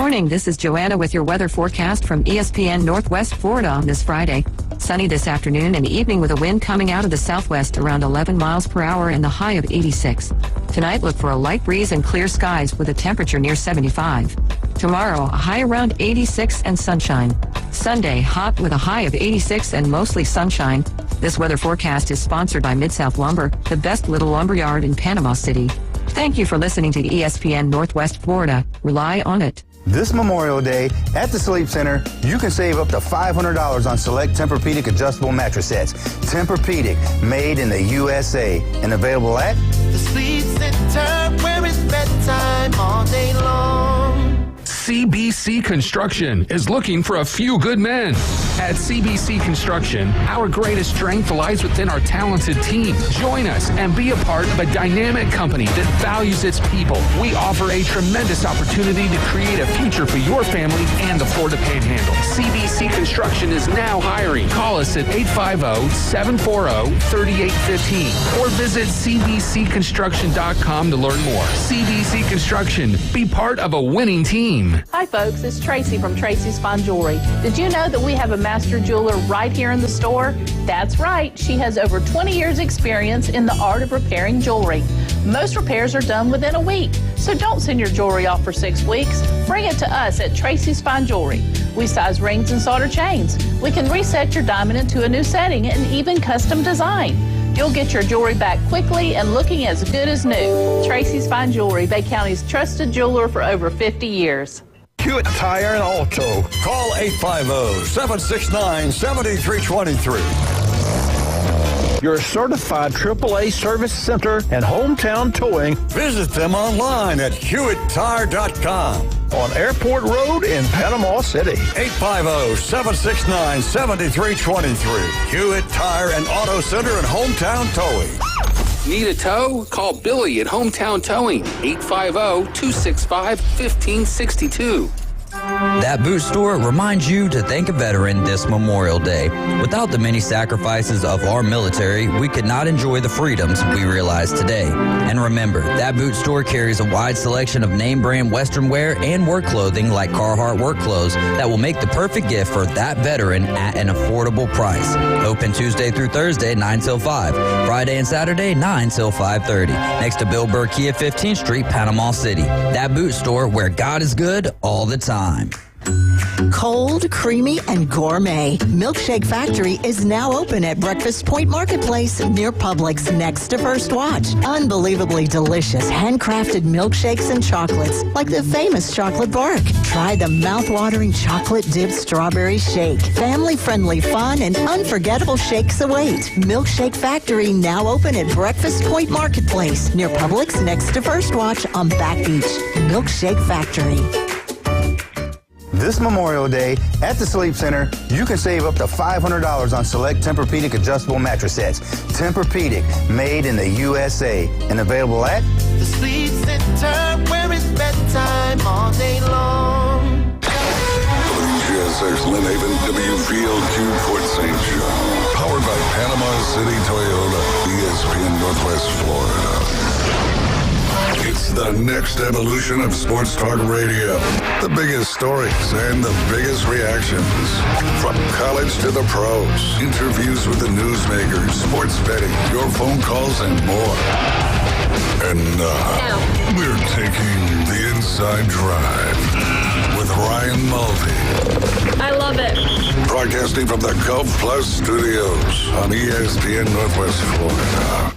morning. This is Joanna with your weather forecast from ESPN Northwest Florida on this Friday. Sunny this afternoon and evening with a wind coming out of the southwest around 11 miles per hour and the high of 86. Tonight, look for a light breeze and clear skies with a temperature near 75. Tomorrow, a high around 86 and sunshine. Sunday, hot with a high of 86 and mostly sunshine. This weather forecast is sponsored by Mid-South Lumber, the best little lumber yard in Panama City. Thank you for listening to ESPN Northwest Florida. Rely on it. This Memorial Day, at the Sleep Center, you can save up to $500 on select Tempur-Pedic adjustable mattress sets. Tempur-Pedic, made in the USA, and available at the Sleep Center, where it's bedtime all day long. CBC Construction is looking for a few good men. At CBC Construction, our greatest strength lies within our talented team. Join us and be a part of a dynamic company that values its people. We offer a tremendous opportunity to create a future for your family and the Florida Panhandle. CBC Construction is now hiring. Call us at 850-740-3815 or visit cbcconstruction.com to learn more. CBC Construction. Be part of a winning team. Hi folks, it's Tracy from Tracy's Fine Jewelry. Did you know that we have a master jeweler right here in the store? That's right, she has over 20 years experience in the art of repairing jewelry. Most repairs are done within a week, so don't send your jewelry off for 6 weeks. Bring it to us at Tracy's Fine Jewelry. We size rings and solder chains. We can reset your diamond into a new setting and even custom design. You'll get your jewelry back quickly and looking as good as new. Tracy's Fine Jewelry, Bay County's trusted jeweler for over 50 years. Hewitt Tire and Auto. Call 850-769-7323. Your certified AAA service center and hometown towing. Visit them online at HewittTire.com. On Airport Road in Panama City. 850-769-7323. Hewitt Tire and Auto Center and hometown towing. Need a tow? Call Billy at Hometown Towing, 850-265-1562. That boot store reminds you to thank a veteran this Memorial Day. Without the many sacrifices of our military, we could not enjoy the freedoms we realize today. And remember, that boot store carries a wide selection of name brand Western wear and work clothing like Carhartt work clothes that will make the perfect gift for that veteran at an affordable price. Open Tuesday through Thursday, 9 till 5. Friday and Saturday, 9 till 5:30. Next to Bill Burkey at 15th Street, Panama City. That boot store where God is good all the time. Cold, creamy, and gourmet. Milkshake Factory is now open at Breakfast Point Marketplace near Publix next to First Watch. Unbelievably delicious handcrafted milkshakes and chocolates like the famous chocolate bark. Try the mouth-watering chocolate-dipped strawberry shake. Family-friendly fun and unforgettable shakes await. Milkshake Factory now open at Breakfast Point Marketplace near Publix next to First Watch on Back Beach. Milkshake Factory. This Memorial Day, at the Sleep Center, you can save up to $500 on select Tempur-Pedic adjustable mattress sets. Tempur-Pedic, made in the USA, and available at the Sleep Center, where it's bedtime all day long. WGSX Lynn Haven, WVLQ Port St. John. Powered by Panama City Toyota, ESPN Northwest Florida. It's the next evolution of sports talk radio. The biggest stories and the biggest reactions. From college to the pros. Interviews with the newsmakers, sports betting, your phone calls, and more. And now, we're taking the inside drive with Ryan Mulvey. I love it. Broadcasting from the Gulf Plus studios on ESPN Northwest Florida.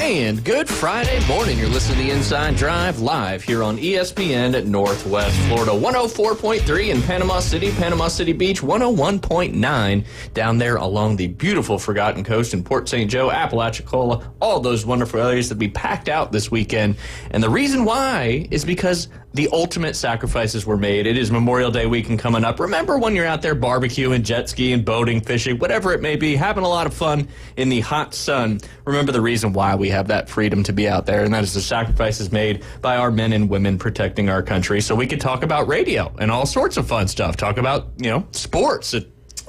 And good Friday morning. You're listening to The Inside Drive live here on ESPN at Northwest Florida. 104.3 in Panama City Beach, 101.9 down there along the beautiful Forgotten Coast in Port St. Joe, Apalachicola, all those wonderful areas that be packed out this weekend. And the reason why is because the ultimate sacrifices were made. It is Memorial Day weekend coming up. Remember when you're out there barbecuing, jet skiing, boating, fishing, whatever it may be, having a lot of fun in the hot sun. Remember the reason why we have that freedom to be out there, and that is the sacrifices made by our men and women protecting our country. So we could talk about radio and all sorts of fun stuff. Talk about, sports.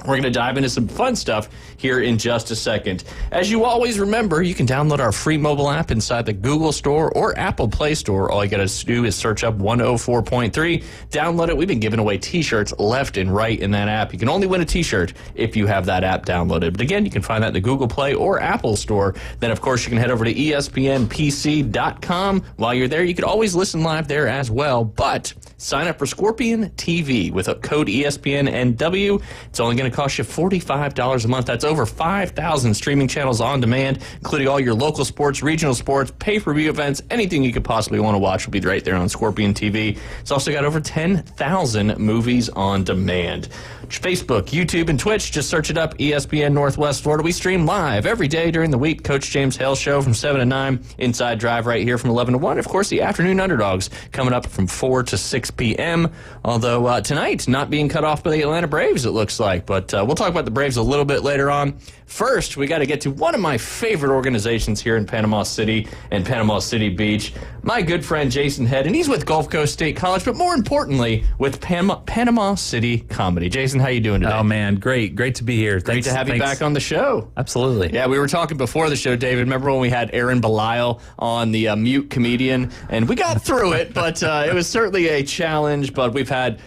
We're going to dive into some fun stuff here in just a second. As you always remember, you can download our free mobile app inside the Google Store or Apple Play Store. All you got to do is search up 104.3, download it. We've been giving away T-shirts left and right in that app. You can only win a T-shirt if you have that app downloaded. But again, you can find that in the Google Play or Apple Store. Then, of course, you can head over to ESPNPC.com. While you're there, you can always listen live there as well. But sign up for Scorpion TV with a code ESPNNW. It's only going to cost you $45 a month. That's over 5,000 streaming channels on demand, including all your local sports, regional sports, pay-per-view events, anything you could possibly want to watch will be right there on Scorpion TV. It's also got over 10,000 movies on demand. Facebook, YouTube, and Twitch, just search it up, ESPN Northwest Florida. We stream live every day during the week. Coach James Hale Show from 7 to 9. Inside Drive right here from 11 to 1. Of course, the Afternoon Underdogs coming up from 4 to 6 p.m. Although tonight, not being cut off by the Atlanta Braves, it looks like. But we'll talk about the Braves a little bit later on. First, we got to get to one of my favorite organizations here in Panama City and Panama City Beach. My good friend Jason Head, and he's with Gulf Coast State College, but more importantly, with Panama City Comedy. Jason, how you doing today? Oh, man, great to be here. Great to have you back on the show. Absolutely. Yeah, we were talking before the show, David. Remember when we had Aaron Belisle on, the mute comedian? And we got through it, but it was certainly a challenge. But we've had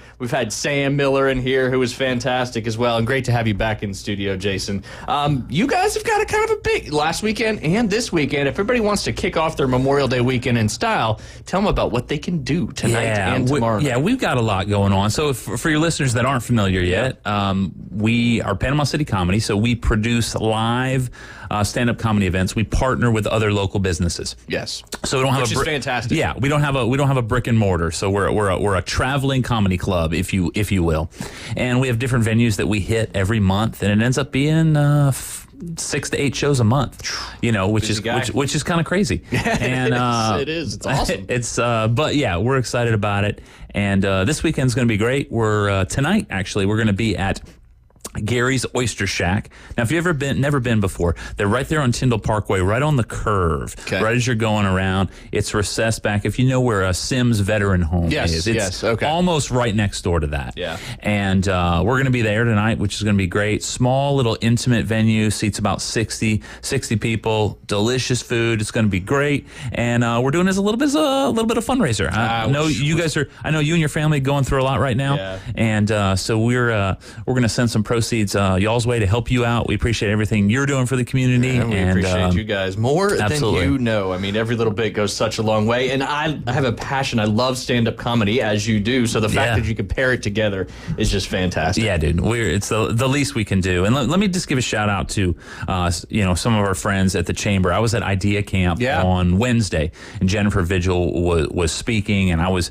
Sam Miller in here, who was fantastic as well. And great to have you back in studio, Jason. You guys have got a kind of a big last weekend and this weekend. If everybody wants to kick off their Memorial Day weekend in style, tell them about what they can do tonight and tomorrow night. We've got a lot going on. So for your listeners that aren't familiar yet, we are Panama City Comedy. So we produce live stand-up comedy events. We partner with other local businesses. Yes. So we don't have which is fantastic. Yeah, we don't have a brick and mortar. So we're a traveling comedy club, if you will, and we have different venues that we hit every month, and it ends up being 6 to 8 shows a month, which is kind of crazy. And it is. It's awesome. But yeah, we're excited about it, and this weekend's going to be great. We're tonight actually we're going to be at Gary's Oyster Shack. Now, if you've never been before, they're right there on Tyndall Parkway, right on the curve, right as you're going around. It's recessed back. If you know where a Sims veteran home is, it's almost right next door to that. Yeah. And we're going to be there tonight, which is going to be great. Small, little, intimate venue, seats about 60 people. Delicious food. It's going to be great. And we're doing this a little bit of fundraiser. I know you and your family are going through a lot right now. Yeah. And so we're going to send some proceeds y'all's way to help you out. We appreciate everything you're doing for the community. And we appreciate you guys more absolutely. than you know. I mean, every little bit goes such a long way. And I have a passion. I love stand-up comedy, as you do. So the fact that you can pair it together is just fantastic. Yeah, dude. It's the least we can do. And let me just give a shout out to some of our friends at the Chamber. I was at Idea Camp on Wednesday, and Jennifer Vigil was speaking, and I was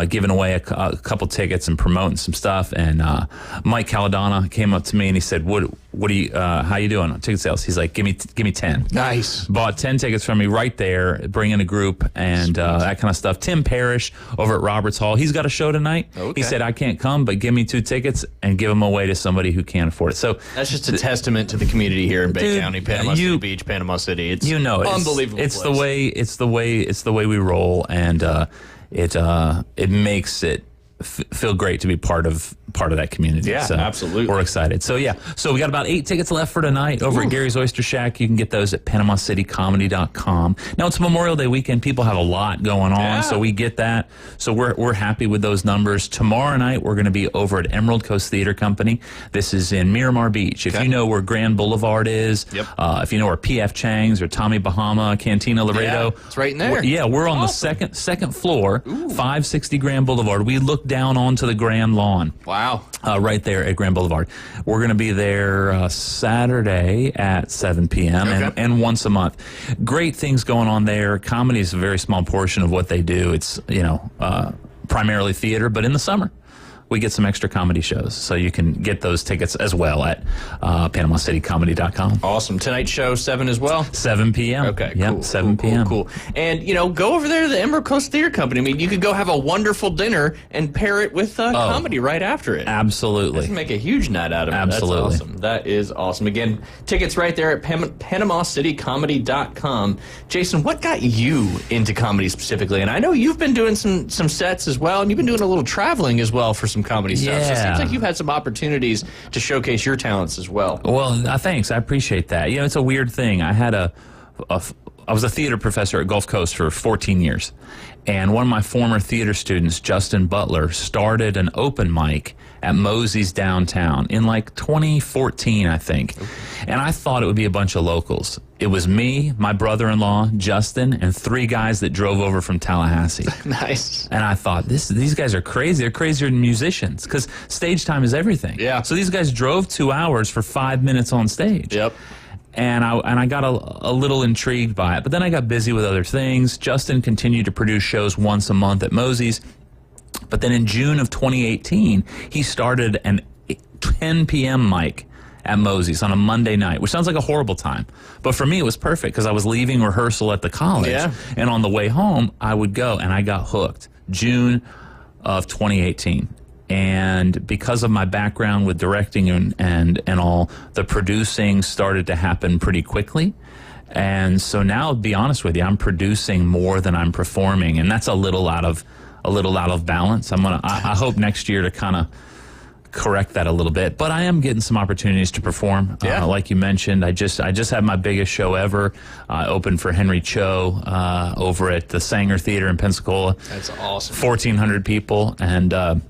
giving away a couple tickets and promoting some stuff. And Mike Caladonna came up to me and he said, "What do you? How you doing on ticket sales?" He's like, "Give me 10." Nice. Bought 10 tickets from me right there, bringing a group and that kind of stuff. Tim Parrish over at Roberts Hall, he's got a show tonight. Okay. He said, "I can't come, but give me 2 tickets and give them away to somebody who can't afford it." So that's just a testament to the community here in Bay County, Panama City Beach, Panama City. It's unbelievable. It's the way we roll, and it makes it feel great to be part of that community. Yeah, so absolutely. We're excited. So we got about 8 tickets left for tonight over at Gary's Oyster Shack. You can get those at PanamaCityComedy.com. Now it's Memorial Day weekend. People have a lot going on, so we get that. So we're happy with those numbers. Tomorrow night we're going to be over at Emerald Coast Theater Company. This is in Miramar Beach. If you know where Grand Boulevard is, if you know where P.F. Chang's or Tommy Bahama, Cantina Laredo, it's right in there. We're on the second floor, 560 Grand Boulevard. We look down onto the Grand Lawn. Wow. Right there at Grand Boulevard. We're going to be there Saturday at 7 p.m. And once a month. Great things going on there. Comedy is a very small portion of what they do. It's, primarily theater, but in the summer we get some extra comedy shows. So you can get those tickets as well at PanamaCityComedy.com. Awesome. Tonight's show, 7 as well? 7 p.m. Okay, yep, cool. 7 p.m. Cool. And, go over there to the Emerald Coast Theater Company. I mean, you could go have a wonderful dinner and pair it with comedy right after it. Absolutely. Let's make a huge night out of it. Absolutely. That's awesome. That is awesome. Again, tickets right there at PanamaCityComedy.com. Jason, what got you into comedy specifically? And I know you've been doing some sets as well, and you've been doing a little traveling as well for some some comedy stuff. So it Yeah. seems like you've had some opportunities to showcase your talents as well. Well, thanks. I appreciate that. You know, it's a weird thing. I was a theater professor at Gulf Coast for 14 years. And one of my former theater students, Justin Butler, started an open mic at Mosey's downtown in like 2014, I think. And I thought it would be a bunch of locals. It was me, my brother-in-law, Justin, and 3 guys that drove over from Tallahassee. Nice. And I thought, these guys are crazy. They're crazier than musicians because stage time is everything. Yeah. So these guys drove 2 hours for 5 minutes on stage. Yep. And I got a little intrigued by it. But then I got busy with other things. Justin continued to produce shows once a month at Mosey's. But then in June of 2018, he started an 10 p.m. mic at Mosey's on a Monday night, which sounds like a horrible time. But for me, it was perfect because I was leaving rehearsal at the college. Yeah. And on the way home, I would go, and I got hooked. June of 2018. And because of my background with directing and all, the producing started to happen pretty quickly. And so now, to be honest with you, I'm producing more than I'm performing, and that's a little out of balance. I hope next year to kind of correct that a little bit. But I am getting some opportunities to perform. Yeah. Like you mentioned, I just had my biggest show ever. Opened for Henry Cho over at the Sanger Theater in Pensacola. That's awesome. 1,400 people, and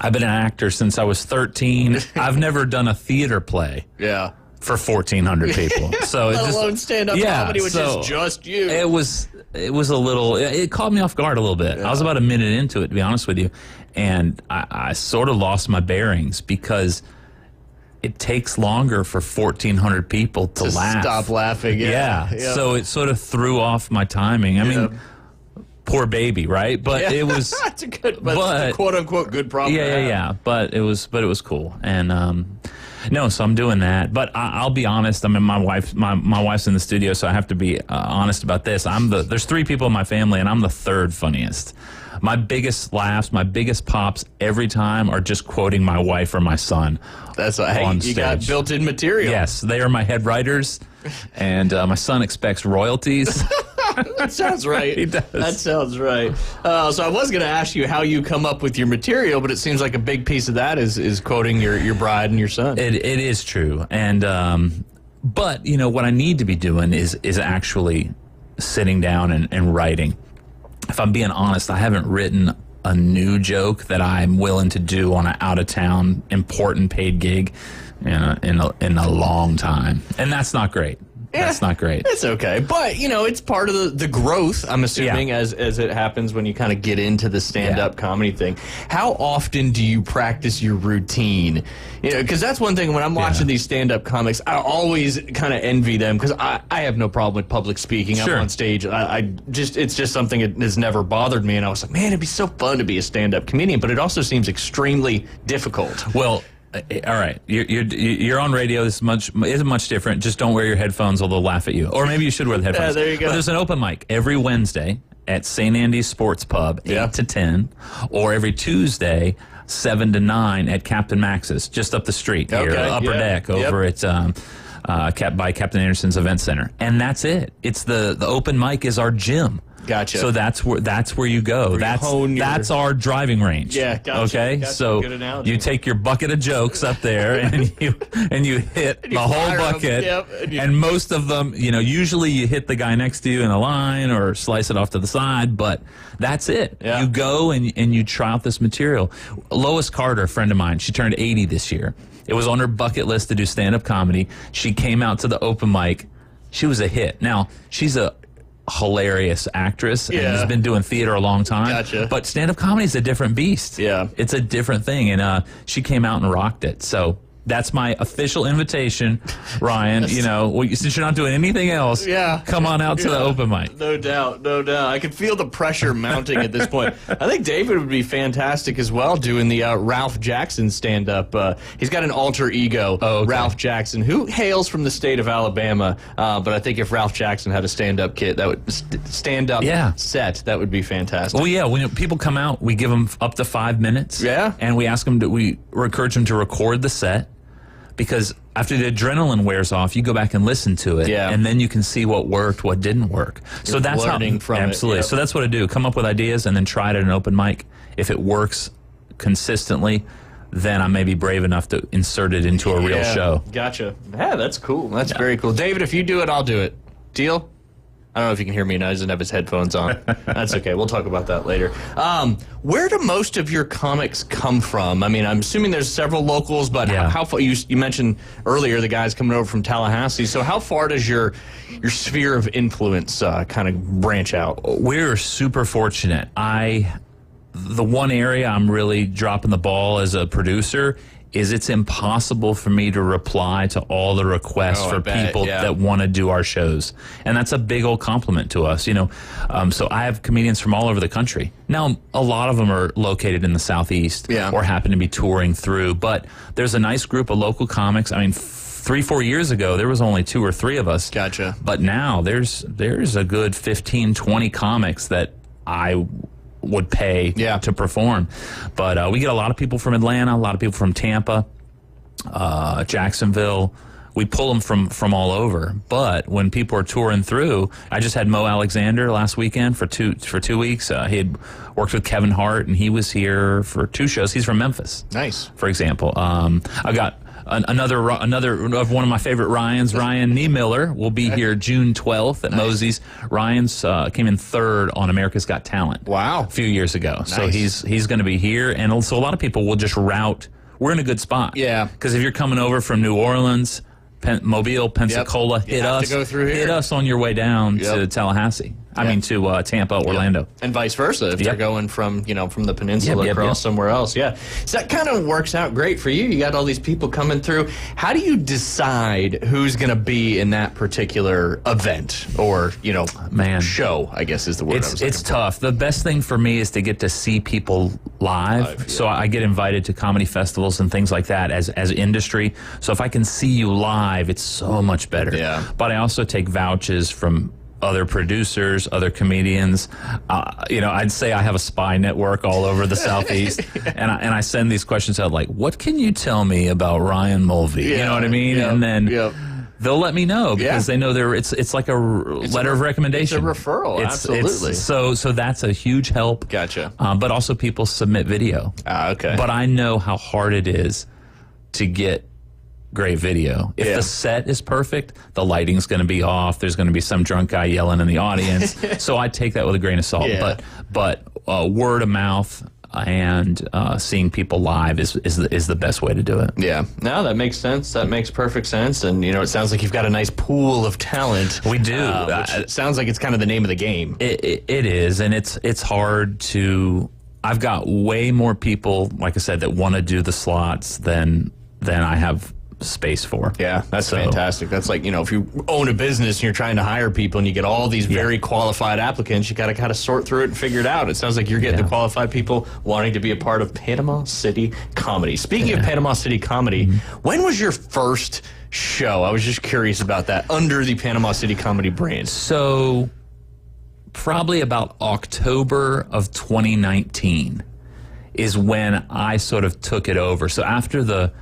I've been an actor since I was 13. I've never done a theater play. Yeah. For 1,400 people. So it Let just alone stand-up comedy, which is just you. It was a little. It caught me off guard a little bit. Yeah. I was about a minute into it, to be honest with you, and I sort of lost my bearings because it takes longer for 1,400 people to laugh. Stop laughing. Yeah. So it sort of threw off my timing. I mean, poor baby, right? But it was. That's a good, but it's a quote unquote good problem. Yeah. But it was cool, and no, so I'm doing that. But I'll be honest. I mean, my wife's in the studio, so I have to be honest about this. There's 3 people in my family, and I'm the 3rd funniest. My biggest laughs, my biggest pops every time are just quoting my wife or my son. That's on you stage. got built-in material. Yes, they are my head writers, and my son expects royalties. That sounds right. He does. That sounds right. So I was going to ask you how you come up with your material, but it seems like a big piece of that is quoting your bride and your son. It is true, and but you know what I need to be doing is actually sitting down and writing. If I'm being honest, I haven't written a new joke that I'm willing to do on an out of town important paid gig in a long time, and that's not great. That's not great. It's okay. But, you know, it's part of the growth, I'm assuming, as it happens when you kind of get into the stand-up comedy thing. How often do you practice your routine? You know, because that's one thing when I'm watching these stand-up comics, I always kind of envy them because I have no problem with public speaking. Sure. I'm on stage. It's just something that has never bothered me. And I was like, man, it'd be so fun to be a stand-up comedian. But it also seems extremely difficult. Well, all right, you're on radio. This isn't much different. Just don't wear your headphones, or they'll laugh at you. Or maybe you should wear the headphones. There you go. But there's an open mic every Wednesday at St. Andy's Sports Pub, 8 to 10, or every Tuesday, 7 to 9 at Captain Max's, just up the street here, upper deck over at by Captain Anderson's Event Center, and that's it. It's the open mic is our gym. Gotcha. So that's where you go. That's our driving range. Yeah, gotcha. Okay, Gotcha. so Good analogy. you take your bucket of jokes up there and you hit the whole fire 'em. bucket. Yep. And most of them, you know, usually you hit the guy next to you in a line or slice it off to the side, but that's it. Yeah. You go and you try out this material. Lois Carter, a friend of mine, she turned 80 this year. It was on her bucket list to do stand-up comedy. She came out to the open mic. She was a hit. Now, she's a hilarious actress and has been doing theater a long time. Gotcha. But stand-up comedy is a different beast. Yeah. It's a different thing. And she came out and rocked it. So that's my official invitation, Ryan. You know, since you're not doing anything else, come on out to the open mic. No doubt, no doubt. I can feel the pressure mounting at this point. I think David would be fantastic as well doing the Ralph Jackson stand-up. He's got an alter ego, Ralph Jackson, who hails from the state of Alabama. But I think if Ralph Jackson had a stand-up kit, that would stand-up set, that would be fantastic. Well, yeah, when people come out, we give them up to 5 minutes. Yeah. And we ask them we encourage them to record the set. Because after the adrenaline wears off, you go back and listen to it, and then you can see what worked, what didn't work. So that's learning from it. Absolutely. So that's what I do. Come up with ideas and then try it at an open mic. If it works, consistently, then I may be brave enough to insert it into a real show. Gotcha. Yeah, that's cool. That's very cool. David, if you do it, I'll do it. Deal? I don't know if you can hear me now. He doesn't have his headphones on. That's okay. We'll talk about that later. Where do most of your comics come from? I mean, I'm assuming there's several locals, but how far? You mentioned earlier the guys coming over from Tallahassee. So how far does your sphere of influence kind of branch out? We're super fortunate. The one area I'm really dropping the ball as a producer is it's impossible for me to reply to all the requests for people that want to do our shows. And that's a big old compliment to us, you know. So I have comedians from all over the country. Now, a lot of them are located in the Southeast or happen to be touring through. But there's a nice group of local comics. I mean, 3-4 years ago, there was only 2 or 3 of us. Gotcha. But now there's a good 15, 20 comics that I would pay to perform. But we get a lot of people from Atlanta, a lot of people from Tampa, Jacksonville. We pull them from all over. But when people are touring through, I just had Mo Alexander last weekend for 2 weeks. He had worked with Kevin Hart, and he was here for 2 shows. He's from Memphis. Nice. For example. I got another of one of my favorite Ryans, Ryan Niemiller, will be here June 12th at Mosey's. Ryan's came in 3rd on America's Got Talent. Wow. A few years ago. Nice. So he's going to be here. And also a lot of people will just route. We're in a good spot. Yeah. Because if you're coming over from New Orleans, Mobile, Pensacola, hit us. To go through here. Hit us on your way down to Tallahassee. I mean, to Tampa, Orlando. And vice versa, if they're going from the peninsula across somewhere else. Yeah. So that kind of works out great for you. You got all these people coming through. How do you decide who's going to be in that particular event or, show, I guess is the word. It's tough. The best thing for me is to get to see people live. So I get invited to comedy festivals and things like that as industry. So if I can see you live, it's so much better. Yeah. But I also take vouches from other producers, other comedians. I'd say I have a spy network all over the Southeast, and I send these questions out like, what can you tell me about Ryan Mulvey? You know what I mean? And then they'll let me know because they know it's like a letter of recommendation. It's a referral, absolutely. So that's a huge help. Gotcha. But also people submit video. Okay. But I know how hard it is to get great video. If the set is perfect, the lighting's going to be off. There's going to be some drunk guy yelling in the audience. So I take that with a grain of salt. Yeah. But word of mouth and seeing people live is the best way to do it. Yeah. No, that makes sense. That makes perfect sense. And it sounds like you've got a nice pool of talent. We do. Which sounds like it's kind of the name of the game. It is, and it's hard to. I've got way more people, like I said, that want to do the slots than I have space for. Yeah, that's fantastic. That's like, if you own a business and you're trying to hire people and you get all these very qualified applicants, you got to kind of sort through it and figure it out. It sounds like you're getting the qualified people wanting to be a part of Panama City Comedy. Speaking of Panama City Comedy, when was your first show? I was just curious about that, under the Panama City Comedy brand. So probably about October of 2019 is when I sort of took it over. So after the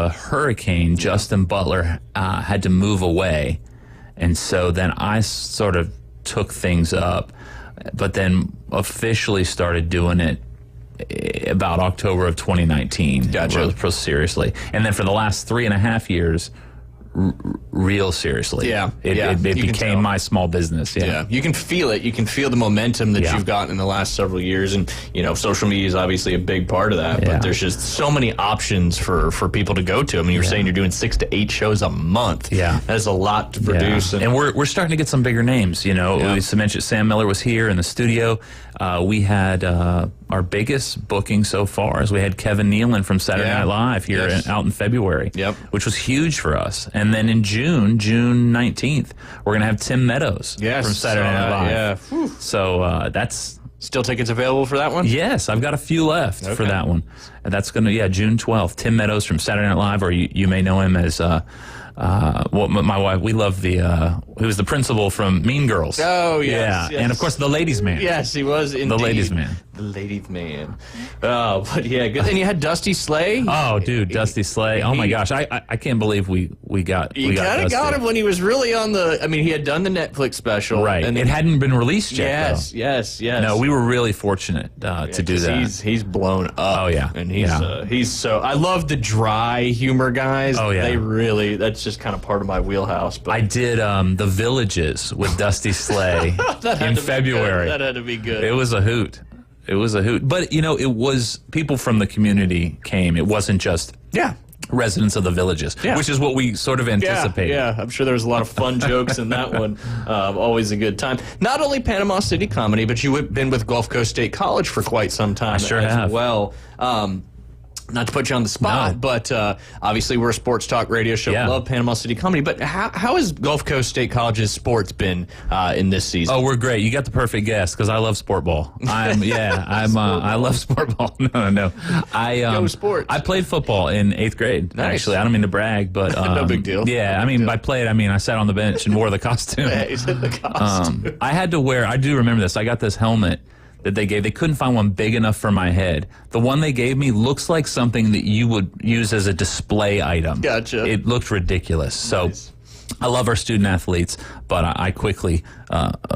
hurricane, Justin Butler had to move away, and so then I sort of took things up, but then officially started doing it about October of 2019. Gotcha. Real seriously, and then for the last 3.5 years, real seriously. It became my small business. Yeah, you can feel it. You can feel the momentum that you've gotten in the last several years, and social media is obviously a big part of that. But there's just so many options for people to go to. I mean, you're saying you're doing 6 to 8 shows a month. Yeah, that's a lot to produce. And we're starting to get some bigger names. We mentioned Sam Miller was here in the studio. We had our biggest booking so far is we had Kevin Nealon from Saturday Night Live here out in February, which was huge for us. And then in June 19th, we're going to have Tim Meadows from Saturday Night Live. So that's... Still tickets available for that one? Yes, I've got a few left for that one. And that's going to, June 12th. Tim Meadows from Saturday Night Live, or you may know him as... my wife, we love he was the principal from Mean Girls. Oh, yes. Yeah. And of course, the Ladies' Man. Yes, he was indeed. The Ladies' Man. The ladies' man. Oh, but yeah, good. And you had Dusty Slay. Oh, dude, Dusty Slay. Oh my gosh, I can't believe we got You kind of Dusty. got him when he was really on the. I mean, he had done the Netflix special, Right, And it hadn't been released yet. Yes. No, we were really fortunate to do that. He's blown up. Oh yeah, and he's so. I love the dry humor guys. Oh yeah, that's just kind of part of my wheelhouse. But I did The Villages with Dusty Slay in February. That had to be good. It was a hoot. It was a hoot. But, it was people from the community came. It wasn't just residents of the villages, which is what we sort of anticipated. Yeah, I'm sure there was a lot of fun jokes in that one. Always a good time. Not only Panama City Comedy, but you've been with Gulf Coast State College for quite some time I sure have. as well. Not to put you on the spot, but obviously we're a sports talk radio show. Yeah. Love Panama City Comedy. But how has Gulf Coast State College's sports been in this season? Oh, we're great. You got the perfect guess because I love sport ball. I love sport ball. No. Go sports. I played football in 8th grade. Nice. Actually, I don't mean to brag, but no big deal. Yeah, by played, I sat on the bench and wore the costume. Yeah, he's in the costume. I had to wear. I do remember this. I got this helmet that they gave. They couldn't find one big enough for my head. The one they gave me looks like something that you would use as a display item. Gotcha. It looked ridiculous. So I love our student athletes, but I quickly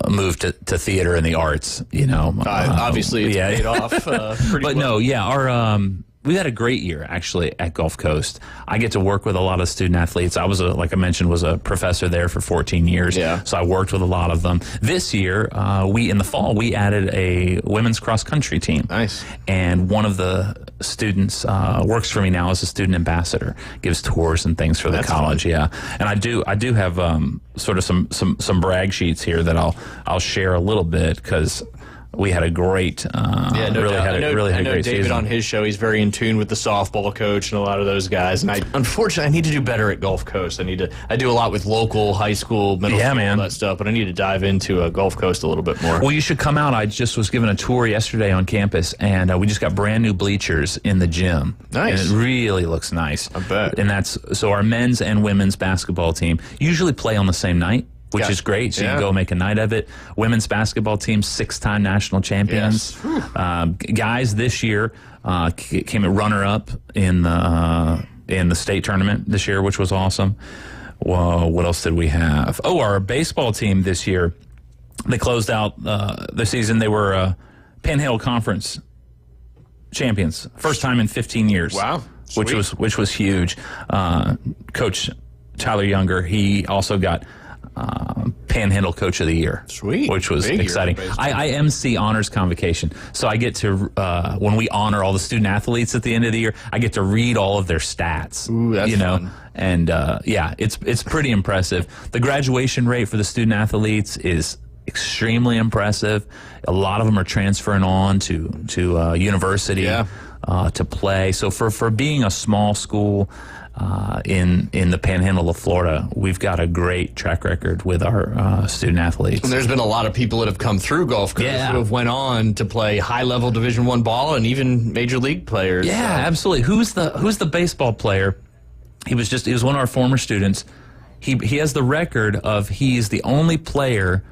moved to theater and the arts. Obviously, it's paid off pretty well. Our we had a great year actually at Gulf Coast. I get to work with a lot of student athletes. I was like I mentioned, was a professor there for 14 years. Yeah. So I worked with a lot of them. This year, in the fall, we added a women's cross country team. Nice. And one of the students works for me now as a student ambassador, gives tours and things for the college. Fun. Yeah. And I do have sort of some brag sheets here that I'll share a little bit because we had a great, I know great David season. on his show. He's very in tune with the softball coach and a lot of those guys. And unfortunately, I need to do better at Gulf Coast. I do a lot with local high school, middle school, all that stuff. But I need to dive into Gulf Coast a little bit more. Well, you should come out. I just was given a tour yesterday on campus, and we just got brand new bleachers in the gym. Nice. And it really looks nice. I bet. And so our men's and women's basketball team usually play on the same night, which is great. So you can go make a night of it. Women's basketball team, 6-time national champions. Yes. Guys this year came at runner-up in the state tournament this year, which was awesome. Well, what else did we have? Oh, our baseball team this year, they closed out the season. They were Panhandle Conference champions, first time in 15 years. Wow. Which was huge. Coach Tyler Younger, he also got Panhandle Coach of the Year. Sweet. Which was exciting. I MC Honors Convocation. So I get to, when we honor all the student athletes at the end of the year, I get to read all of their stats. Ooh, that's fun. And it's pretty impressive. The graduation rate for the student athletes is extremely impressive. A lot of them are transferring on to university to play. So for being a small school, in the Panhandle of Florida, we've got a great track record with our student athletes. And there's been a lot of people that have come through Gulf Coast who have went on to play high-level Division I ball and even major league players. Yeah, absolutely. Who's the baseball player? He was one of our former students. He has the record of he's the only player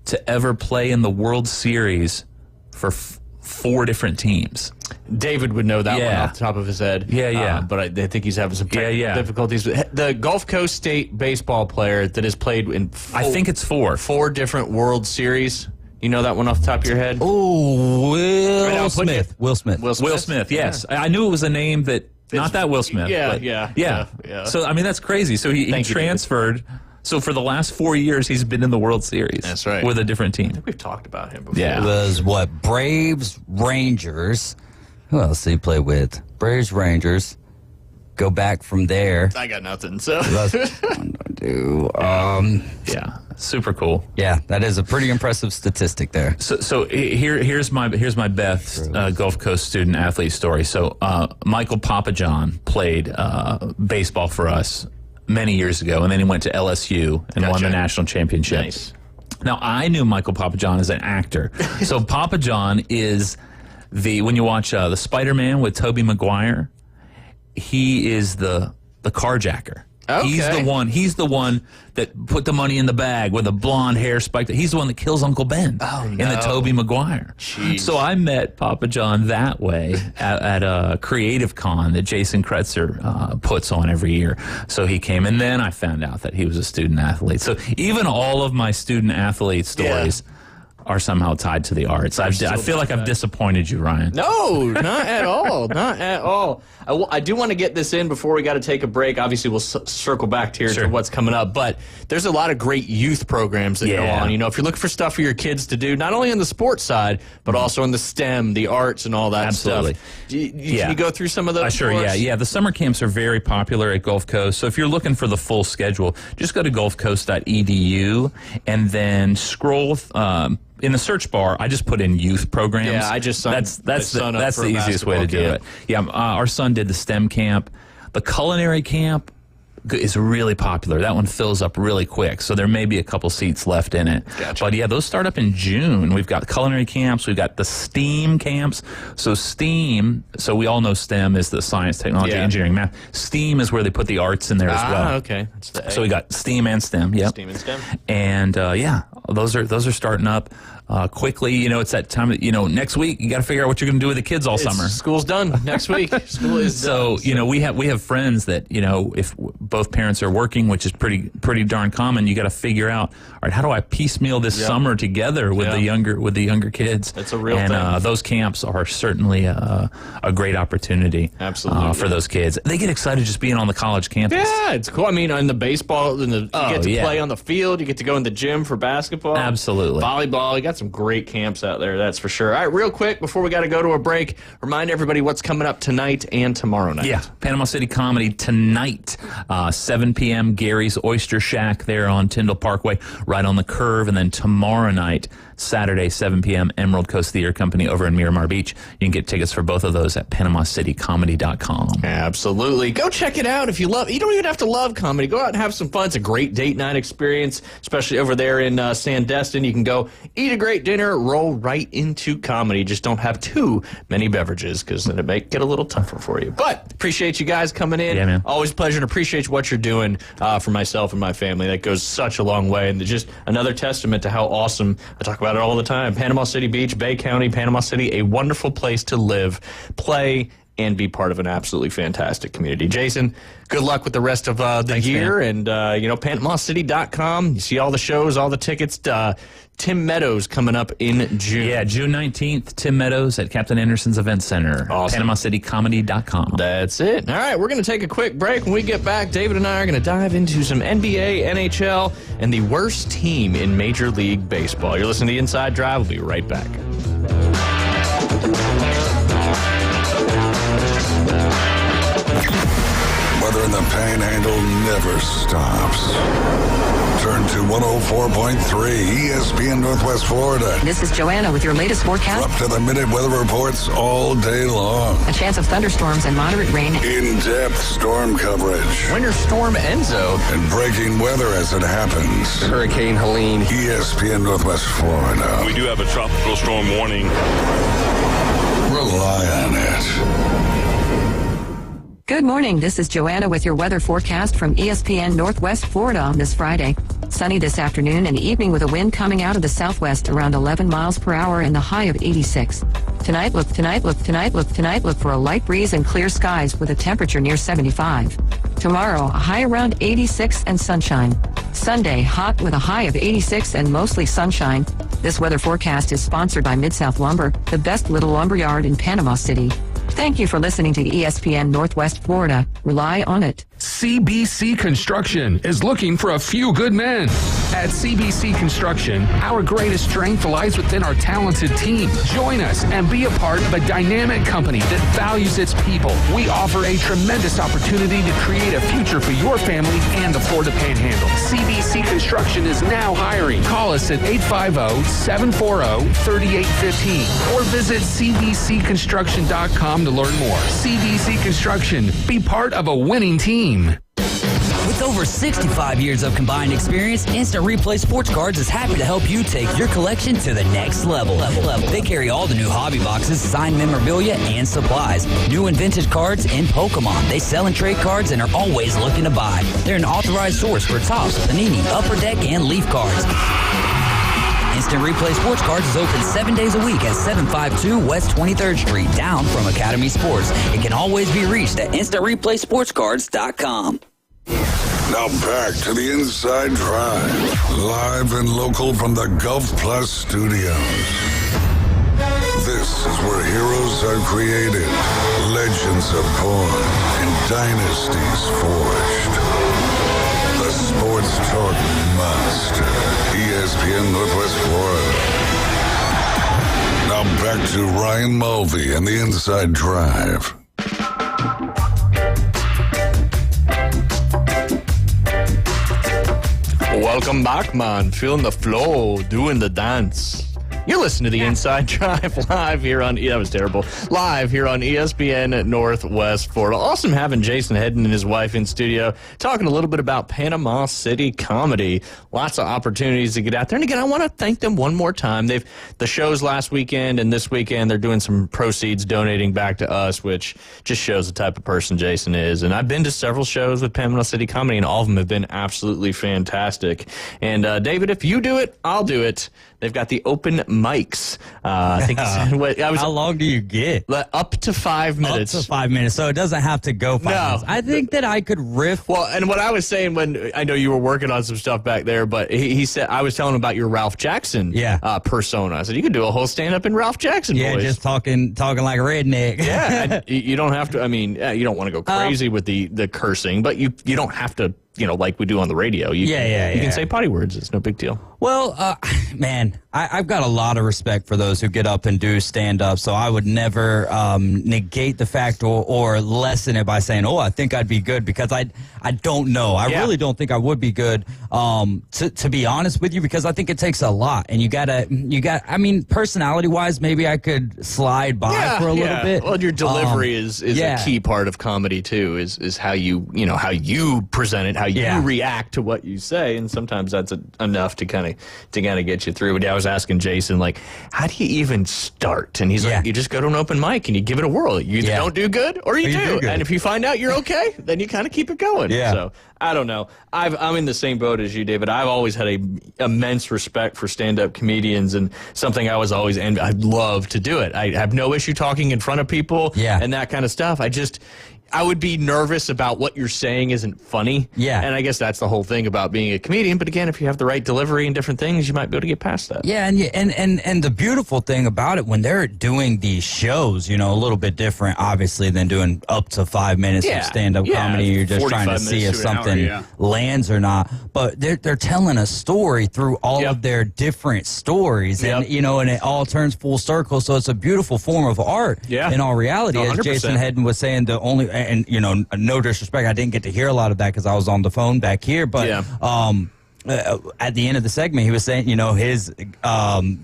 to ever play in the World Series for 4 different teams. David would know that one off the top of his head. But I think he's having some technical difficulties. The Gulf Coast State baseball player that has played in I think it's 4 different World Series. You know that one off the top of your head? Oh, Will Smith. Will Smith, yes. I knew it was a name that, not that Will Smith. Yeah. So, that's crazy. So he transferred. So for the last 4 years, he's been in the World Series. That's right. With a different team. I think we've talked about him before. It was Braves, Rangers. Who else did he play with? Braves, Rangers. Go back from there. I got nothing. So super cool. Yeah, that is a pretty impressive statistic there. So here's my best Gulf Coast student athlete story. So Michael Papajohn played baseball for us many years ago, and then he went to LSU and won the national championship. Nice. Now, I knew Michael Papajohn as an actor. So Papajohn is when you watch the Spider-Man with Tobey Maguire, he is the carjacker. Okay. He's the one that put the money in the bag with the blonde hair spiked. He's the one that kills Uncle Ben in the Tobey Maguire. Jeez. So I met Papa John that way at a Creative Con that Jason Kretzer puts on every year. So he came, and then I found out that he was a student athlete. So even all of my student athlete stories are somehow tied to the arts. I feel like I've disappointed you, Ryan. No, not at all. Not at all. I do want to get this in before we got to take a break. Obviously, we'll circle back here to what's coming up. But there's a lot of great youth programs that go on. You know, if you're looking for stuff for your kids to do, not only on the sports side, but also in the STEM, the arts, and all that stuff. Can you go through some of those? Sure, yeah. The summer camps are very popular at Gulf Coast. So if you're looking for the full schedule, just go to gulfcoast.edu and then scroll in the search bar, I just put in youth programs. Yeah, I just signed that's the easiest way to do it. Yeah, our son did the STEM camp. The culinary camp is really popular. That one fills up really quick, so there may be a couple seats left in it. Gotcha. But yeah, those start up in June. We've got culinary camps. We've got the STEAM camps. So STEAM, so we all know STEM is the science, technology, engineering, math. STEAM is where they put the arts in there as well. Okay. That's the A. So we got STEAM and STEM. Yeah. STEAM and STEM. And those are starting up quickly. You know, it's that time that, next week you got to figure out what you're going to do with the kids all summer. School's done next week. School is done. So, we have friends that, if both parents are working, which is pretty darn common, you got to figure out, all right, how do I piecemeal this summer together with the younger kids? That's a real thing. And those camps are certainly a great opportunity. Absolutely. For those kids. They get excited just being on the college campus. Yeah, it's cool. I mean, on the baseball, you get to play on the field. You get to go in the gym for basketball. Absolutely. Volleyball. You got some great camps out there, that's for sure. All right, real quick, before we got to go to a break, remind everybody what's coming up tonight and tomorrow night. Yeah, Panama City Comedy tonight, 7 p.m., Gary's Oyster Shack there on Tyndall Parkway, right on the curve. And then tomorrow night, Saturday, 7 p.m., Emerald Coast Theater Company over in Miramar Beach. You can get tickets for both of those at PanamaCityComedy.com. Absolutely. Go check it out if you love. You don't even have to love comedy. Go out and have some fun. It's a great date night experience, especially over there in Sandestin. You can go eat a great dinner, roll right into comedy. Just don't have too many beverages because then it may get a little tougher for you. But appreciate you guys coming in. Yeah, man. Always a pleasure, and appreciate what you're doing for myself and my family. That goes such a long way, and just another testament to how awesome. I talk about it all the time. Panama City Beach, Bay County, Panama City, a wonderful place to live, play, and be part of an absolutely fantastic community. Jason, good luck with the rest of the year. Man. And, PanamaCity.com. You see all the shows, all the tickets. Tim Meadows coming up in June. Yeah, June 19th, Tim Meadows at Captain Anderson's Event Center. Awesome. PanamaCityComedy.com. That's it. All right, we're going to take a quick break. When we get back, David and I are going to dive into some NBA, NHL, and the worst team in Major League Baseball. You're listening to The Inside Drive. We'll be right back. Weather in the Panhandle never stops. Turn to 104.3 ESPN Northwest Florida. This is Joanna with your latest forecast. Up to the minute weather reports all day long. A chance of thunderstorms and moderate rain. In-depth storm coverage. Winter Storm Enzo. And breaking weather as it happens. Hurricane Helene. ESPN Northwest Florida. We do have a tropical storm warning. Rely on it. Good morning. This is Joanna with your weather forecast from ESPN Northwest Florida on this Friday. Sunny this afternoon and evening with a wind coming out of the southwest around 11 miles per hour and the high of 86. Tonight look for a light breeze and clear skies with a temperature near 75. Tomorrow, a high around 86 and sunshine. Sunday, hot with a high of 86 and mostly sunshine. This weather forecast is sponsored by Mid-South Lumber, the best little lumber yard in Panama City. Thank you for listening to ESPN Northwest Florida. Rely on it. CBC Construction is looking for a few good men. At CBC Construction, our greatest strength lies within our talented team. Join us and be a part of a dynamic company that values its people. We offer a tremendous opportunity to create a future for your family and the Florida Panhandle. CBC Construction is now hiring. Call us at 850-740-3815 or visit cbcconstruction.com to learn more. CBC Construction, be part of a winning team. With the over 65 years of combined experience, Instant Replay Sports Cards is happy to help you take your collection to the next level. They carry all the new hobby boxes, signed memorabilia, and supplies. New and vintage cards and Pokemon. They sell and trade cards and are always looking to buy. They're an authorized source for Topps, Panini, Upper Deck, and Leaf cards. Instant Replay Sports Cards is open 7 days a week at 752 West 23rd Street, down from Academy Sports. It can always be reached at InstantReplaySportsCards.com. Now back to the Inside Drive, live and local from the Gulf Plus studios. This is where heroes are created, legends are born, and dynasties forged. The Sports Talk Master, ESPN Northwest Florida. Now back to Ryan Mulvey and the Inside Drive. Welcome back, man. Feeling the flow, doing the dance. You're listening to the Inside Drive live here on, that was terrible, live here on ESPN Northwest Florida. Awesome having Jason Hedden and his wife in studio, talking a little bit about Panama City comedy. Lots of opportunities to get out there. And again, I want to thank them one more time. The shows last weekend and this weekend, they're doing some proceeds donating back to us, which just shows the type of person Jason is. And I've been to several shows with Panama City comedy, and all of them have been absolutely fantastic. And David, if you do it, I'll do it. They've got the open mics. I think how long do you get? Up to 5 minutes. Up to 5 minutes, so it doesn't have to go 5 minutes. I think that I could riff. Well, and what I was saying when I know you were working on some stuff back there, but he said, I was telling him about your Ralph Jackson persona. I said, you could do a whole stand-up in Ralph Jackson voice. Just talking like a redneck. Yeah, you don't have to, you don't want to go crazy with the cursing, but you don't have to, like we do on the radio. You can say potty words. It's no big deal. Well, man, I've got a lot of respect for those who get up and do stand-up, so I would never negate the fact or lessen it by saying, I think I'd be good, because I don't know. I really don't think I would be good, to be honest with you, because I think it takes a lot, and you got personality-wise, maybe I could slide by for a little bit. Well, your delivery is a key part of comedy, too, is how you present it, how you react to what you say, and sometimes that's enough to kind of get you through. But I was asking Jason, like, how do you even start? And he's like, you just go to an open mic and you give it a whirl. You either don't do good or you do. And if you find out you're okay, then you kind of keep it going. So I don't know. I'm in the same boat as you, David. I've always had a immense respect for stand-up comedians, and something I was always I'd love to do it. I have no issue talking in front of people and that kind of stuff. I would be nervous about what you're saying isn't funny. And I guess that's the whole thing about being a comedian. But again, if you have the right delivery and different things, you might be able to get past that. And the beautiful thing about it, when they're doing these shows, a little bit different, obviously, than doing up to 5 minutes of stand-up comedy. You're just trying to see if something lands or not. But they're telling a story through all of their different stories. And, and it all turns full circle. So it's a beautiful form of art in all reality. 100%. As Jason Hedden was saying, and no disrespect, I didn't get to hear a lot of that because I was on the phone back here, but at the end of the segment, he was saying, his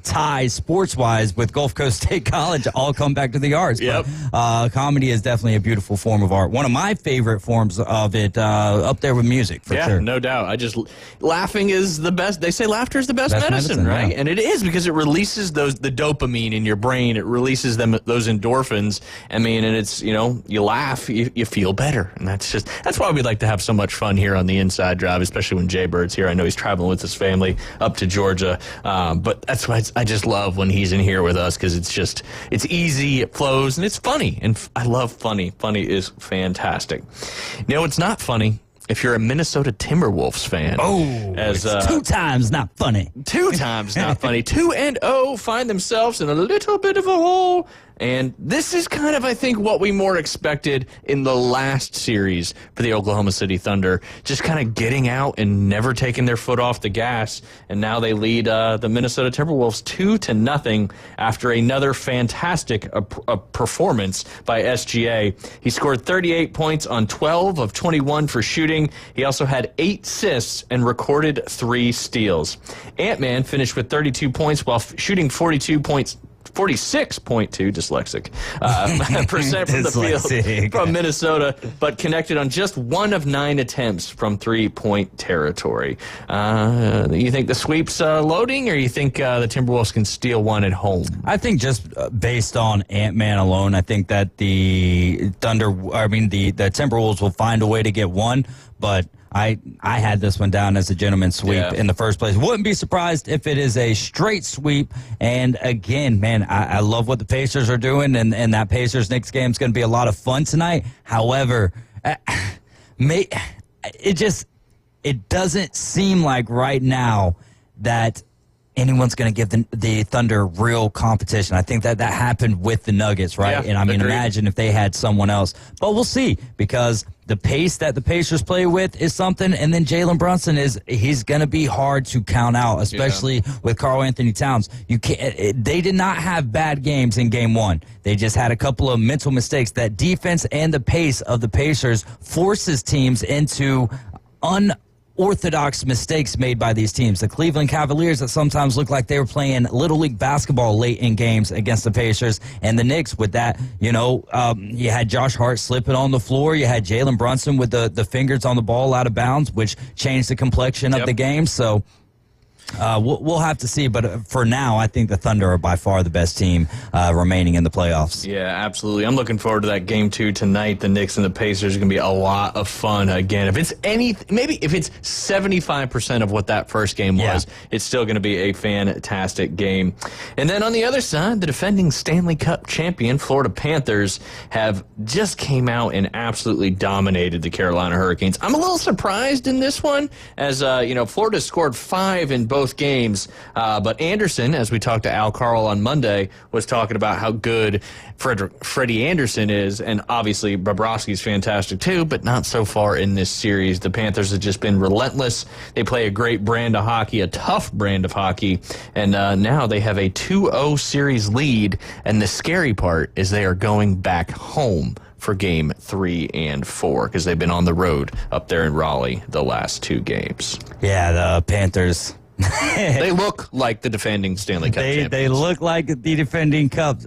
ties sports-wise with Gulf Coast State College all come back to the arts. But, comedy is definitely a beautiful form of art. One of my favorite forms of it, up there with music, for sure. No doubt. Laughing is the best. They say laughter is the best medicine, right? And it is, because it releases the dopamine in your brain. It releases those endorphins. And it's, you laugh, you feel better. And that's why we like to have so much fun here on the Inside Drive, especially when Jay Bird's here. I know he's traveling with his family up to Georgia, but that's why I just love when he's in here with us, because it's easy, it flows, and it's funny. And I love funny. Funny is fantastic. It's not funny if you're a Minnesota Timberwolves fan. It's 2 times not funny. 2 times not funny. 2-0 find themselves in a little bit of a hole. And this is kind of, I think, what we more expected in the last series for the Oklahoma City Thunder. Just kind of getting out and never taking their foot off the gas. And now they lead the Minnesota Timberwolves 2-0 after another fantastic performance by SGA. He scored 38 points on 12 of 21 for shooting. He also had 8 assists and recorded 3 steals. Ant-Man finished with 32 points while shooting 42 46.2 dyslexic percent from the field from Minnesota, but connected on just 1 of 9 attempts from 3-point territory. You think the sweep's loading, or you think the Timberwolves can steal one at home? I think just based on Ant-Man alone, I think that the Timberwolves will find a way to get one, but I had this one down as a gentleman's sweep in the first place. Wouldn't be surprised if it is a straight sweep. And again, man, I love what the Pacers are doing, and that Pacers-Knicks game is going to be a lot of fun tonight. However, it doesn't seem like right now that anyone's going to give the Thunder real competition. I think that happened with the Nuggets, right? Yeah, and I mean, agreed. imagine if they had someone else. But we'll see, because the pace that the Pacers play with is something, and then Jalen Brunson he's going to be hard to count out, especially with Karl Anthony Towns. They did not have bad games in game one. They just had a couple of mental mistakes. That defense and the pace of the Pacers forces teams into unorthodox mistakes made by these teams. The Cleveland Cavaliers, that sometimes looked like they were playing Little League basketball late in games against the Pacers, and the Knicks with that, you had Josh Hart slipping on the floor. You had Jalen Brunson with the fingers on the ball out of bounds, which changed the complexion of the game. So we'll have to see, but for now, I think the Thunder are by far the best team remaining in the playoffs. Yeah, absolutely. I'm looking forward to that game 2 tonight. The Knicks and the Pacers are going to be a lot of fun again. If it's maybe if it's 75% of what that first game was, it's still going to be a fantastic game. And then on the other side, the defending Stanley Cup champion Florida Panthers have just came out and absolutely dominated the Carolina Hurricanes. I'm a little surprised in this one, as Florida scored 5 in both games, but Anderson, as we talked to Al Carl on Monday, was talking about how good Freddie Anderson is, and obviously Bobrovsky's fantastic too, but not so far in this series. The Panthers have just been relentless. They play a great brand of hockey, a tough brand of hockey, and now they have a 2-0 series lead, and the scary part is they are going back home for game 3 and 4, because they've been on the road up there in Raleigh the last 2 games. Yeah, the Panthers. They look like the defending Stanley Cup champions. They look like the defending Cup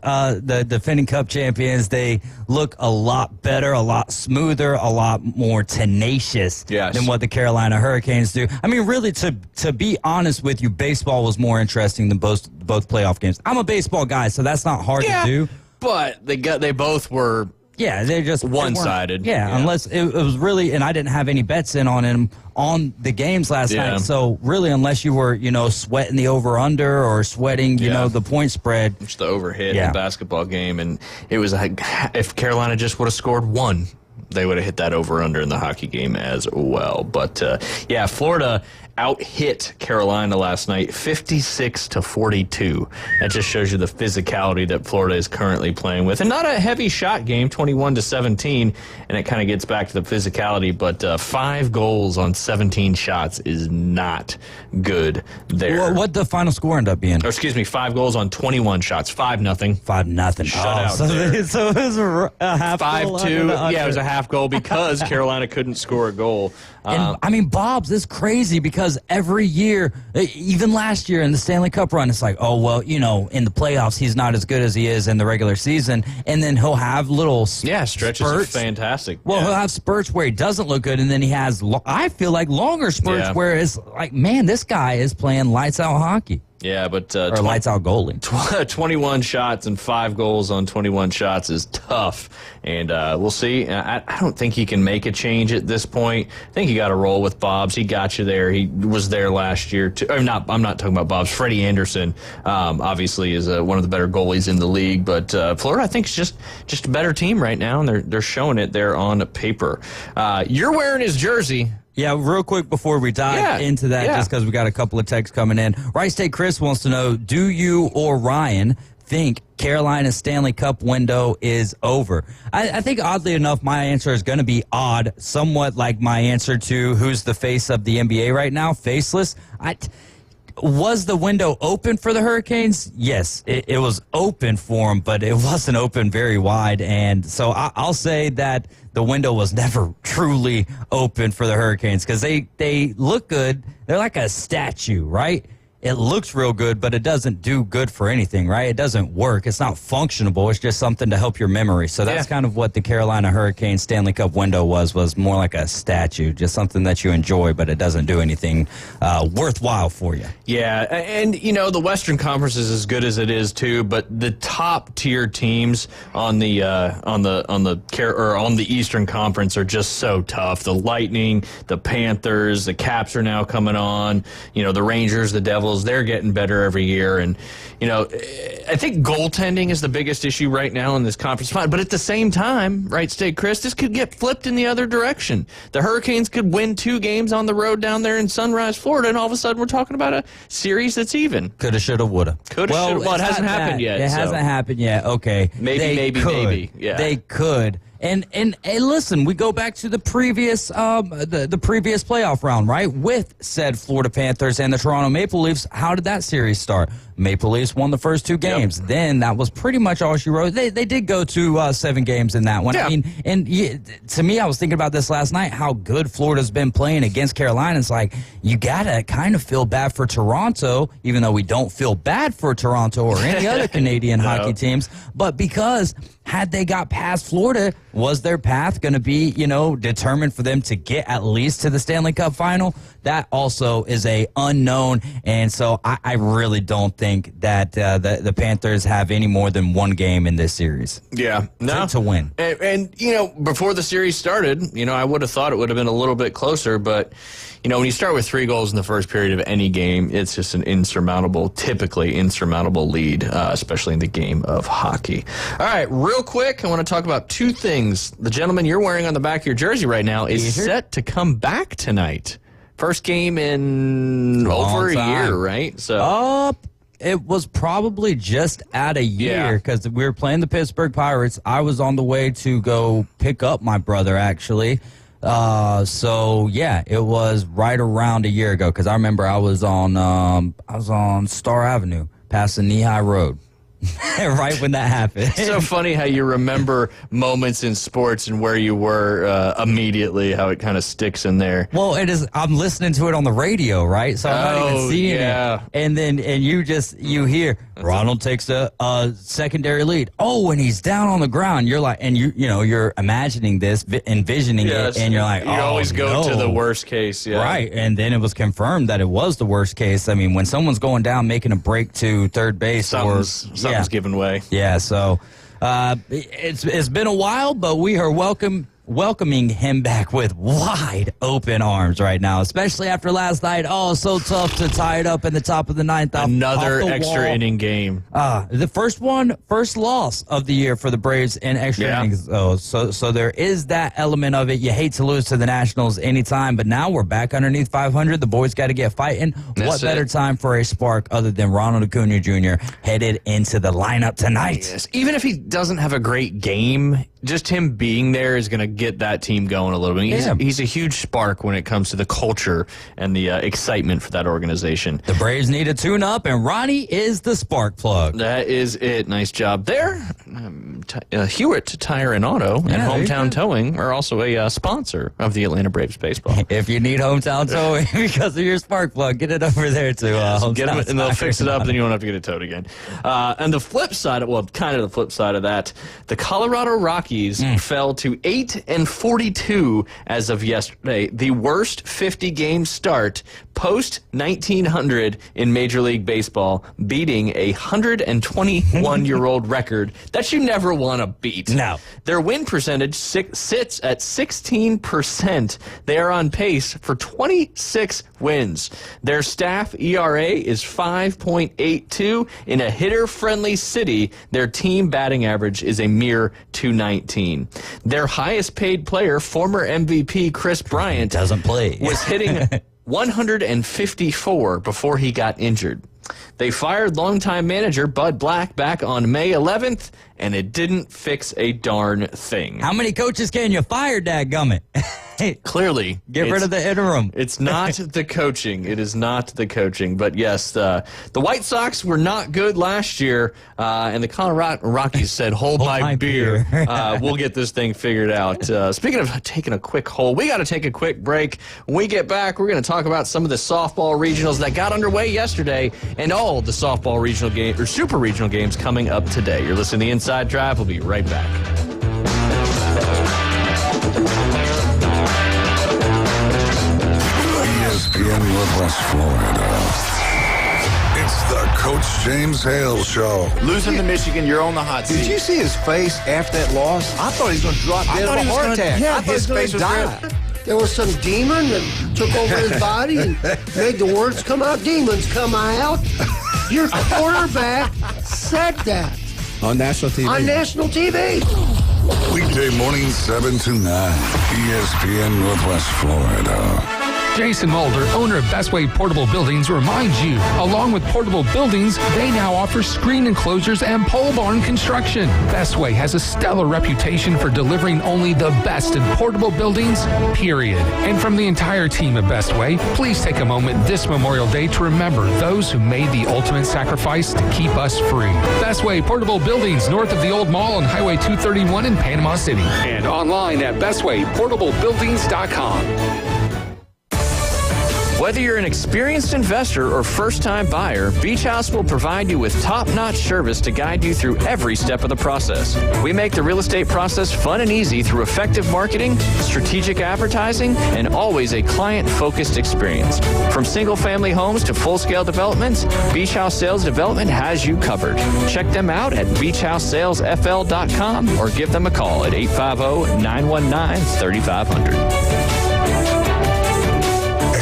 champions. They look a lot better, a lot smoother, a lot more tenacious than what the Carolina Hurricanes do. I mean, really, to be honest with you, baseball was more interesting than both playoff games. I'm a baseball guy, so that's not hard to do. But they both were. Yeah, they're just one-sided. Unless it was really, and I didn't have any bets in on him on the games last night. So really, unless you were, sweating the over/under or sweating, the point spread, it's the overhit in the basketball game, and it was like if Carolina just would have scored 1, they would have hit that over/under in the hockey game as well. But Florida out-hit Carolina last night 56-42. That just shows you the physicality that Florida is currently playing with. And not a heavy shot game, 21-17, and it kind of gets back to the physicality, but 5 goals on 17 shots is not good there. What'd the final score end up being? 5 goals on 21 shots, 5-0. 5-0. Shutout. So it was a half 5-2. Yeah, it was a half goal because Carolina couldn't score a goal. And I mean, Bob's is crazy because every year, even last year in the Stanley Cup run, it's like, oh, well, in the playoffs, he's not as good as he is in the regular season. And then he'll have little stretches are fantastic. Well, he'll have spurts where he doesn't look good, and then he has, I feel like, longer spurts where it's like, man, this guy is playing lights-out hockey. Yeah, but or lights-out goalie. 21 shots and 5 goals on 21 shots is tough, and we'll see. I don't think he can make a change at this point. I think you got to roll with Bob's. He got you there. He was there last year too. I'm not talking about Bob's. Freddie Anderson, obviously, is one of the better goalies in the league, but Florida, I think, is just a better team right now, and they're showing it there on paper. You're wearing his jersey. Yeah, real quick before we dive into that, just because we got a couple of texts coming in. Wright State Chris wants to know, do you or Ryan think Carolina's Stanley Cup window is over? I think, oddly enough, my answer is going to be odd, somewhat like my answer to who's the face of the NBA right now, faceless. Was the window open for the Hurricanes? Yes, it was open for them, but it wasn't open very wide. And so I'll say that the window was never truly open for the Hurricanes because they look good. They're like a statue, right? it looks real good, but it doesn't do good for anything, right? It doesn't work. It's not functionable. It's just something to help your memory. So that's kind of what the Carolina Hurricanes Stanley Cup window was more like a statue, just something that you enjoy, but it doesn't do anything worthwhile for you. Yeah, and the Western Conference is as good as it is too, but the top tier teams on the Eastern Conference are just so tough. The Lightning, the Panthers, the Caps are now coming on. The Rangers, the Devils. They're getting better every year. And, I think goaltending is the biggest issue right now in this conference final. But at the same time, right, State Chris, this could get flipped in the other direction. The Hurricanes could win 2 games on the road down there in Sunrise, Florida, and all of a sudden we're talking about a series that's even. Coulda, shoulda, woulda. Coulda, shoulda. Well, it hasn't happened yet. It hasn't happened yet. Okay. Maybe. Yeah. They could. And listen, we go back to the previous the previous playoff round, right? With said Florida Panthers and the Toronto Maple Leafs. How did that series start? Maple Leafs won the first 2 games. Yep. Then that was pretty much all she wrote. They did go to 7 games in that one. Yeah. I mean, to me, I was thinking about this last night, how good Florida's been playing against Carolina. It's like, you got to kind of feel bad for Toronto, even though we don't feel bad for Toronto or any other Canadian hockey teams. But because had they got past Florida, was their path going to be, determined for them to get at least to the Stanley Cup final? That also is a unknown. And so I really don't think that the Panthers have any more than 1 game in this series. Yeah. No. To win. And before the series started, I would have thought it would have been a little bit closer. But, when you start with 3 goals in the first period of any game, it's just an typically insurmountable lead, especially in the game of hockey. All right, real quick, I want to talk about 2 things. The gentleman you're wearing on the back of your jersey right now is set to come back tonight. First game in over a year, right? So it was probably just at a year because we were playing the Pittsburgh Pirates. I was on the way to go pick up my brother, actually. It was right around a year ago because I remember I was on Star Avenue, past the Knee-High Road. Right when that happened. It's so funny how you remember moments in sports and where you were immediately, how it kind of sticks in there. Well, it is. I'm listening to it on the radio, right? So I'm not even seeing it. And then you hear Ronald takes a secondary lead. Oh, and he's down on the ground. You're like, and you're imagining this, envisioning it, and you're like, you always go to the worst case, right? And then it was confirmed that it was the worst case. I mean, when someone's going down, making a break to third base, something's given way. Yeah, so it's been a while, but we are welcoming him back with wide open arms right now, especially after last night. Oh, so tough to tie it up in the top of the 9th. Another extra inning game. The first loss of the year for the Braves in extra innings. Oh, so there is that element of it. You hate to lose to the Nationals anytime, but now we're back underneath 500. The boys got to get fighting. What better time for a spark other than Ronald Acuna Jr. headed into the lineup tonight? Yes. Even if he doesn't have a great game, just him being there is going to get that team going a little bit. He's a huge spark when it comes to the culture and the excitement for that organization. The Braves need a tune-up, and Ronnie is the spark plug. That is it. Nice job there. Hewitt Tire and Auto and Hometown Towing are also a sponsor of the Atlanta Braves baseball. If you need Hometown Towing because of your spark plug, get it over there to Hometown get them, and they'll fix it up, then you won't have to get it towed again. And the flip side, kind of the flip side of that, the Colorado Rockies fell to 8-42 as of yesterday, the worst 50-game start post-1900 in Major League Baseball, beating a 121-year-old record that you never want to beat. No. Their win percentage sits at 16%. They are on pace for 26 wins. Their staff ERA is 5.82. In a hitter-friendly city, their team batting average is a mere 219. Their highest-paid player, former MVP Chris Bryant, doesn't play. was hitting 154 before he got injured. They fired longtime manager Bud Black back on May 11th, and it didn't fix a darn thing. How many coaches can you fire, dadgummit? Clearly. Get rid of the interim. It's not the coaching. It is not the coaching. But, yes, the White Sox were not good last year, and the Colorado Rockies said, hold my beer. We'll get this thing figured out. Speaking of taking a quick hold, we got to take a quick break. When we get back, we're going to talk about some of the softball regionals that got underway yesterday and all the softball regional games or super regional games coming up today. You're listening to The Inside Drive. We'll be right back. ESPN Northwest Florida. It's the Coach James Hale Show. Losing to Michigan, you're on the hot seat. Did you see his face after that loss? I thought he was going to drop dead of a heart attack. Yeah, I thought his face was die. red. There was some demon that took over his body and made the words come out. Demons come out. Your quarterback said that. On national TV. On national TV. Weekday morning 7 to 9. ESPN Northwest Florida. Jason Mulder, owner of Bestway Portable Buildings, reminds you, along with portable buildings, they now offer screen enclosures and pole barn construction. Bestway has a stellar reputation for delivering only the best in portable buildings, period. And from the entire team at Bestway, please take a moment this Memorial Day to remember those who made the ultimate sacrifice to keep us free. Bestway Portable Buildings, north of the Old Mall on Highway 231 in Panama City. And online at bestwayportablebuildings.com. Whether you're an experienced investor or first-time buyer, Beach House will provide you with top-notch service to guide you through every step of the process. We make the real estate process fun and easy through effective marketing, strategic advertising, and always a client-focused experience. From single-family homes to full-scale developments, Beach House Sales Development has you covered. Check them out at beachhousesalesfl.com or give them a call at 850-919-3500.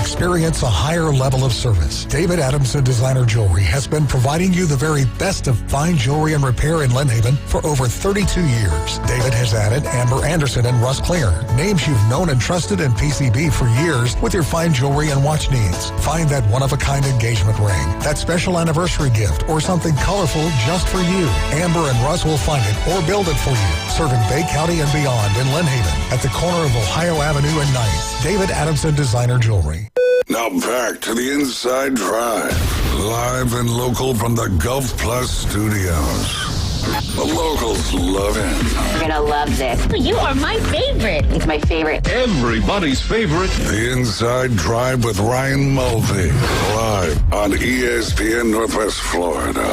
Experience a higher level of service. David Adamson Designer Jewelry has been providing you the very best of fine jewelry and repair in Lynn Haven for over 32 years. David has added Amber Anderson and Russ Clare, names you've known and trusted in PCB for years with your fine jewelry and watch needs. Find that one-of-a-kind engagement ring, that special anniversary gift, or something colorful just for you. Amber and Russ will find it or build it for you, serving Bay County and beyond in Lynn Haven at the corner of Ohio Avenue and 9th. David Adamson Designer Jewelry. Now back to the Inside Drive, live and local from the Gulf Plus studios. The locals love it. You're gonna love this. You are my favorite. It's my favorite. Everybody's favorite. The Inside Drive with Ryan Mulvey, live on ESPN Northwest Florida.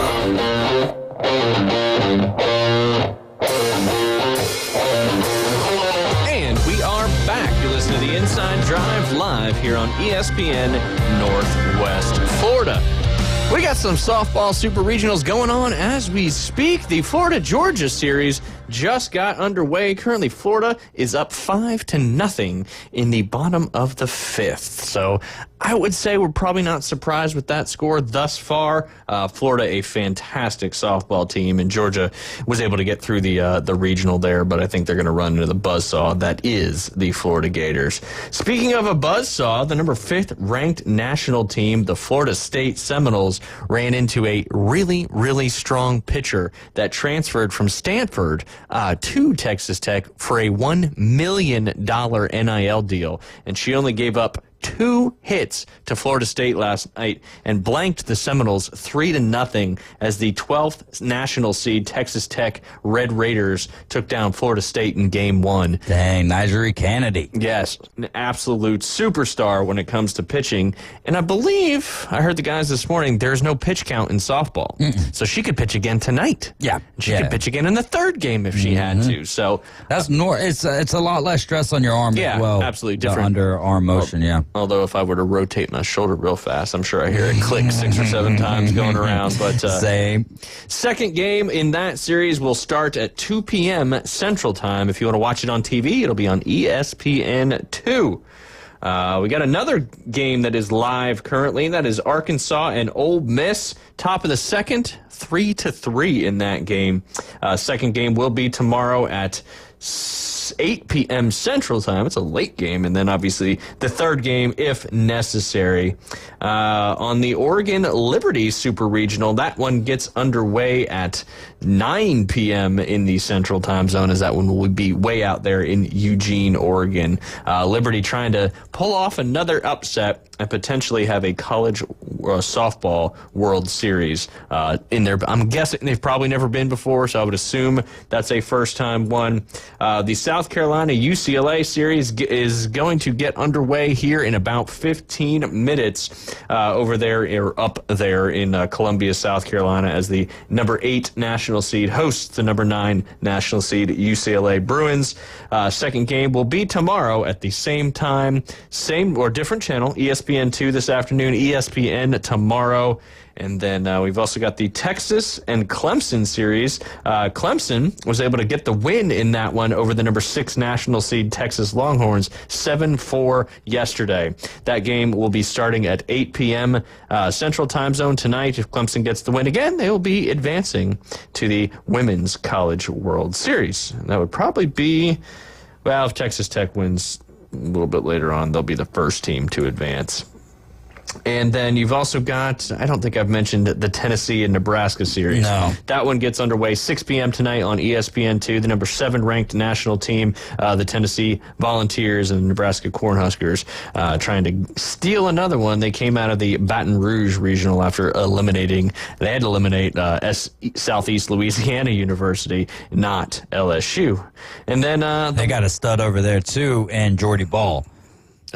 To the Inside Drive live here on ESPN Northwest Florida. We got some softball super regionals going on as we speak. The Florida-Georgia series just got underway. Currently, Florida is up 5-0 in the bottom of the 5th. So I would say we're probably not surprised with that score thus far. Florida, a fantastic softball team, and Georgia was able to get through the regional there, but I think they're going to run into the buzzsaw that is the Florida Gators. Speaking of a buzzsaw, the number 5th ranked national team, the Florida State Seminoles, ran into a really, really strong pitcher that transferred from Stanford to Texas Tech for a $1 million NIL deal, and she only gave up 2 hits to Florida State last night and blanked the Seminoles 3-0 as the 12th national seed Texas Tech Red Raiders took down Florida State in Game 1. Dang, Najee Kennedy. Yes, an absolute superstar when it comes to pitching. And I believe, I heard the guys this morning, there's no pitch count in softball. So she could pitch again tonight. Yeah. She could pitch again in the 3rd game if she had to. So that's it's a lot less stress on your arm as well. Absolutely different. The underarm motion, Although if I were to rotate my shoulder real fast, I'm sure I hear it click 6 or 7 times going around. But same. Second game in that series will start at 2 p.m. Central Time. If you want to watch it on TV, it'll be on ESPN2. We got another game that is live currently. That is Arkansas and Ole Miss. Top of the 2nd, 3-3 in that game. Second game will be tomorrow at 8 p.m. Central Time. It's a late game. And then obviously the third game, if necessary. On the Oregon Liberty Super Regional, that one gets underway at 9 p.m. in the Central Time Zone, as that one will be way out there in Eugene, Oregon. Liberty trying to pull off another upset and potentially have a college softball World Series in there. I'm guessing they've probably never been before, so I would assume that's a first-time one. The South Carolina UCLA series is going to get underway here in about 15 minutes over there, or up there in Columbia, South Carolina, as the number 8 national seed hosts the number 9 national seed UCLA Bruins. Second game will be tomorrow at the same time, same or different channel, ESPN2 this afternoon, ESPN tomorrow. And then we've also got the Texas and Clemson series. Clemson was able to get the win in that one over the number 6 national seed Texas Longhorns, 7-4 yesterday. That game will be starting at 8 p.m. Central Time Zone tonight. If Clemson gets the win again, they will be advancing to the Women's College World Series. And that would probably be, well, if Texas Tech wins a little bit later on, they'll be the first team to advance. And then you've also got, I don't think I've mentioned the Tennessee and Nebraska series. No. That one gets underway 6 p.m. tonight on ESPN2. The number 7 ranked national team, the Tennessee Volunteers and the Nebraska Cornhuskers, trying to steal another one. They came out of the Baton Rouge Regional after they had to eliminate Southeast Louisiana University, not LSU. And then they got a stud over there, too, and Jordy Ball.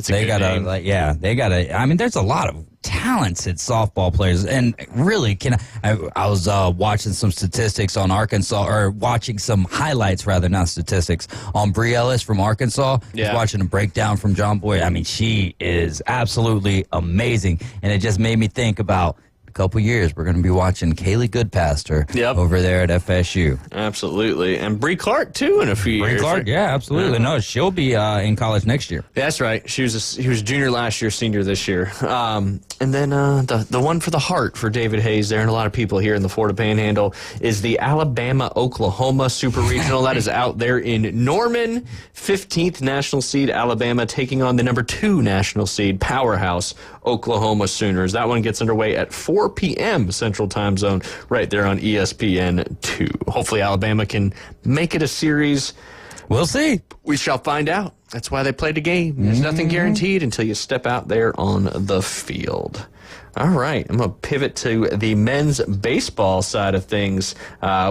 They got I mean, there's a lot of talented softball players, and really, I was watching some statistics on Arkansas, or watching some highlights rather, not statistics, on Brie Ellis from Arkansas. Yeah. I was watching a breakdown from John Boyd. I mean, she is absolutely amazing, and it just made me think about a couple years, we're going to be watching Kaylee Goodpaster over there at FSU. Absolutely. And Bree Clark, too, in a few years. Bree Clark, yeah, absolutely. No, she'll be in college next year. That's right. She was junior last year, senior this year. And then the one for the heart for David Hayes there, and a lot of people here in the Florida Panhandle, is the Alabama-Oklahoma Super Regional. That is out there in Norman. 15th national seed Alabama taking on the number 2 national seed powerhouse Oklahoma Sooners. That one gets underway at 4 p.m. Central Time Zone right there on ESPN2. Hopefully Alabama can make it a series. We'll see. We shall find out. That's why they played a game. There's nothing guaranteed until you step out there on the field. All right, I'm going to pivot to the men's baseball side of things.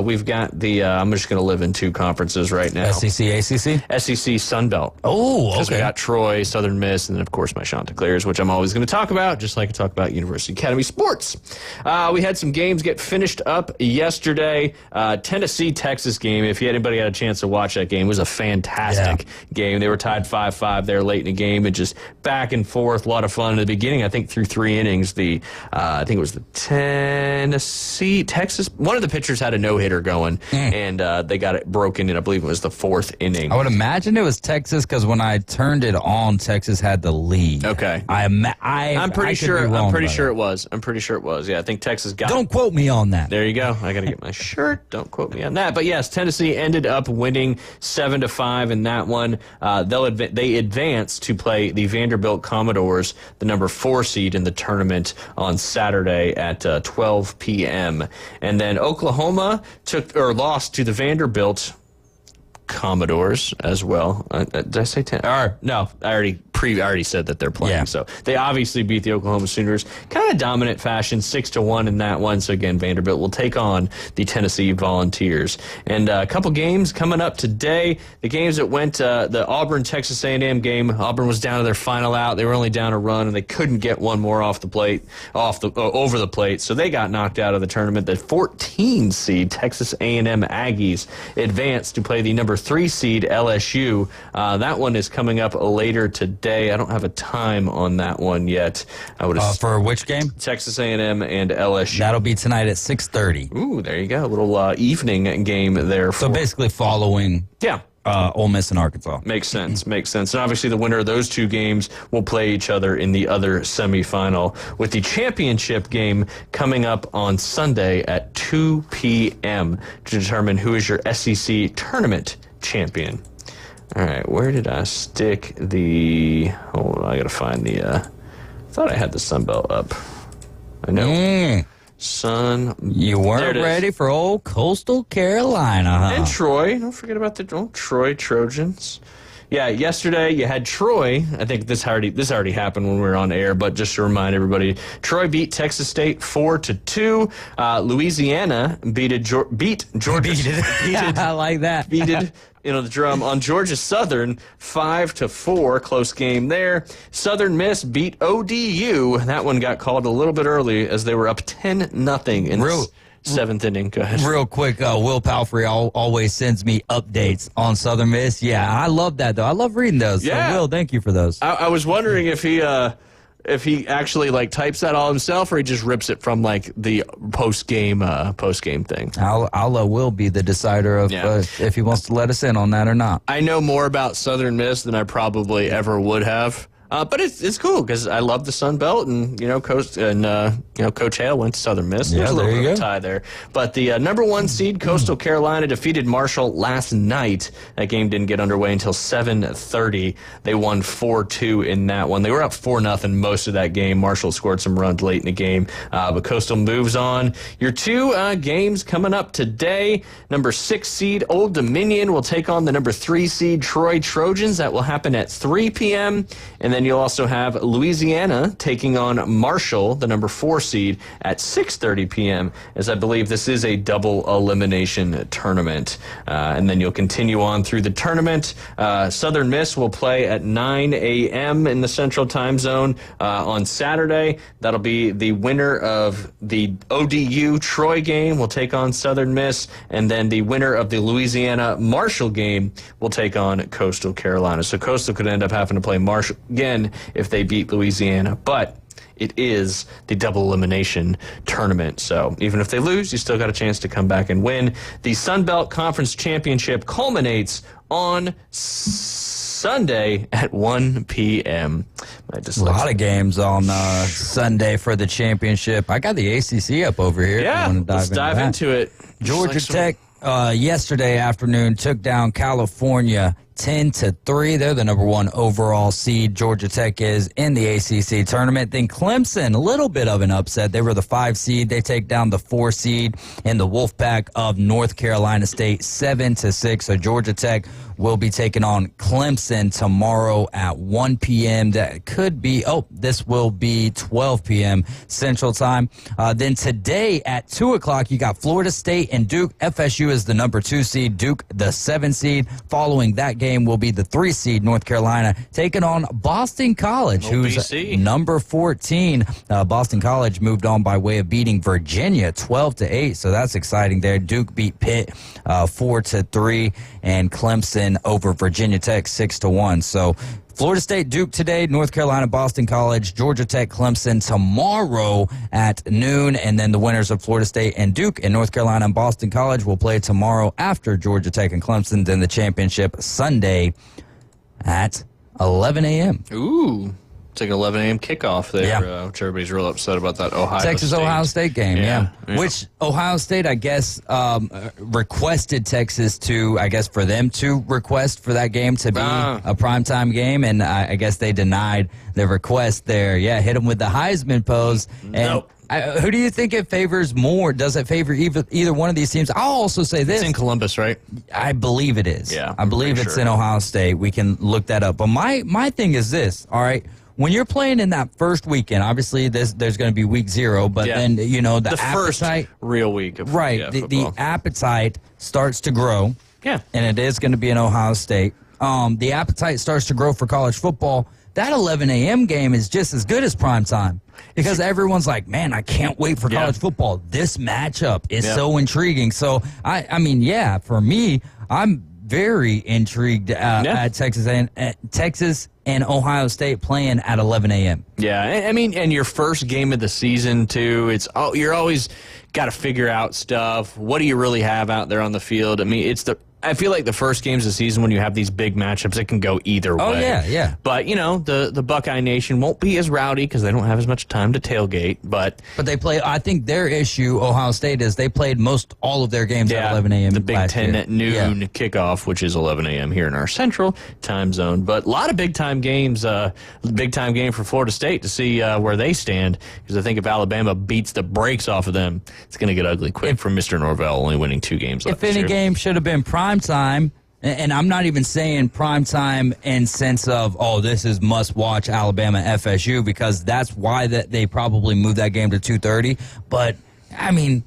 We've got I'm just going to live in 2 conferences right now. SEC, ACC? SEC Sun Belt. Oh, okay. We got Troy, Southern Miss, and then, of course, my Chanticleers, which I'm always going to talk about, just like I talk about University Academy Sports. We had some games get finished up yesterday. Tennessee-Texas game, if anybody had a chance to watch that game, it was a fantastic game. They were tied 5-5 there late in the game, and just back and forth, a lot of fun in the beginning. I think through 3 innings, I think it was the Texas. One of the pitchers had a no-hitter going, and they got it broken in, I believe it was the 4th inning. I would imagine it was Texas, because when I turned it on, Texas had the lead. Okay. I'm pretty sure it was. I'm pretty sure it was. Yeah, I think Texas got Don't quote me on that. There you go. I got to get my shirt. Don't quote me on that. But yes, Tennessee ended up winning 7-5 in that one. They advanced to play the Vanderbilt Commodores, the number 4 seed in the tournament, on Saturday at 12 p.m. And then Oklahoma lost to the Vanderbilt Commodores as well. Did I say 10? No, I already said that they're playing. Yeah. So they obviously beat the Oklahoma Sooners, kind of dominant fashion, 6-1 in that one. So again, Vanderbilt will take on the Tennessee Volunteers. And a couple games coming up today. The games that went, the Auburn-Texas A&M game. Auburn was down to their final out. They were only down a run, and they couldn't get one more over the plate. So they got knocked out of the tournament. The 14 seed Texas A&M Aggies advanced to play the number 3 seed LSU. That one is coming up later today. I don't have a time on that one yet. I would for which game? Texas A&M and LSU. That'll be tonight at 6:30. Ooh, there you go. A little evening game there. So basically following. Yeah. Ole Miss and Arkansas. Makes sense. And obviously the winner of those 2 games will play each other in the other semifinal, with the championship game coming up on Sunday at 2 p.m. to determine who is your SEC tournament champion. All right, where did I stick the... Hold on, I got to find the... I thought I had the Sun Belt up. I know. You weren't ready for old Coastal Carolina, huh? And Troy. Don't forget about the Troy Trojans. Yeah, yesterday you had Troy. I think this already happened when we were on air, but just to remind everybody, Troy beat Texas State 4-2. Louisiana beat Georgia. I like that. Beat the drum on Georgia Southern 5-4. Close game there. Southern Miss beat ODU. That one got called a little bit early as they were up 10-0 in the seventh inning. Go ahead. Real quick, Will Palfrey always sends me updates on Southern Miss. Yeah, I love that, though. I love reading those. Yeah. So, Will, thank you for those. I was wondering if he actually types that all himself, or he just rips it from the post game thing. I'll let Will be the decider of if he wants to let us in on that or not. I know more about Southern Miss than I probably ever would have. But it's cool because I love the Sun Belt, and Coach Hale went to Southern Miss. There's a little bit of a tie there. But the number 1 seed Coastal Carolina defeated Marshall last night. That game didn't get underway until 7:30. They won 4-2 in that one. They were up 4-0 most of that game. Marshall scored some runs late in the game, but Coastal moves on. Your 2 games coming up today. Number 6 seed Old Dominion will take on the number 3 seed Troy Trojans. That will happen at 3 p.m. And then you'll also have Louisiana taking on Marshall, the number 4 seed, at 6:30 p.m., as I believe this is a double elimination tournament. And then you'll continue on through the tournament. Southern Miss will play at 9 a.m. in the Central Time Zone on Saturday. That'll be the winner of the ODU Troy game will take on Southern Miss, and then the winner of the Louisiana Marshall game will take on Coastal Carolina. So Coastal could end up having to play Marshall again if they beat Louisiana, but it is the double elimination tournament. So even if they lose, you still got a chance to come back and win. The Sun Belt Conference Championship culminates on Sunday at 1 p.m. A lot of games on Sunday for the championship. I got the ACC up over here. Yeah, let's dive into it. Georgia Tech yesterday afternoon took down California 10-3. They're the number 1 overall seed. Georgia Tech is in the ACC tournament. Then Clemson, a little bit of an upset. They were the 5 seed. They take down the 4 seed in the Wolfpack of North Carolina State 7-6. So Georgia Tech will be taking on Clemson tomorrow at 1 p.m. That could be, this will be 12 p.m. Central Time. Then today at 2 o'clock, you got Florida State and Duke. FSU is the number 2 seed, Duke the 7 seed. Following that game will be the 3 seed, North Carolina, taking on Boston College, who's number 14. Boston College moved on by way of beating Virginia 12-8, so that's exciting there. Duke beat Pitt 4-3, and Clemson over Virginia Tech 6-1. So Florida State, Duke today, North Carolina, Boston College, Georgia Tech, Clemson tomorrow at noon, and then the winners of Florida State and Duke and North Carolina and Boston College will play tomorrow after Georgia Tech and Clemson, then the championship Sunday at 11 a.m. Ooh. It's like an 11 a.m. kickoff there, which everybody's real upset about that Ohio State game, yeah. Which Ohio State, I guess, requested Texas to, for them to request for that game to be a primetime game, and I guess they denied the request there. Yeah, hit them with the Heisman pose. And who do you think it favors more? Does it favor either one of these teams? I'll also say this. It's in Columbus, right? I believe it is. Yeah, I believe it's in Ohio State. We can look that up. But my thing is this, all right? When you're playing in that first weekend, obviously there's going to be week 0, but then, the appetite, first real week of the appetite starts to grow. Yeah. And it is going to be in Ohio State. The appetite starts to grow for college football. That 11 a.m. game is just as good as prime time because everyone's like, man, I can't wait for college football. This matchup is so intriguing. So, for me, I'm very intrigued at Texas and Ohio State playing at 11 a.m. Yeah, I mean, and your first game of the season, too, you're always got to figure out stuff. What do you really have out there on the field? I mean, I feel like the first games of the season, when you have these big matchups, it can go either way. Oh, yeah. But, the Buckeye Nation won't be as rowdy because they don't have as much time to tailgate. But they play, I think their issue, Ohio State, is they played all of their games at 11 a.m. The Big Ten at noon kickoff, which is 11 a.m. here in our central time zone. But a lot of big-time games, big-time game for Florida State to see where they stand. Because I think if Alabama beats the brakes off of them, it's going to get ugly quick for Mr. Norvell, only winning 2 games left. If any game should have been prime time, and I'm not even saying prime time in sense of, this is must-watch Alabama FSU, because that's why they probably moved that game to 2:30. But, I mean,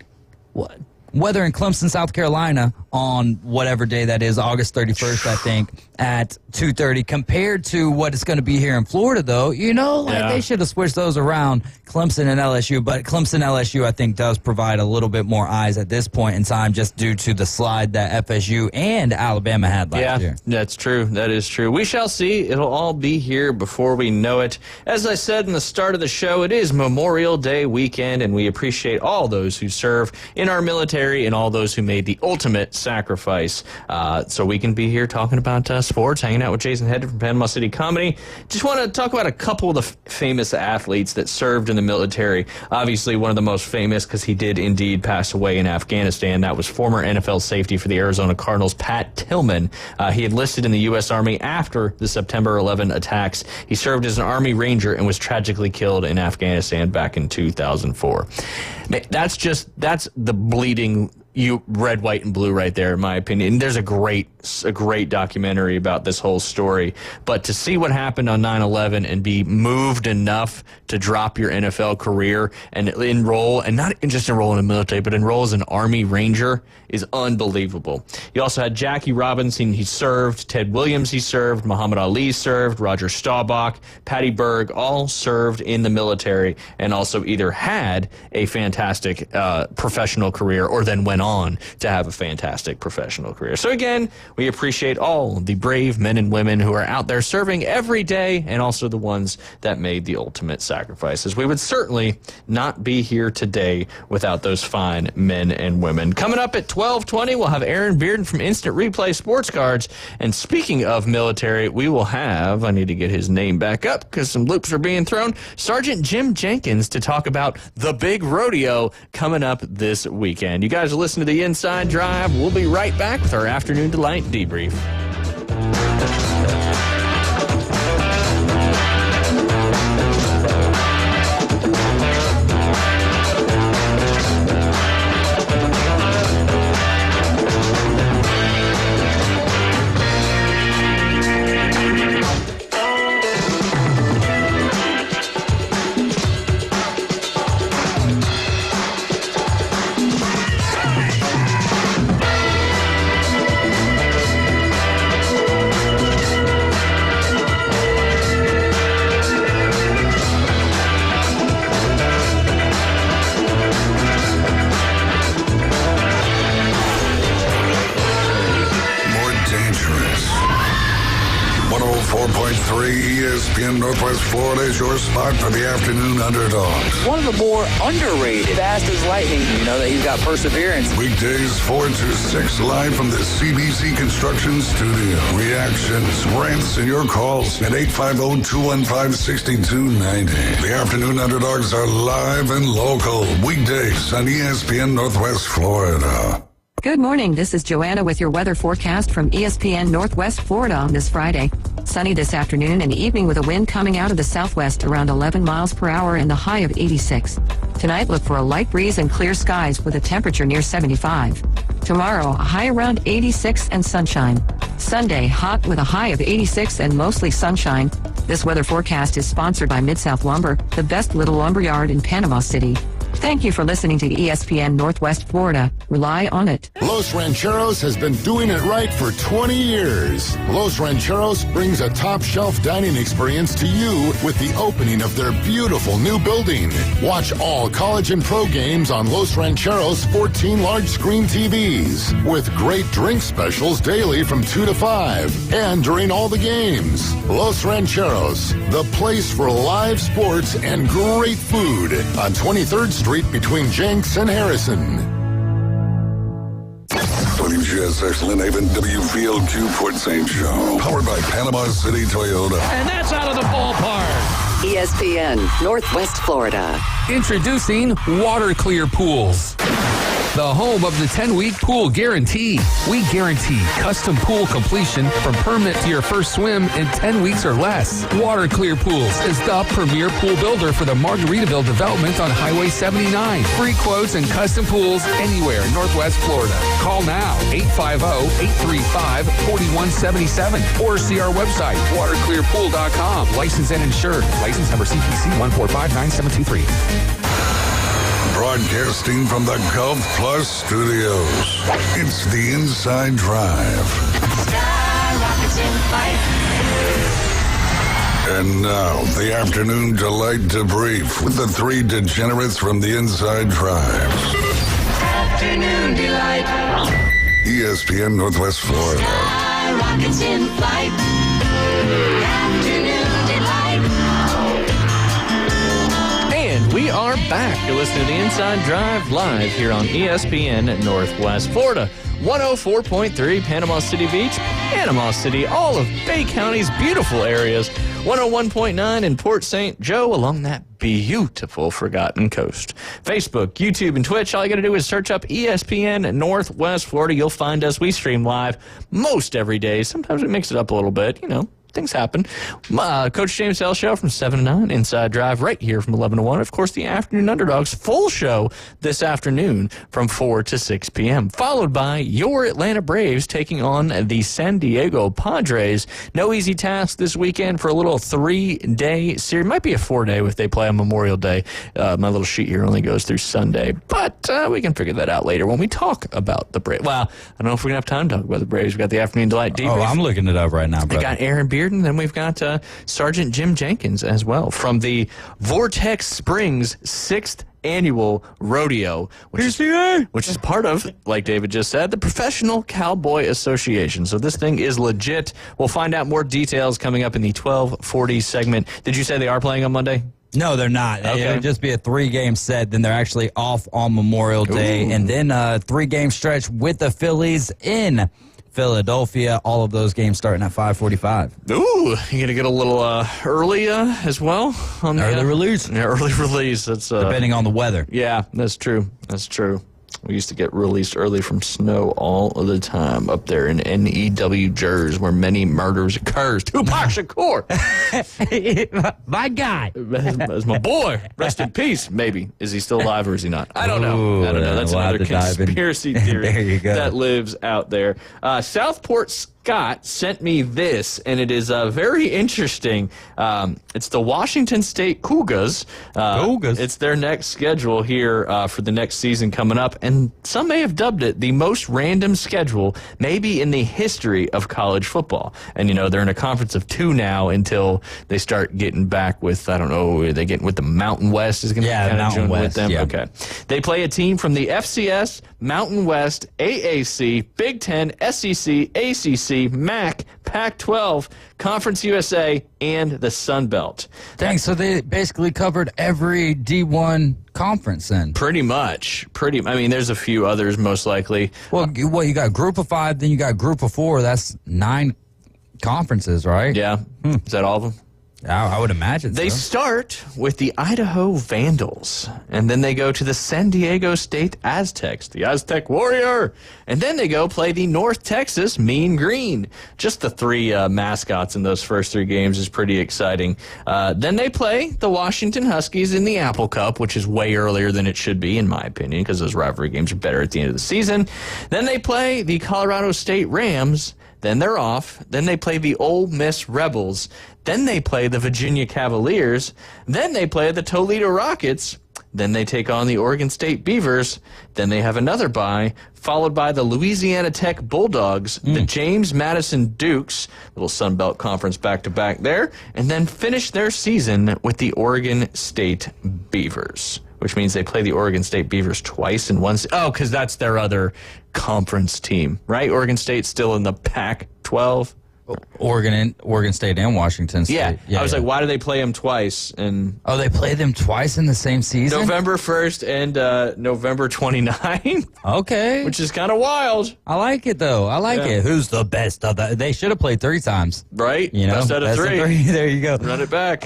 whether in Clemson, South Carolina, on whatever day that is, August 31st, I think, at 2:30, compared to what it's going to be here in Florida, though, they should have switched those around, Clemson and LSU. But Clemson LSU, I think, does provide a little bit more eyes at this point in time, just due to the slide that FSU and Alabama had last year. That's true. That is true. We shall see. It'll all be here before we know it. As I said in the start of the show, it is Memorial Day weekend, and we appreciate all those who serve in our military and all those who made the ultimate sacrifice so we can be here talking about sports, hanging out with Jason Hedden from Panama City Comedy. Just want to talk about a couple of the famous athletes that served in the military. Obviously, one of the most famous, because he did indeed pass away in Afghanistan, that was former NFL safety for the Arizona Cardinals, Pat Tillman. He enlisted in the U.S. Army after the September 11 attacks. He served as an Army Ranger and was tragically killed in Afghanistan back in 2004. That's the bleeding red, white, and blue right there, in my opinion. And there's a great documentary about this whole story. But to see what happened on 9/11 and be moved enough to drop your NFL career and enroll, and not just enroll in the military, but enroll as an Army Ranger, is unbelievable. You also had Jackie Robinson, he served, Ted Williams, he served, Muhammad Ali served, Roger Staubach, Patty Berg, all served in the military and also either had a fantastic professional career or then went on to have a fantastic professional career. So again, we appreciate all the brave men and women who are out there serving every day, and also the ones that made the ultimate sacrifices. We would certainly not be here today without those fine men and women. Coming up at 12:20, we'll have Aaron Bearden from Instant Replay Sports Cards. And speaking of military, we will have, I need to get his name back up because some loops are being thrown, Sergeant Jim Jenkins to talk about the big rodeo coming up this weekend. You guys are listening to The Inside Drive. We'll be right back with our Afternoon Delight debrief. ESPN Northwest Florida is your spot for the afternoon underdogs. One of the more underrated, fast as lightning. You know that he's got perseverance. Weekdays 4 to 6, live from the CBC Construction Studio. Reactions, rants, and your calls at 850-215-6290. The afternoon underdogs are live and local. Weekdays on ESPN Northwest Florida. Good morning. This is Joanna with your weather forecast from ESPN Northwest Florida on this Friday. Sunny this afternoon and evening with a wind coming out of the southwest around 11 miles per hour and the high of 86. Tonight, look for a light breeze and clear skies with a temperature near 75. Tomorrow, a high around 86 and sunshine. Sunday, hot with a high of 86 and mostly sunshine. This weather forecast is sponsored by Mid-South Lumber, the best little lumber yard in Panama City. Thank you for listening to ESPN Northwest Florida. Rely on it. Los Rancheros has been doing it right for 20 years. Los Rancheros brings a top-shelf dining experience to you with the opening of their beautiful new building. Watch all college and pro games on Los Rancheros' 14 large-screen TVs with great drink specials daily from 2 to 5 and during all the games. Los Rancheros, the place for live sports and great food on 23rd Street between Jenks and Harrison. With WGSX Lynn Haven, WVLQ Port St. Joe. Powered by Panama City Toyota. And that's out of the ballpark. ESPN, Northwest Florida. Introducing Water Clear Pools, the home of the 10-week pool guarantee. We guarantee custom pool completion from permit to your first swim in 10 weeks or less. Water Clear Pools is the premier pool builder for the Margaritaville development on Highway 79. Free quotes and custom pools anywhere in Northwest Florida. Call now, 850-835-4177, or see our website, waterclearpool.com. Licensed and insured. License number CPC 1459723. Broadcasting from the Gulf Plus Studios, it's the Inside Drive. Skyrockets in flight. And now, the afternoon delight debrief with the three degenerates from the Inside Drive. Afternoon delight. ESPN Northwest Florida. Skyrockets in flight. Afternoon delight. And we are back. You're listening to the Inside Drive live here on ESPN Northwest Florida. 104.3 Panama City Beach, Panama City, all of Bay County's beautiful areas. 101.9 in Port St. Joe along that beautiful Forgotten Coast. Facebook, YouTube, and Twitch. All you got to do is search up ESPN Northwest Florida. You'll find us. We stream live most every day. Sometimes we mix it up a little bit, things happen. Coach James Hale Show from 7 to 9, Inside Drive right here from 11 to 1. Of course, the Afternoon Underdogs full show this afternoon from 4 to 6 p.m., followed by your Atlanta Braves taking on the San Diego Padres. No easy task this weekend for a little 3-day series. Might be a 4-day if they play on Memorial Day. My little sheet here only goes through Sunday, but we can figure that out later when we talk about the Braves. Well, I don't know if we're going to have time to talk about the Braves. We've got the Afternoon Delight debrief. Oh, I'm looking it up right now, bro. We got Aaron Beard. And then we've got Sergeant Jim Jenkins as well from the Vortex Springs 6th Annual Rodeo, which is part of, like David just said, the Professional Cowboy Association. So this thing is legit. We'll find out more details coming up in the 1240 segment. Did you say they are playing on Monday? No, they're not. Okay. It'll just be a 3-game set. Then they're actually off on Memorial Day. And then a 3-game stretch with the Phillies in Philadelphia. All of those games starting at 5:45. Ooh, you're going to get a little early as well? On the, early release. Yeah, early release. That's depending on the weather. Yeah, that's true. That's true. We used to get released early from snow all of the time up there in NEW Jersey, where many murders occurs. Tupac Shakur. My guy. That's my boy. Rest in peace, maybe. Is he still alive or is he not? I don't know. That's another conspiracy theory there you go. that lives out there. Southport Scott sent me this, and it is very interesting. It's the Washington State Cougars. It's their next schedule here for the next season coming up, and some may have dubbed it the most random schedule maybe in the history of college football. And, they're in a conference of 2 now until they start getting back with, I don't know, are they getting with the Mountain West is going to be kind of join with them? Yeah. Okay. They play a team from the FCS, Mountain West, AAC, Big Ten, SEC, ACC, MAC, Pac-12, Conference USA, and the Sun Belt. Thanks. So they basically covered every D1 conference then. Pretty much. I mean, there's a few others most likely. Well, you got Group of 5, then you got Group of 4. That's 9 conferences, right? Yeah. Is that all of them? I would imagine They so. start with the Idaho Vandals, and then they go to the San Diego State Aztecs, the Aztec Warrior, and then they go play the North Texas Mean Green. Just the 3 mascots in those first 3 games is pretty exciting. Then they play the Washington Huskies in the Apple Cup, which is way earlier than it should be, in my opinion, because those rivalry games are better at the end of the season. Then they play the Colorado State Rams. Then they're off. Then they play the Ole Miss Rebels. Then they play the Virginia Cavaliers. Then they play the Toledo Rockets. Then they take on the Oregon State Beavers. Then they have another bye, followed by the Louisiana Tech Bulldogs, the James Madison Dukes, little Sun Belt Conference back-to-back there, and then finish their season with the Oregon State Beavers, which means they play the Oregon State Beavers twice in one because that's their other conference team, right? Oregon State's still in the Pac-12. Oregon State and Washington State. Yeah. I was like, why do they play them twice? And they play them twice in the same season? November 1st and November 29th. Okay. Which is kind of wild. I like it, though. I like it. Who's the best of that? They should have played 3 times. Right? You know? Best out of 3. There you go. Run it back.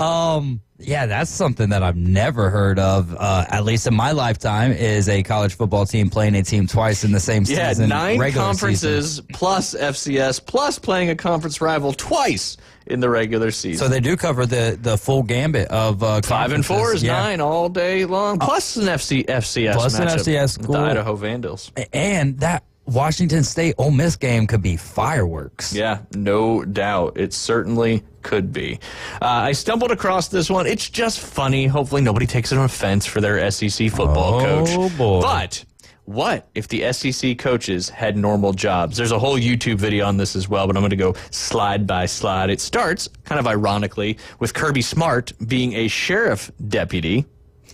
Yeah, that's something that I've never heard of, at least in my lifetime, is a college football team playing a team twice in the same season. 9 conferences plus FCS plus playing a conference rival twice in the regular season. So they do cover the full gambit of 5 and 4 is 9 all day long, plus an FCS plus matchup an FCS with the Idaho Vandals. And that Washington State-Ole Miss game could be fireworks. Yeah, no doubt. It certainly could be. I stumbled across this one. It's just funny. Hopefully nobody takes an offense for their SEC football coach. Oh, boy. But what if the SEC coaches had normal jobs? There's a whole YouTube video on this as well, but I'm going to go slide by slide. It starts, kind of ironically, with Kirby Smart being a sheriff deputy.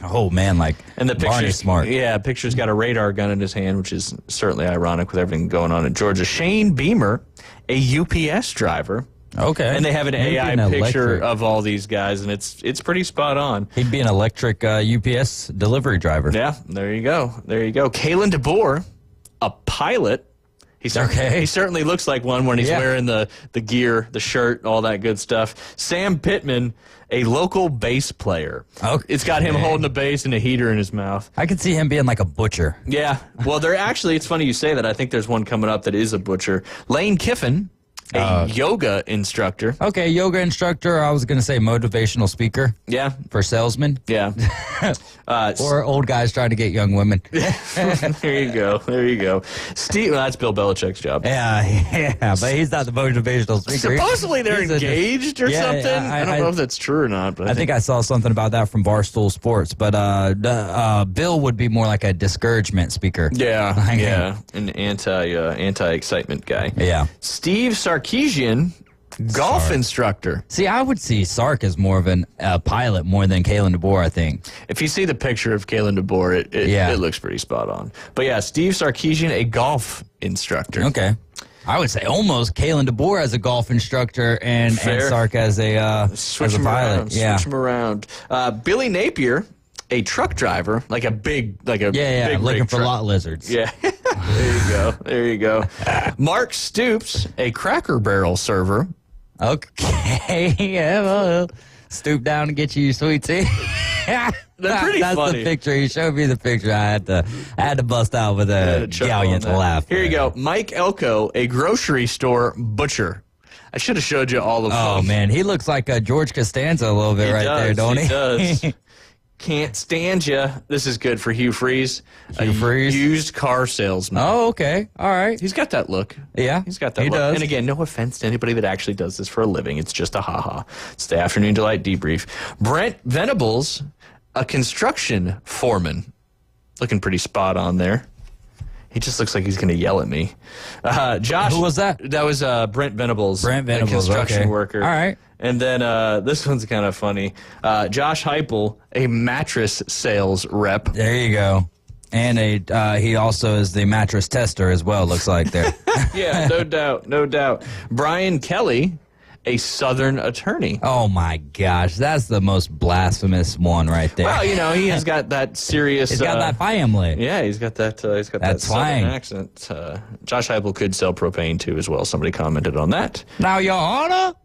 Oh, man, and the Barney Smart. Yeah, picture's got a radar gun in his hand, which is certainly ironic with everything going on in Georgia. Shane Beamer, a UPS driver. Okay. And they have an AI picture of all these guys, and it's pretty spot on. He'd be an electric UPS delivery driver. Yeah, there you go. There you go. Kalen DeBoer, a pilot. He certainly looks like one when he's wearing the gear, the shirt, all that good stuff. Sam Pittman, a local bass player. Okay. It's got him holding a bass and a heater in his mouth. I could see him being like a butcher. Yeah. Well, it's funny you say that. I think there's one coming up that is a butcher. Lane Kiffin, a yoga instructor. Okay, yoga instructor. I was going to say motivational speaker. Yeah. For salesmen. Yeah. Or old guys trying to get young women. There you go. There you go. Steve, that's Bill Belichick's job. Yeah, but he's not the motivational speaker. Supposedly they're engaged or something. I don't know if that's true or not. But I think I saw something about that from Barstool Sports. But Bill would be more like a discouragement speaker. Yeah, yeah, an anti-excitement guy. Yeah. Steve Sarkisian, golf instructor. See, I would see Sark as more of a pilot more than Kalen DeBoer, I think. If you see the picture of Kalen DeBoer, it looks pretty spot on. But yeah, Steve Sarkisian, a golf instructor. Okay. I would say almost Kalen DeBoer as a golf instructor and Sark as a pilot. Switch him around. Billy Napier, a truck driver, like a big looking for truck. lot lizards. Yeah. There you go. Mark Stoops, a Cracker Barrel server. Okay. Yeah, well, stoop down and get you your sweet tea. That's pretty That's funny. the picture. He showed me the picture. I had to bust out with a gallant laugh. Here you go. Mike Elko, a grocery store butcher. I should have showed you all of them. Oh, man. He looks like George Costanza a little bit there, don't he? He does. Can't stand you. This is good for Hugh Freeze. Hugh Freeze? Used car salesman. Oh, okay. All right. He's got that look. Yeah. He's got that he look. does. And again, no offense to anybody that actually does this for a living. It's just a ha-ha. It's the Afternoon Delight debrief. Brent Venables, a construction foreman. Looking pretty spot on there. He just looks like he's going to yell at me. Josh. Who was that? That was Brent Venables. Brent Venables, a construction okay. worker. All right. And then this one's kind of funny. Josh Heupel, a mattress sales rep. There you go. And he also is the mattress tester as well, looks like there. Yeah, no doubt, no doubt. Brian Kelly, a Southern attorney. Oh, my gosh. That's the most blasphemous one right there. Well, he has got that serious... He's got that family. Yeah, he's got that Southern twang. accent. Josh Heupel could sell propane, too, as well. Somebody commented on that. Now, Your Honor.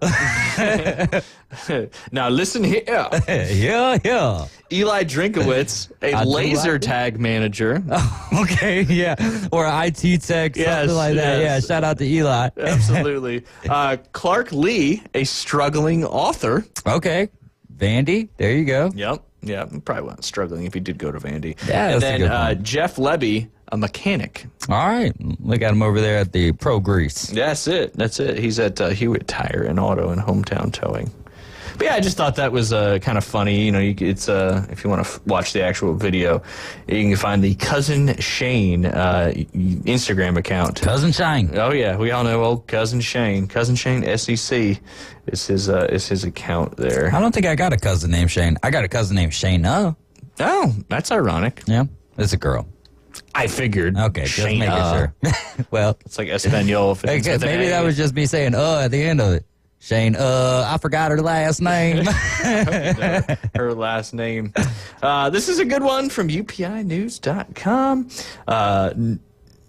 Now, listen here. Yeah. Eli Drinkowitz, a laser tag manager. Okay, yeah. Or an IT tech, something like that. Yeah, shout out to Eli. Absolutely. Clark Lee, a struggling author. Okay. Vandy, there you go. Yep. Yeah, probably wasn't struggling if he did go to Vandy. Yeah, and that's a good then one. Jeff Levy, a mechanic. All right. Look at him over there at the Pro Grease. That's it. He's at Hewitt Tire and Auto and Hometown Towing. But yeah, I just thought that was kind of funny. It's if you want to watch the actual video, you can find the Cousin Shane Instagram account. Cousin Shane. Oh yeah, we all know old Cousin Shane. Cousin Shane SEC is his account there. I don't think I got a cousin named Shane. I got a cousin named Shayna. Oh, that's ironic. Yeah, it's a girl. I figured. Okay, just making sure. Well, it's like Espanol. Maybe that was just me saying at the end of it. Shane, I forgot her last name. Her last name. This is a good one from UPInews.com.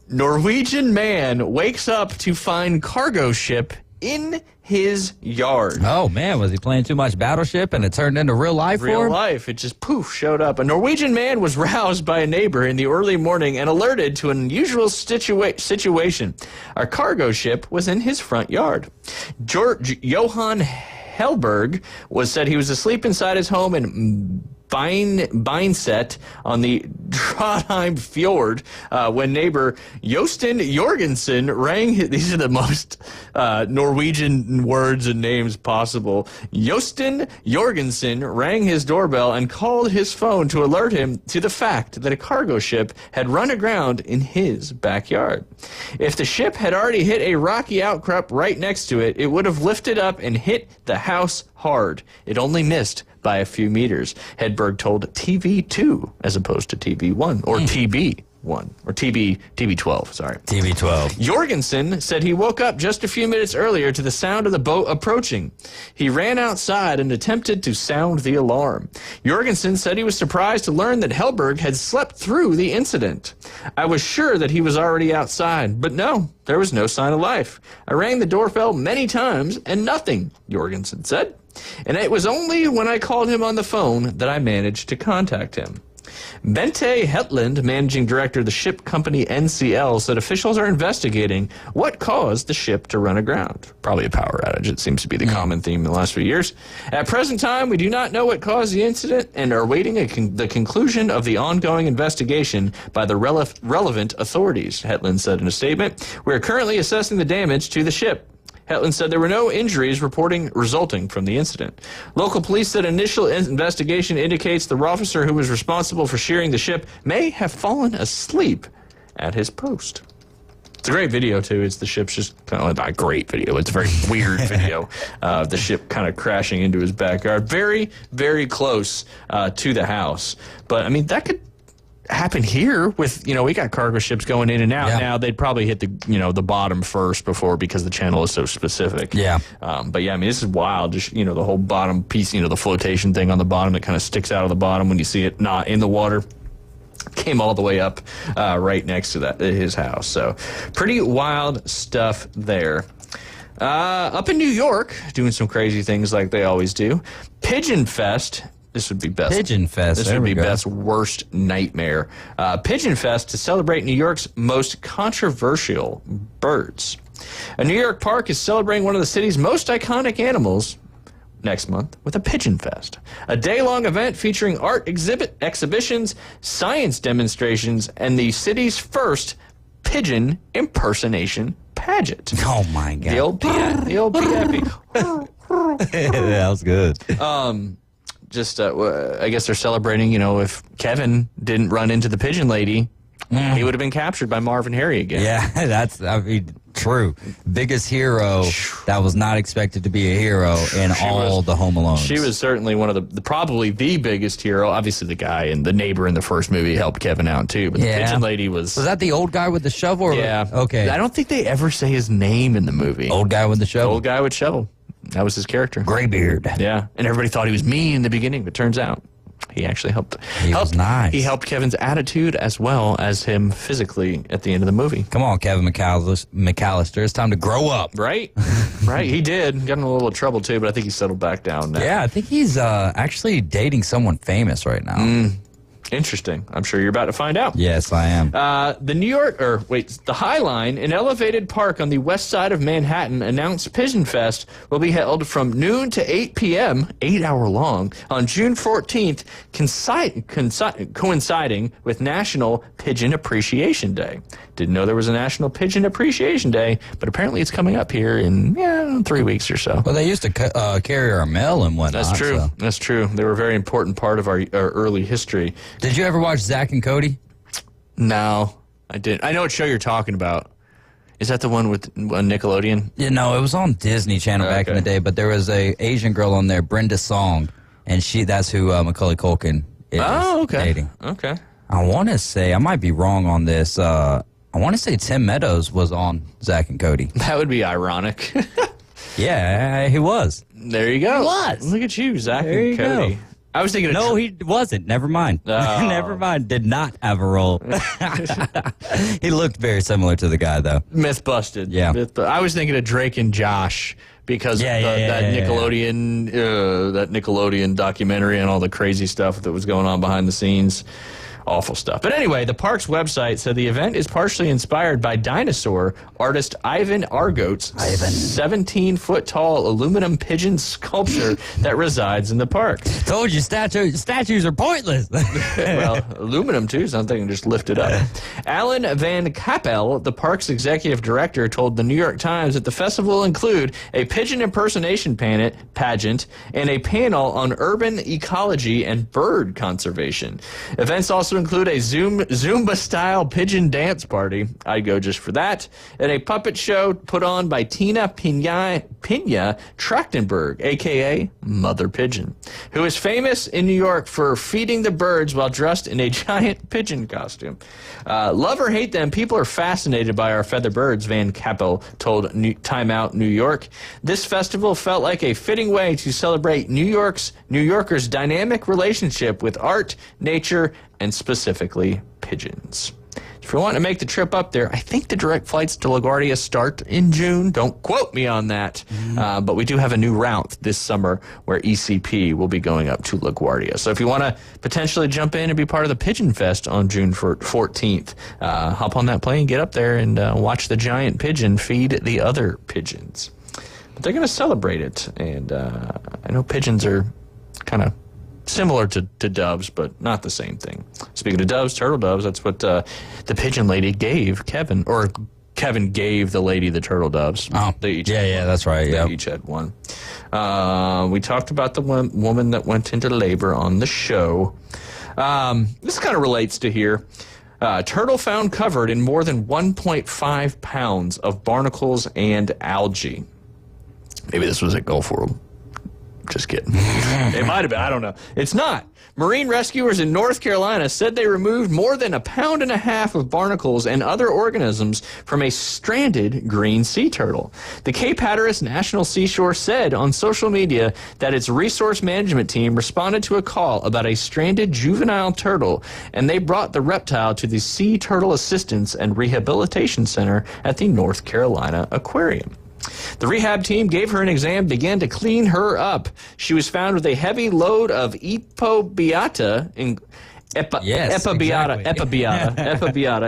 Norwegian man wakes up to find cargo ship in his yard. Oh, man, was he playing too much Battleship and it turned into real life for him? Real life. It just, poof, showed up. A Norwegian man was roused by a neighbor in the early morning and alerted to an unusual situation. A cargo ship was in his front yard. Johan Helberg said he was asleep inside his home in Beinset on the Trondheim Fjord when neighbor Jostein Jorgensen rang these are the most Norwegian words and names possible. Jostein Jorgensen rang his doorbell and called his phone to alert him to the fact that a cargo ship had run aground in his backyard. If the ship had already hit a rocky outcrop right next to it, it would have lifted up and hit the house hard. It only missed by a few meters, Hedberg told TV2 as opposed to TV1 or TB1 or TB12, sorry. TB12. Jorgensen said he woke up just a few minutes earlier to the sound of the boat approaching. He ran outside and attempted to sound the alarm. Jorgensen said he was surprised to learn that Helberg had slept through the incident. I was sure that he was already outside, but no, there was no sign of life. I rang the doorbell many times and nothing, Jorgensen said. And it was only when I called him on the phone that I managed to contact him. Bente Hetland, managing director of the ship company NCL, said officials are investigating what caused the ship to run aground. Probably a power outage. It seems to be the common theme in the last few years. At present time, we do not know what caused the incident and are waiting the conclusion of the ongoing investigation by the relevant authorities, Hetland said in a statement. We are currently assessing the damage to the ship. Hetland said there were no injuries resulting from the incident. Local police said initial investigation indicates the officer who was responsible for shearing the ship may have fallen asleep at his post. It's a great video, too. It's the ship's just kind of not a great video. It's a very weird video of the ship kind of crashing into his backyard. Very, very close to the house. But, I mean, that could happen here with, we got cargo ships going in and out. Yeah. Now they'd probably hit the bottom first because the channel is so specific. Yeah. But yeah, I mean, this is wild. Just, the whole bottom piece, the flotation thing on the bottom that kind of sticks out of the bottom when you see it not in the water. Came all the way up right next to his house. So pretty wild stuff there. Up in New York, doing some crazy things like they always do. Pigeon Fest. This would be best. Pigeon Fest. This would be Beth's worst nightmare. Pigeon Fest to celebrate New York's most controversial birds. A New York park is celebrating one of the city's most iconic animals next month with a Pigeon Fest, a day-long event featuring art exhibitions, science demonstrations, and the city's first pigeon impersonation pageant. Oh my God! The old PFP. That was good. I guess they're celebrating, if Kevin didn't run into the pigeon lady, he would have been captured by Marv and Harry again. Yeah, that's true. Biggest hero that was not expected to be a hero in all the Home Alones. She was certainly one of probably the biggest hero. Obviously, the guy and the neighbor in the first movie helped Kevin out, too. But the pigeon lady was... Was that the old guy with the shovel? Yeah. Okay. I don't think they ever say his name in the movie. Old guy with the shovel? Old guy with shovel. That was his character. Graybeard. Yeah. And everybody thought he was mean in the beginning, but turns out he actually helped. He was nice. He helped Kevin's attitude as well as him physically at the end of the movie. Come on, Kevin McAllister. It's time to grow up. Right? Right. He did. Got in a little trouble, too, but I think he settled back down now. Yeah, I think he's actually dating someone famous right now. Interesting. I'm sure you're about to find out. Yes, I am. The High Line, an elevated park on the west side of Manhattan, announced Pigeon Fest will be held from noon to 8 p.m., 8 hour long, on June 14th, coinciding with National Pigeon Appreciation Day. Didn't know there was a National Pigeon Appreciation Day, but apparently it's coming up here in 3 weeks or so. Well, they used to carry our mail and whatnot. That's true. So. That's true. They were a very important part of our early history. Did you ever watch Zack and Cody? No, I didn't. I know what show you're talking about. Is that the one with Nickelodeon? Yeah, no, it was on Disney Channel back in the day, but there was a Asian girl on there, Brenda Song, and that's who Macaulay Culkin is dating. Okay. I want to say, I might be wrong on this. I want to say Tim Meadows was on Zach and Cody. That would be ironic. Yeah, he was. There you go. He was. Look at you, Zach There and you Cody. go. I was thinking. No, he wasn't. Never mind. Oh. Never mind. Did not have a role. He looked very similar to the guy, though. Myth busted. Yeah. I was thinking of Drake and Josh because of that Nickelodeon documentary and all the crazy stuff that was going on behind the scenes. Awful stuff. But anyway, the park's website said the event is partially inspired by dinosaur artist Ivan Argoat's 17-foot-tall aluminum pigeon sculpture that resides in the park. Told you, statues are pointless. Well, aluminum too, so they can just lift it up. Alan Van Kappel, the park's executive director, told the New York Times that the festival will include a pigeon impersonation pageant and a panel on urban ecology and bird conservation. Events also include a Zumba-style pigeon dance party. I'd go just for that. And a puppet show put on by Tina Pina Trachtenberg, a.k.a. Mother Pigeon, who is famous in New York for feeding the birds while dressed in a giant pigeon costume. Love or hate them, people are fascinated by our feather birds, Van Kappel told Time Out New York. This festival felt like a fitting way to celebrate New Yorkers' dynamic relationship with art, nature, and specifically pigeons. If you're wanting to make the trip up there, I think the direct flights to LaGuardia start in June. Don't quote me on that. But we do have a new route this summer where ECP will be going up to LaGuardia. So if you want to potentially jump in and be part of the Pigeon Fest on June 14th, hop on that plane, get up there, and watch the giant pigeon feed the other pigeons. But they're going to celebrate it. And I know pigeons are kind of similar to doves, but not the same thing. Speaking of doves, turtle doves, that's what the pigeon lady gave Kevin, or Kevin gave the lady the turtle doves. Oh, that's right. They each had one. We talked about the woman that went into labor on the show. This kind of relates to here. Turtle found covered in more than 1.5 pounds of barnacles and algae. Maybe this was at Gulf World. Just kidding. It might have been. I don't know. It's not. Marine rescuers in North Carolina said they removed more than 1.5 pounds of barnacles and other organisms from a stranded green sea turtle. The Cape Hatteras National Seashore said on social media that its resource management team responded to a call about a stranded juvenile turtle, and they brought the reptile to the Sea Turtle Assistance and Rehabilitation Center at the North Carolina Aquarium. The rehab team gave her an exam and began to clean her up. She was found with a heavy load of Epobiota,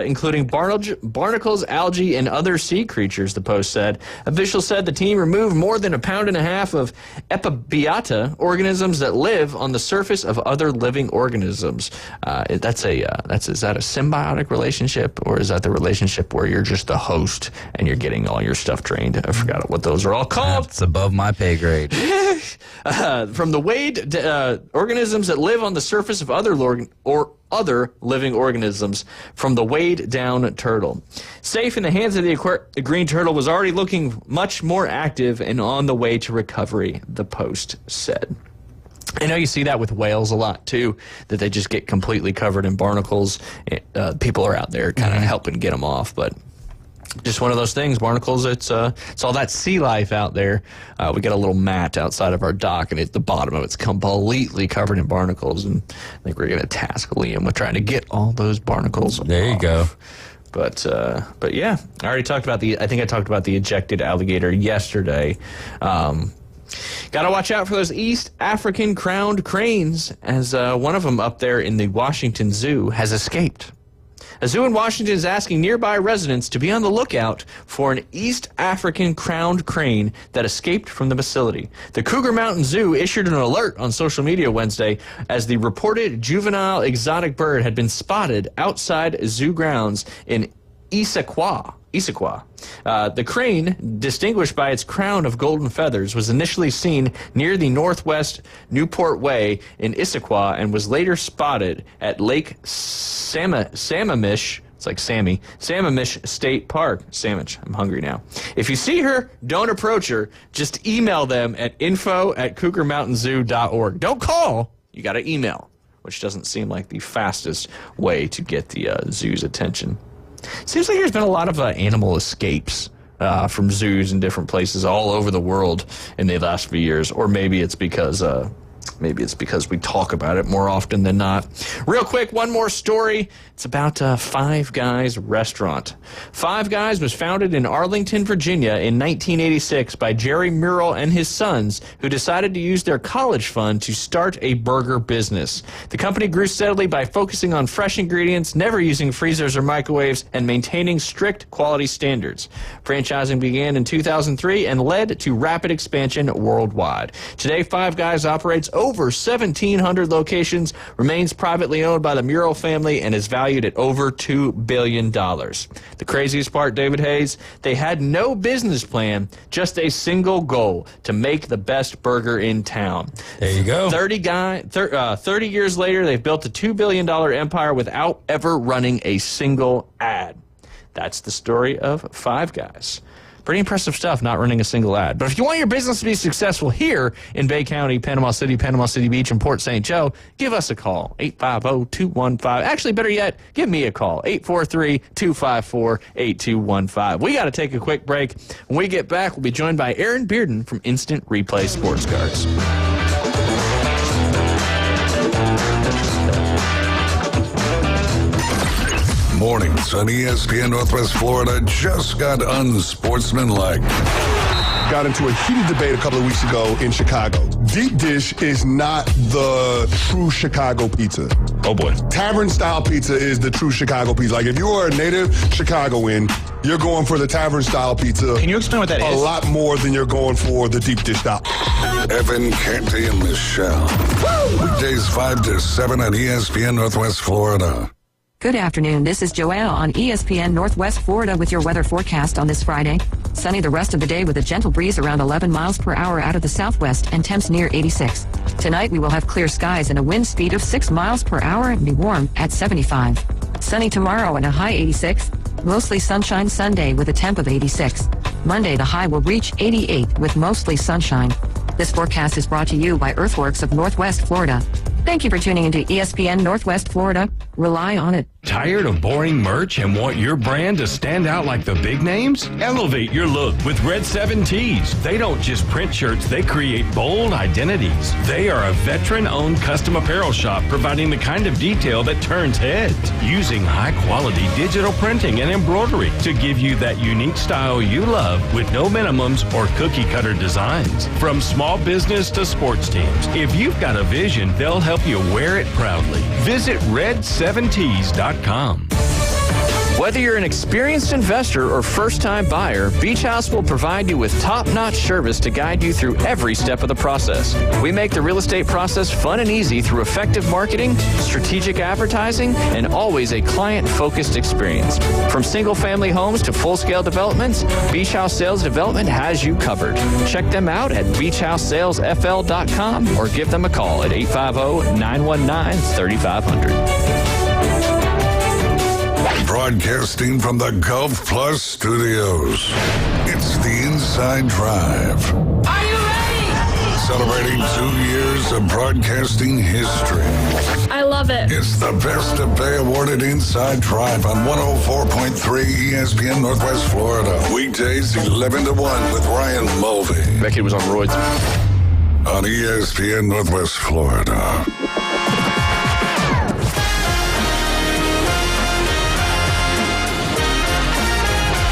including barnacles, algae, and other sea creatures, the Post said. Officials said the team removed more than 1.5 pounds of Epobiota, organisms that live on the surface of other living organisms. Is that a symbiotic relationship, or is that the relationship where you're just the host and you're getting all your stuff drained? I forgot what those are all called. It's above my pay grade. From the weighed organisms that live on the surface of other living organisms, from the weighed down turtle. Safe in the hands of the green turtle was already looking much more active and on the way to recovery, the Post said. I know you see that with whales a lot too, that they just get completely covered in barnacles. People are out there kind of helping get them off, but just one of those things. Barnacles, it's all that sea life out there. We got a little mat outside of our dock, and at the bottom of it's completely covered in barnacles. And I think we're going to task Liam with trying to get all those barnacles off. There you go. But yeah, I talked about the ejected alligator yesterday. Got to watch out for those East African crowned cranes, as one of them up there in the Washington Zoo has escaped. A zoo in Washington is asking nearby residents to be on the lookout for an East African crowned crane that escaped from the facility. The Cougar Mountain Zoo issued an alert on social media Wednesday as the reported juvenile exotic bird had been spotted outside zoo grounds in Issaquah. The crane, distinguished by its crown of golden feathers, was initially seen near the Northwest Newport Way in Issaquah and was later spotted at Lake Sammamish. It's like Sammy. Sammamish State Park. Sandwich. I'm hungry now. If you see her, don't approach her. Just email them at info@cougarmountainzoo.org. Don't call. You got to email. which doesn't seem like the fastest way to get the zoo's attention. Seems like there's been a lot of animal escapes from zoos in different places all over the world in the last few years, or maybe it's because we talk about it more often than not. Real quick, one more story. It's about Five Guys restaurant. Five Guys was founded in Arlington, Virginia in 1986 by Jerry Murrell and his sons, who decided to use their college fund to start a burger business. The company grew steadily by focusing on fresh ingredients, never using freezers or microwaves, and maintaining strict quality standards. Franchising began in 2003 and led to rapid expansion worldwide. Today, Five Guys operates over 1,700 locations, remains privately owned by the Murrell family, and is valued at over $2 billion. The craziest part, David Hayes, they had no business plan, just a single goal: to make the best burger in town. There you go. 30 years later, they've built a $2 billion empire without ever running a single ad. That's the story of Five Guys. Pretty impressive stuff, not running a single ad. But if you want your business to be successful here in Bay County, Panama City Beach, and Port St. Joe, give us a call, 850-215. Actually, better yet, give me a call, 843-254-8215. We got to take a quick break. When we get back, we'll be joined by Aaron Bearden from Instant Replay Sports Cards. Mornings on ESPN Northwest Florida just got unsportsmanlike. Got into a heated debate a couple of weeks ago in Chicago. Deep dish is not the true Chicago pizza. Oh boy. Tavern-style pizza is the true Chicago pizza. Like, if you are a native Chicagoan, you're going for the tavern-style pizza. Can you explain what that is? A lot more than you're going for the deep dish style. Evan, Canty, and Michelle. Weekdays 5 to 7 on ESPN Northwest Florida. Good afternoon. This is Joanna on ESPN Northwest Florida with your weather forecast on this Friday. Sunny the rest of the day with a gentle breeze around 11 miles per hour out of the southwest and temps near 86. Tonight we will have clear skies and a wind speed of 6 miles per hour and be warm at 75. Sunny tomorrow and a high 86. Mostly sunshine Sunday with a temp of 86. Monday the high will reach 88 with mostly sunshine. This forecast is brought to you by Earthworks of Northwest Florida. Thank you for tuning into ESPN Northwest Florida. Rely on it. Tired of boring merch and want your brand to stand out like the big names? Elevate your look with Red 7 Tees. They don't just print shirts, they create bold identities. They are a veteran-owned custom apparel shop providing the kind of detail that turns heads, using high-quality digital printing and embroidery to give you that unique style you love with no minimums or cookie-cutter designs. From small business to sports teams, if you've got a vision, they'll help you wear it proudly. Visit red7tees.com. Whether you're an experienced investor or first-time buyer, Beach House will provide you with top-notch service to guide you through every step of the process. We make the real estate process fun and easy through effective marketing, strategic advertising, and always a client-focused experience. From single-family homes to full-scale developments, Beach House Sales Development has you covered. Check them out at beachhousesalesfl.com or give them a call at 850-919-3500. Broadcasting from the Gulf Plus Studios, it's the Inside Drive. Are you ready? Celebrating 2 years of broadcasting history. I love it. It's the Best of Bay awarded Inside Drive on 104.3 ESPN Northwest Florida. Weekdays 11 to 1 with Ryan Mulvey. Becky was on roids. On ESPN Northwest Florida.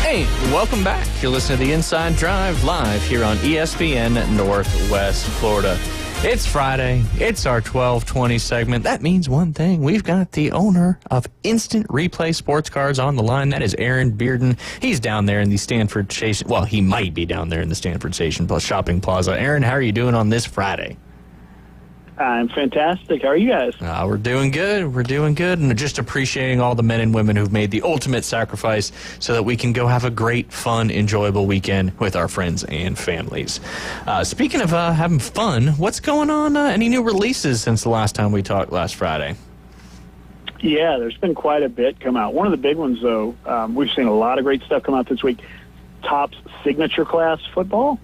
Hey, welcome back. You're listening to the Inside Drive live here on ESPN Northwest Florida. It's Friday. It's our 12:20 segment. That means one thing. We've got the owner of Instant Replay Sports Cards on the line. That is Aaron Bearden. He's down there in the Stanford Station. Well, he might be down there in the Stanford Station plus Shopping Plaza. Aaron, how are you doing on this Friday? I'm fantastic. How are you guys? We're doing good. We're doing good. And just appreciating all the men and women who've made the ultimate sacrifice so that we can go have a great, fun, enjoyable weekend with our friends and families. Speaking of having fun, what's going on? Any new releases since the last time we talked last Friday? Yeah, there's been quite a bit come out. One of the big ones, though, we've seen a lot of great stuff come out this week. Topps Signature Class Football.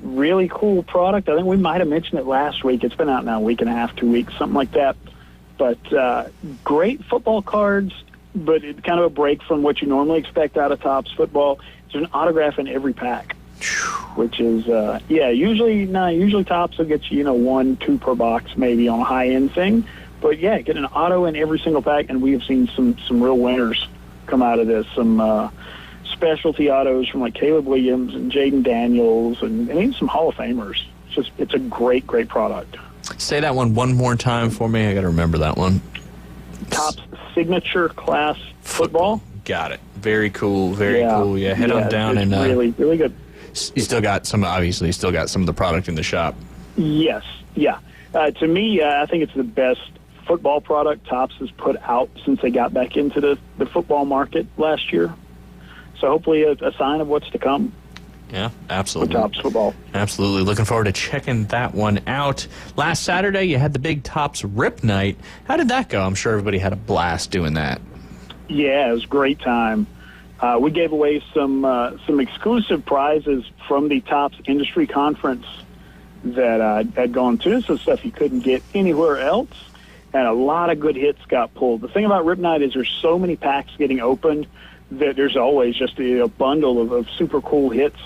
Really cool product. I think we might have mentioned it last week. It's been out now a week and a half, 2 weeks, something like that. But great football cards, but it's kind of a break from what you normally expect out of Topps football. There's an autograph in every pack, which is, usually Topps will get you, 1, 2 per box maybe on a high-end thing. But, yeah, get an auto in every single pack, and we have seen some real winners come out of this. Some specialty autos from, like, Caleb Williams and Jaden Daniels and even some Hall of Famers. It's a great, great product. Say that one more time for me. I got to remember that one. Topps Signature Class Football. Got it. Very cool. Very cool. Yeah, head on down and really, really good. You still got some. Obviously, you still got some of the product in the shop. Yes. Yeah. To me, I think it's the best football product Topps has put out since they got back into the football market last year. So hopefully, a sign of what's to come. Yeah, absolutely. For Topps football. Absolutely. Looking forward to checking that one out. Last Saturday, you had the big Topps Rip Night. How did that go? I'm sure everybody had a blast doing that. Yeah, it was a great time. We gave away some exclusive prizes from the Topps Industry Conference that had gone to. So stuff you couldn't get anywhere else. And a lot of good hits got pulled. The thing about Rip Night is there's so many packs getting opened that there's always just a bundle of super cool hits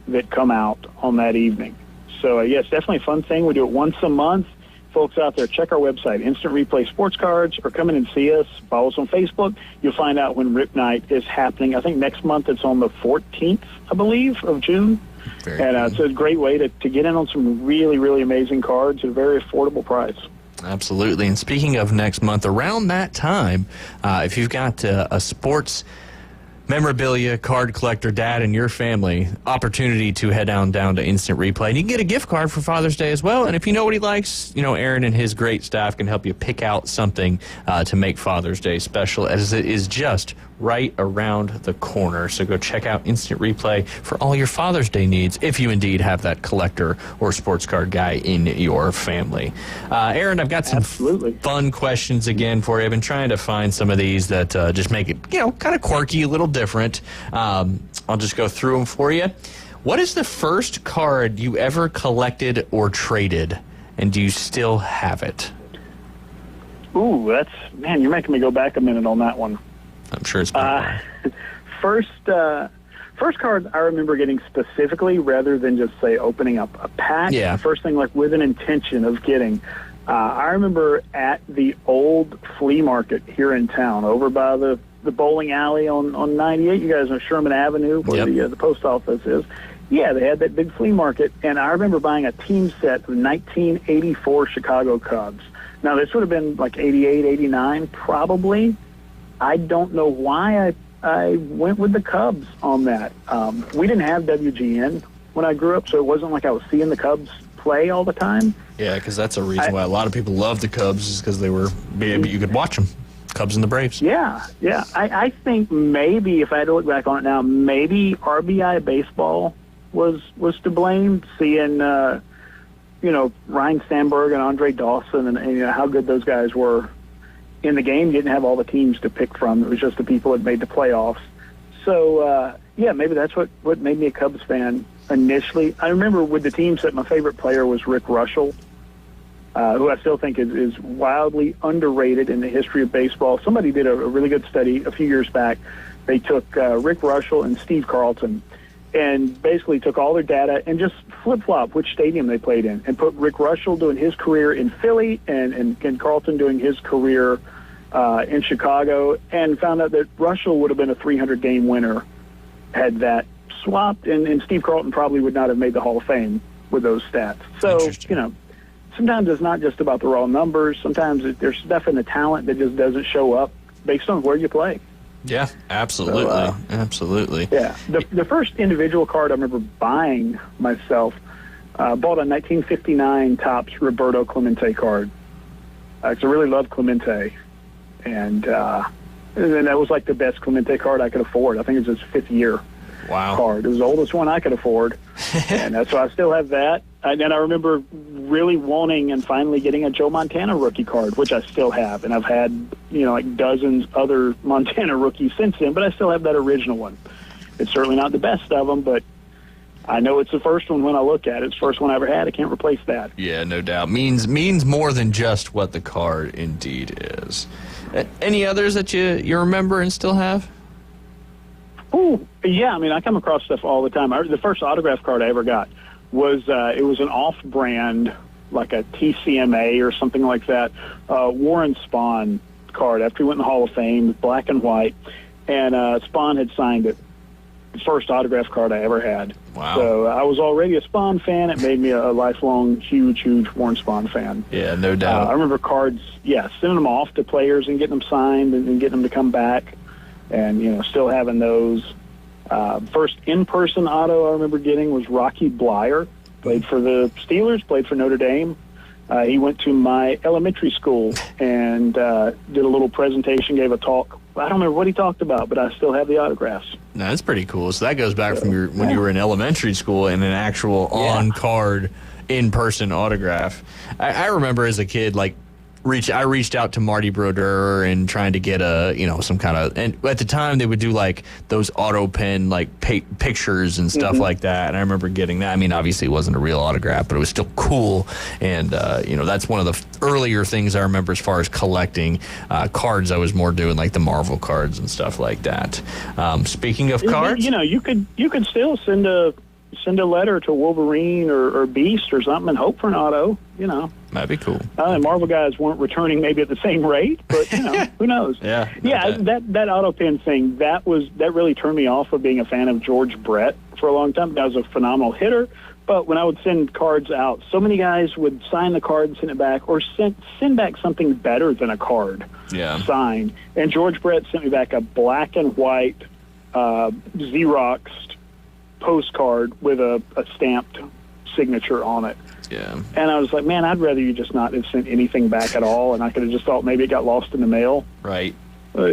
that come out on that evening. So, yes, definitely a fun thing. We do it once a month. Folks out there, check our website, Instant Replay Sports Cards, or come in and see us. Follow us on Facebook. You'll find out when Rip Night is happening. I think next month it's on the 14th, I believe, of June. So it's a great way to get in on some really, really amazing cards at a very affordable price. Absolutely. And speaking of next month, around that time, if you've got a sports memorabilia card collector dad in your family, opportunity to head down to Instant Replay. And you can get a gift card for Father's Day as well. And if you know what he likes, Aaron and his great staff can help you pick out something to make Father's Day special, as it is just right around the corner. So go check out Instant Replay for all your Father's Day needs, if you indeed have that collector or sports card guy in your family. Aaron, I've got some fun questions again for you. I've been trying to find some of these that just make it, kind of quirky, a little different. I'll just go through them for you. What is the first card you ever collected or traded, and do you still have it? Ooh, you're making me go back a minute on that one. I'm sure it's first card I remember getting specifically, rather than just say opening up a pack. Yeah. First thing, like with an intention of getting. I remember at the old flea market here in town, over by the bowling alley on 98. You guys know Sherman Avenue, where the post office is. Yeah, they had that big flea market, and I remember buying a team set of 1984 Chicago Cubs. Now, this would have been like 88, 89, probably. I don't know why I went with the Cubs on that. We didn't have WGN when I grew up, so it wasn't like I was seeing the Cubs play all the time. Yeah, because that's a reason why a lot of people love the Cubs, is because you could watch them. Cubs and the Braves. Yeah. I think maybe, if I had to look back on it now, maybe RBI Baseball was to blame, seeing Ryan Sandberg and Andre Dawson and how good those guys were in the game. You didn't have all the teams to pick from. It was just the people that made the playoffs. So, maybe that's what made me a Cubs fan initially. I remember with the team set, my favorite player was Rick Russell, who I still think is wildly underrated in the history of baseball. Somebody did a really good study a few years back. They took Rick Russell and Steve Carlton and basically took all their data and just flip-flop which stadium they played in, and put Rick Russell doing his career in Philly and Carlton doing his career in Chicago, and found out that Russell would have been a 300-game winner had that swapped, and Steve Carlton probably would not have made the Hall of Fame with those stats. So, sometimes it's not just about the raw numbers. Sometimes there's stuff in the talent that just doesn't show up based on where you play. Yeah, absolutely. So, absolutely. Yeah. The first individual card I remember buying myself, bought a 1959 Topps Roberto Clemente card. I really loved Clemente. And then that was like the best Clemente card I could afford. I think it was his 5th year card. It was the oldest one I could afford. And so I still have that. And then I remember really wanting and finally getting a Joe Montana rookie card, which I still have. And I've had, like dozens other Montana rookies since then, but I still have that original one. It's certainly not the best of them, but I know it's the first one when I look at it. It's the first one I ever had. I can't replace that. Yeah, no doubt. Means more than just what the card indeed is. Any others that you remember and still have? Oh, yeah. I mean, I come across stuff all the time. The first autograph card I ever got was it was an off-brand, like a TCMA or something like that, Warren Spahn card after he went in the Hall of Fame, black and white, and Spahn had signed it. The first autograph card I ever had. Wow. So I was already a Spahn fan. It made me a lifelong, huge Warren Spahn fan. Yeah, no doubt. I remember cards, sending them off to players and getting them signed and getting them to come back, and, still having those. First in-person auto I remember getting was Rocky Bleier. Played for the Steelers, played for Notre Dame. He went to my elementary school and did a little presentation, gave a talk. I don't remember what he talked about, but I still have the autographs. No, that's pretty cool. So that goes back from when you were in elementary school and an actual on-card, in-person autograph. I remember as a kid, I reached out to Marty Brodeur and trying to get some kind of, and at the time they would do like those auto pen pictures and stuff like that, and I remember getting that. I mean, obviously it wasn't a real autograph, but it was still cool, and that's one of the earlier things I remember as far as collecting cards. I was more doing like the Marvel cards and stuff like that. Speaking of cards, you could still send a letter to Wolverine or Beast or something and hope for an auto. That'd be cool. Marvel guys weren't returning maybe at the same rate, but who knows? That auto pen thing that really turned me off of being a fan of George Brett for a long time. That was a phenomenal hitter, but when I would send cards out, so many guys would sign the card and send it back, or send back something better than a card signed. And George Brett sent me back a black and white Xeroxed postcard with a stamped signature on it. Yeah. And I was like, man, I'd rather you just not have sent anything back at all, and I could have just thought maybe it got lost in the mail. Right. So,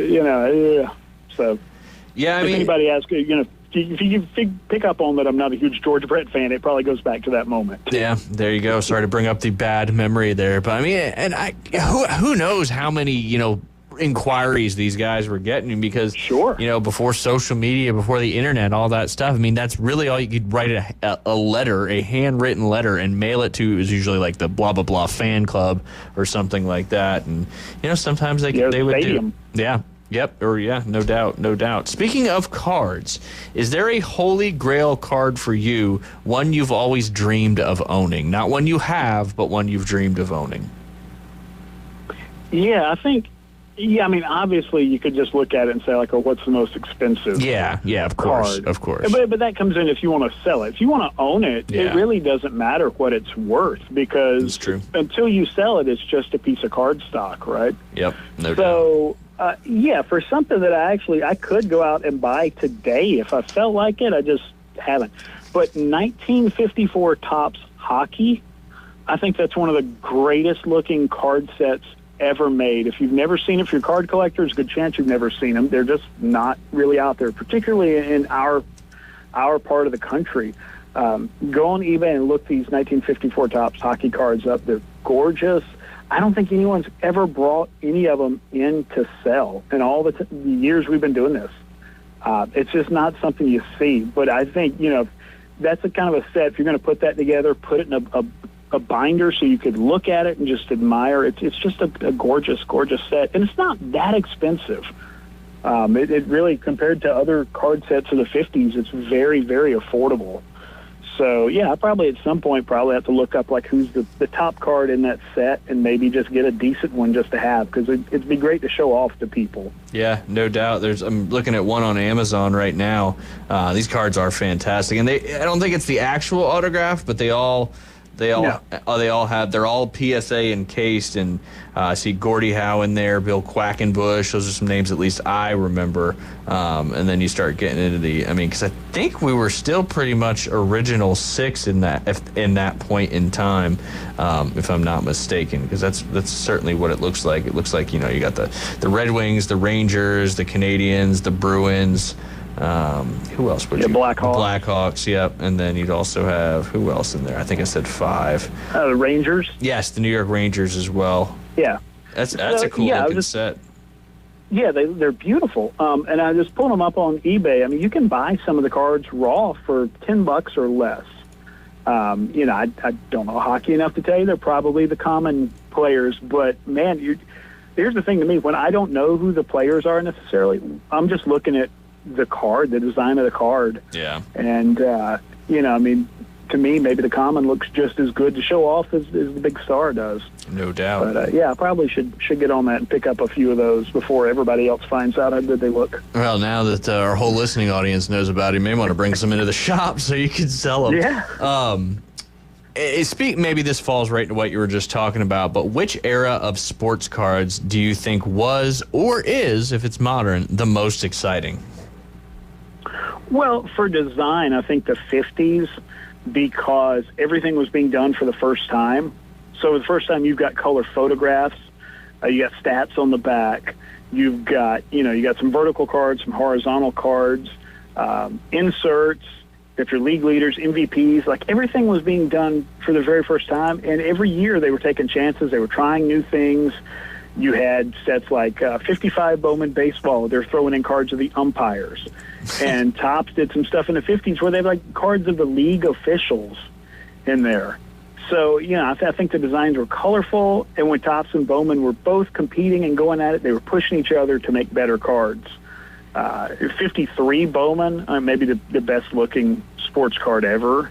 yeah, if anybody asks, if you pick up on that I'm not a huge George Brett fan, it probably goes back to that moment. Yeah, there you go. Sorry to bring up the bad memory there, but I mean, and who knows how many, inquiries these guys were getting, because before social media, before the internet, all that stuff, I mean, that's really all you could write a letter, a handwritten letter, and mail it to. It was usually like the blah blah blah fan club or something like that, and sometimes they would do no doubt. Speaking of cards, is there a holy grail card for you, one you've always dreamed of owning? Not one you have, but one you've dreamed of owning? I think I mean, obviously, you could just look at it and say, what's the most expensive? Yeah, of course, card? But that comes in if you want to sell it. If you want to own it, it really doesn't matter what it's worth, because until you sell it, it's just a piece of card stock, right? Yep, no doubt. So, for something that I could go out and buy today if I felt like it, I just haven't. But 1954 Topps Hockey, I think that's one of the greatest looking card sets ever made. If you've never seen it, if you're a card collector, there's a good chance you've never seen them. They're just not really out there, particularly in our part of the country. Go on eBay and look these 1954 Topps hockey cards up. They're gorgeous. I don't think anyone's ever brought any of them in to sell in all the years we've been doing this. It's just not something you see. But I think, that's a kind of a set. If you're going to put that together, put it in a binder so you could look at it and just admire it. It's just a gorgeous, gorgeous set. And it's not that expensive. It really, compared to other card sets of the 50s, it's very, very affordable. So, I probably at some point have to look up who's the top card in that set and maybe just get a decent one just to have, because it'd be great to show off to people. Yeah, no doubt. I'm looking at one on Amazon right now. These cards are fantastic. And I don't think it's the actual autograph, but they're all PSA encased, and I see Gordie Howe in there, Bill Quackenbush. Those are some names at least I remember. And then you start getting into because I think we were still pretty much original 6 in that point in time, if I'm not mistaken, because that's certainly what it looks like. It looks like you got the Red Wings, the Rangers, the Canadiens, the Bruins. Who else would you? Blackhawks. Blackhawks, yep. And then you'd also have, who else in there? I think I said 5. The Rangers? Yes, the New York Rangers as well. Yeah. That's a cool looking set. Yeah, they're beautiful. And I just pulled them up on eBay. I mean, you can buy some of the cards raw for $10 or less. I don't know hockey enough to tell you. They're probably the common players. But, man, here's the thing to me. When I don't know who the players are necessarily, I'm just looking at the card, the design of the card. Yeah. And, to me, maybe the common looks just as good to show off as the big star does. No doubt. But, I probably should get on that and pick up a few of those before everybody else finds out how good they look. Well, now that our whole listening audience knows about it, you may want to bring some into the shop so you can sell them. Yeah. Maybe this falls right into what you were just talking about, but which era of sports cards do you think was, or is, if it's modern, the most exciting? Well, for design, I think the 50s, because everything was being done for the first time. So the first time you've got color photographs, you got stats on the back, you've got, you got some vertical cards, some horizontal cards, inserts, if you're league leaders, MVPs, like everything was being done for the very first time. And every year they were taking chances. They were trying new things. You had sets like 55 Bowman baseball. They're throwing in cards of the umpires. And Topps did some stuff in the 50s where they had like cards of the league officials in there. So, I think the designs were colorful. And when Topps and Bowman were both competing and going at it, they were pushing each other to make better cards. 53 Bowman, maybe the best looking sports card ever.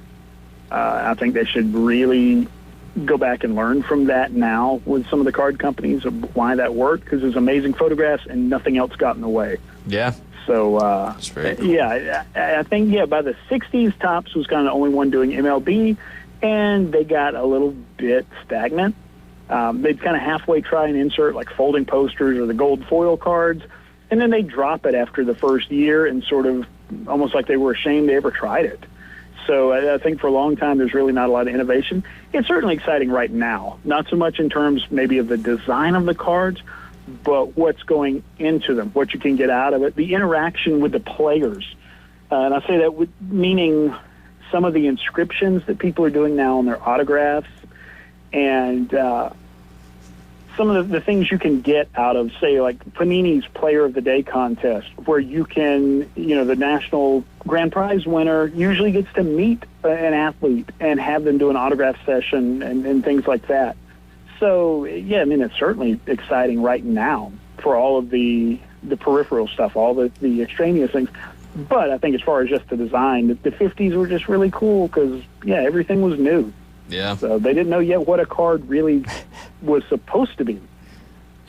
I think they should really go back and learn from that now with some of the card companies of why that worked, because there's amazing photographs and nothing else got in the way. Yeah. So, that's very cool. Yeah, I think, by the 60s, Topps was kind of the only one doing MLB, and they got a little bit stagnant. They'd kind of halfway try and insert like folding posters or the gold foil cards, and then they drop it after the first year and sort of almost like they were ashamed they ever tried it. So I think for a long time there's really not a lot of innovation. It's certainly exciting right now, not so much in terms maybe of the design of the cards, but what's going into them, what you can get out of it, the interaction with the players. And I say that meaning some of the inscriptions that people are doing now on their autographs, and some of the things you can get out of, say, like Panini's Player of the Day contest, where you can, the national grand prize winner usually gets to meet an athlete and have them do an autograph session and things like that. So, it's certainly exciting right now for all of the peripheral stuff, all the extraneous things. But I think as far as just the design, the 50s were just really cool because, everything was new. Yeah. So they didn't know yet what a card really was supposed to be.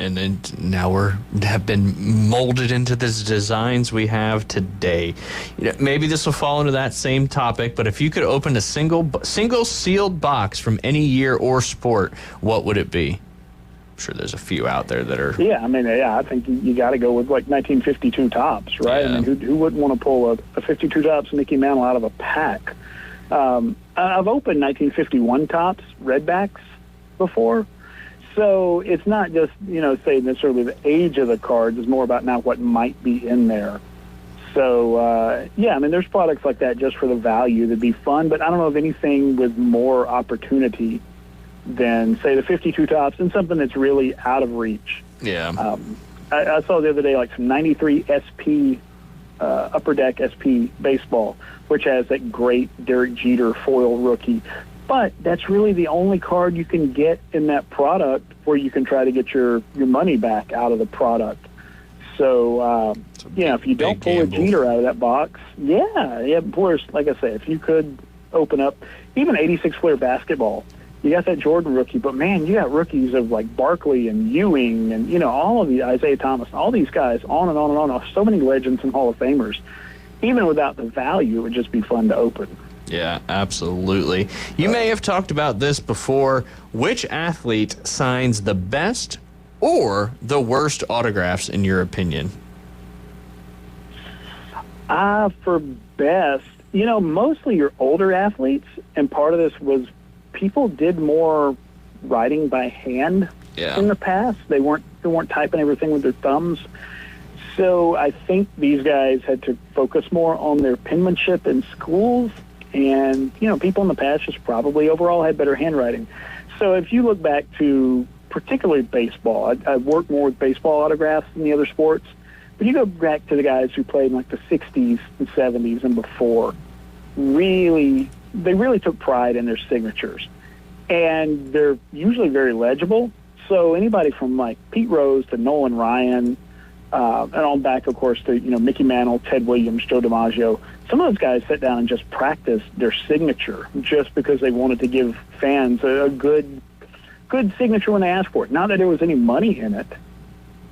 And then now have been molded into the designs we have today. Maybe this will fall into that same topic, but if you could open a single sealed box from any year or sport, what would it be? I'm sure there's a few out there that are... Yeah, I think you got to go with like 1952 Topps, right? Yeah. Who wouldn't want to pull a 52 Topps Mickey Mantle out of a pack? I've opened 1951 Topps Redbacks before, so it's not just, say necessarily the age of the cards. It's more about now what might be in there. So, there's products like that just for the value that'd be fun, but I don't know of anything with more opportunity than, say, the 52 Topps and something that's really out of reach. Yeah. I saw the other day like some 93 SP, Upper Deck SP baseball, which has that great Derek Jeter foil rookie. But that's really the only card you can get in that product where you can try to get your money back out of the product. So, if you don't pull gamble. a Jeter out of that box, of course, like I say, if you could open up even 86 Flair basketball, you got that Jordan rookie, but man, you got rookies of like Barkley and Ewing and, all of the Isaiah Thomas, all these guys, on and on and on. So many legends and Hall of Famers. Even without the value, it would just be fun to open. Yeah, absolutely. You may have talked about this before. Which athlete signs the best or the worst autographs, in your opinion? For best, mostly your older athletes, and part of this was people did more writing by hand in the past. They weren't typing everything with their thumbs. So I think these guys had to focus more on their penmanship in schools, and people in the past just probably overall had better handwriting. So if you look back to particularly baseball. I work more with baseball autographs than the other sports. But you go back to the guys who played in like the 60s and 70s and before, they really took pride in their signatures. And they're usually very legible. So anybody from like Pete Rose to Nolan Ryan, and on back, of course, to Mickey Mantle, Ted Williams, Joe DiMaggio, some of those guys sat down and just practiced their signature just because they wanted to give fans a good signature when they asked for it. Not that there was any money in it.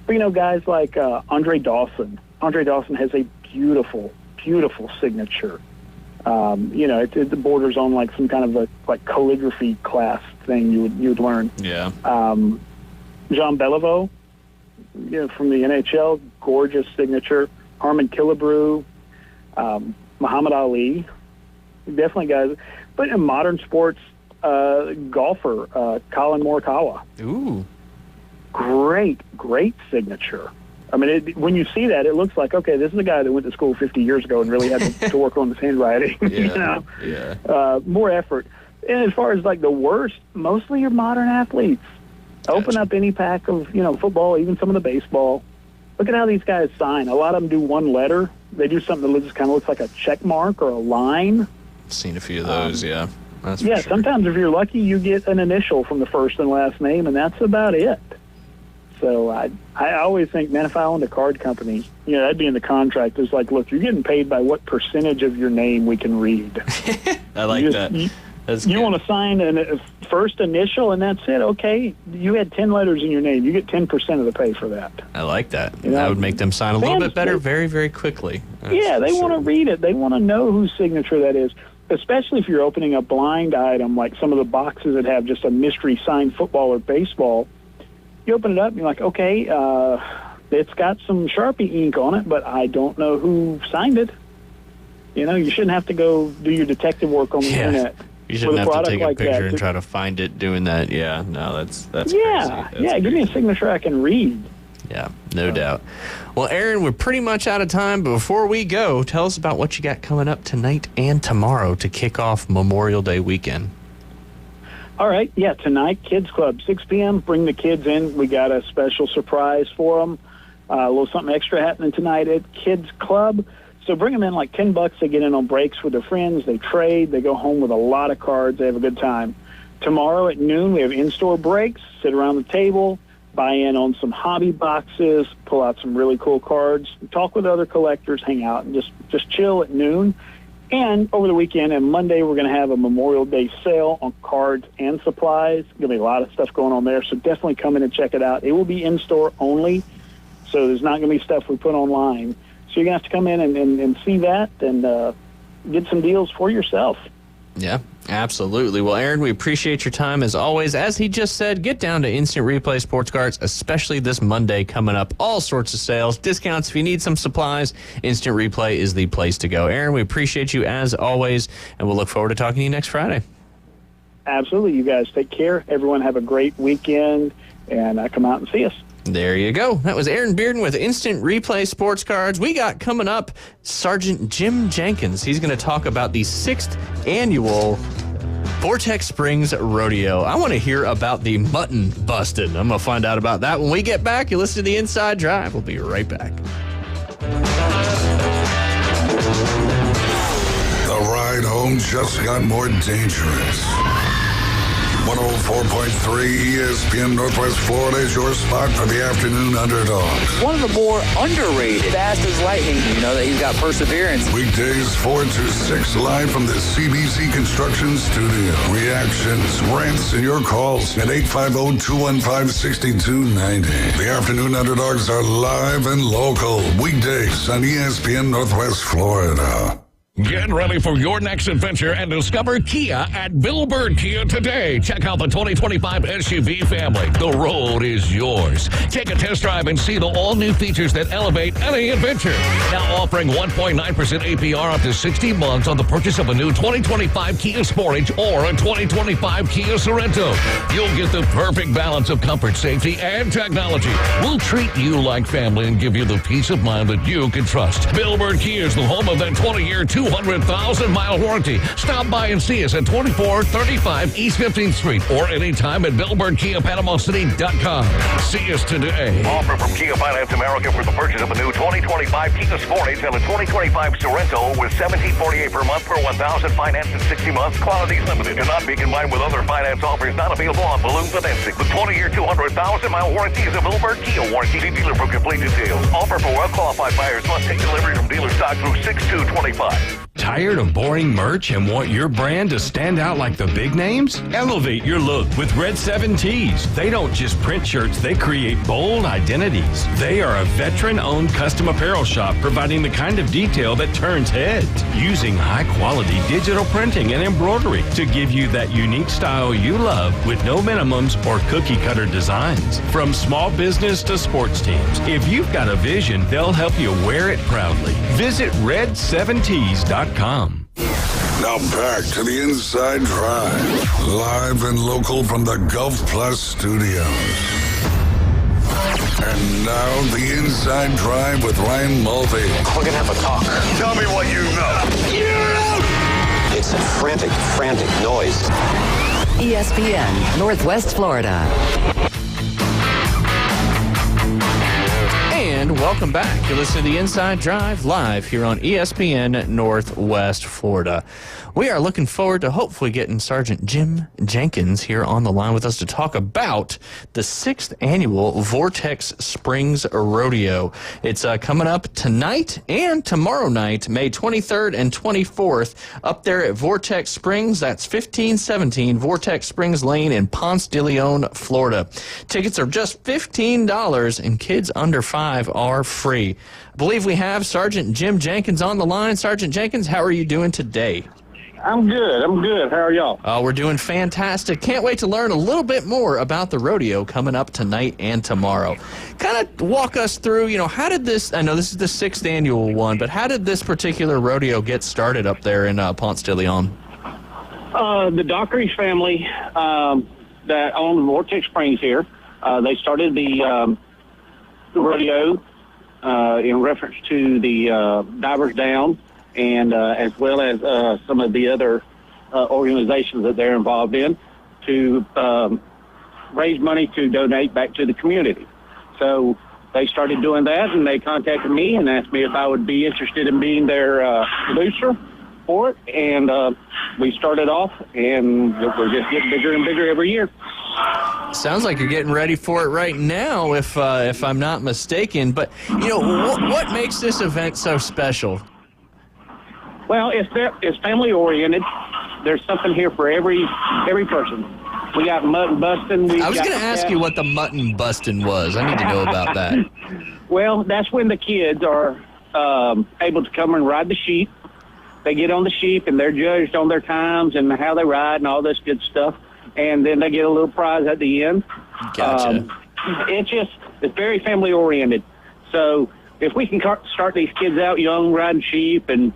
But, guys like Andre Dawson. Andre Dawson has a beautiful, beautiful signature. It borders on like some kind of a like calligraphy class thing you would learn. Yeah. John Beliveau, from the NHL, gorgeous signature. Harmon Killebrew, Muhammad Ali, definitely guys. But in modern sports, golfer Colin Morikawa. Ooh. Great signature. I mean, when you see that, it looks like, okay, this is a guy that went to school 50 years ago and really had to work on his handwriting. Yeah. More effort. And as far as like the worst, mostly your modern athletes. Open up any pack of, football, even some of the baseball. Look at how these guys sign. A lot of them do one letter. They do something that just kind of looks like a check mark or a line. Seen a few of those, yeah. That's yeah, for sure. Sometimes if you're lucky, you get an initial from the first and last name, and that's about it. So I always think, man, if I owned a card company, that'd be in the contract. It's like, look, you're getting paid by what percentage of your name we can read. I like that. You want to sign a first initial, and that's it. Okay, you had 10 letters in your name. You get 10% of the pay for that. I like that. That would make them sign a little bit better very, very quickly. They want to read it. They want to know whose signature that is, especially if you're opening a blind item like some of the boxes that have just a mystery signed football or baseball. You open it up, and you're like, okay, it's got some Sharpie ink on it, but I don't know who signed it. You shouldn't have to go do your detective work on the internet. You shouldn't have to take a picture and try to find it doing that. Yeah, no, that's crazy. Give me a signature I can read. Yeah, no doubt. Well, Aaron, we're pretty much out of time, but before we go, tell us about what you got coming up tonight and tomorrow to kick off Memorial Day weekend. All right, tonight, Kids Club, 6 p.m. Bring the kids in. We got a special surprise for them. A little something extra happening tonight at Kids Club. So bring them in like $10. They get in on breaks with their friends. They trade. They go home with a lot of cards. They have a good time. Tomorrow at noon, we have in-store breaks. Sit around the table, buy in on some hobby boxes, pull out some really cool cards, talk with other collectors, hang out, and just chill at noon. And over the weekend and Monday, we're going to have a Memorial Day sale on cards and supplies. There's going to be a lot of stuff going on there, so definitely come in and check it out. It will be in-store only, so there's not going to be stuff we put online. So you're going to have to come in and see that and get some deals for yourself. Yeah, absolutely. Well, Aaron, we appreciate your time as always. As he just said, get down to Instant Replay Sports Cards, especially this Monday coming up. All sorts of sales, discounts. If you need some supplies, Instant Replay is the place to go. Aaron, we appreciate you as always, and we'll look forward to talking to you next Friday. Absolutely. You guys take care. Everyone have a great weekend, and come out and see us. There you go. That was Aaron Bearden with Instant Replay Sports Cards. We got coming up Sergeant Jim Jenkins. He's going to talk about the 6th annual Vortex Springs Rodeo. I want to hear about the mutton busted. I'm going to find out about that when we get back. You listen to The Inside Drive. We'll be right back. The ride home just got more dangerous. 104.3 ESPN Northwest Florida is your spot for the afternoon underdogs. One of the more underrated, fast as lightning. You know that he's got perseverance. Weekdays 4 to 6 live from the CBC Construction Studio. Reactions, rants, and your calls at 850-215-6290. The afternoon underdogs are live and local. Weekdays on ESPN Northwest Florida. Get ready for your next adventure and discover Kia at Bill Bird Kia today. Check out the 2025 SUV family. The road is yours. Take a test drive and see the all-new features that elevate any adventure. Now offering 1.9% APR up to 60 months on the purchase of a new 2025 Kia Sportage or a 2025 Kia Sorento. You'll get the perfect balance of comfort, safety, and technology. We'll treat you like family and give you the peace of mind that you can trust. Bill Bird Kia is the home of that 20-year, 2 200,000-mile warranty. Stop by and see us at 2435 East 15th Street or anytime at BillBirdKiaPanamaCity.com. See us today. Offer from Kia Finance America for the purchase of a new 2025 Kia Sportage and a 2025 Sorento with $1,748 per month per 1,000 financed in 60 months. Qualities limited. Cannot be combined with other finance offers not available on balloon financing. The 20-year, 200,000-mile warranty is a BillBird Kia warranty. See dealer for complete details. Offer for well-qualified buyers must take delivery from dealer stock through 6/2/25. Tired of boring merch and want your brand to stand out like the big names? Elevate your look with Red 7 Tees. They don't just print shirts, they create bold identities. They are a veteran-owned custom apparel shop providing the kind of detail that turns heads, using high-quality digital printing and embroidery to give you that unique style you love with no minimums or cookie-cutter designs. From small business to sports teams, if you've got a vision, they'll help you wear it proudly. Visit red7tees.com. Now back to the Inside Drive, live and local from the Gulf Plus studios. And now the Inside Drive with Ryan Mulvey. We're gonna have a talk. Tell me what you know. It's a frantic noise. ESPN, Northwest Florida. And welcome back. You're listening to the Inside Drive live here on ESPN Northwest Florida. We are looking forward to hopefully getting Sergeant Jim Jenkins here on the line with us to talk about the 6th annual Vortex Springs Rodeo. It's coming up tonight and tomorrow night, May 23rd and 24th, up there at Vortex Springs. That's 1517 Vortex Springs Lane in Ponce de Leon, Florida. Tickets are just $15 and kids under 5 are free. I believe we have Sergeant Jim Jenkins on the line. Sergeant Jenkins, how are you doing today? I'm good. How are y'all? Oh, we're doing fantastic. Can't wait to learn a little bit more about the rodeo coming up tonight and tomorrow. Kind of walk us through, how did this, I know this is the 6th annual one, but how did this particular rodeo get started up there in Ponce de Leon? The Dockery family that owned Vortex Springs here, they started the rodeo in reference to the Divers Down, and as well as some of the other organizations that they're involved in to raise money to donate back to the community. So they started doing that, and they contacted me and asked me if I would be interested in being their producer for it. And we started off, and we're just getting bigger and bigger every year. Sounds like you're getting ready for it right now, if I'm not mistaken. But, what makes this event so special? Well, it's family oriented. There's something here for every person. We got mutton busting. I was going to ask you what the mutton busting was. I need to know about that. Well, that's when the kids are able to come and ride the sheep. They get on the sheep, and they're judged on their times and how they ride and all this good stuff. And then they get a little prize at the end. Gotcha. It's very family oriented. So if we can start these kids out young, riding sheep and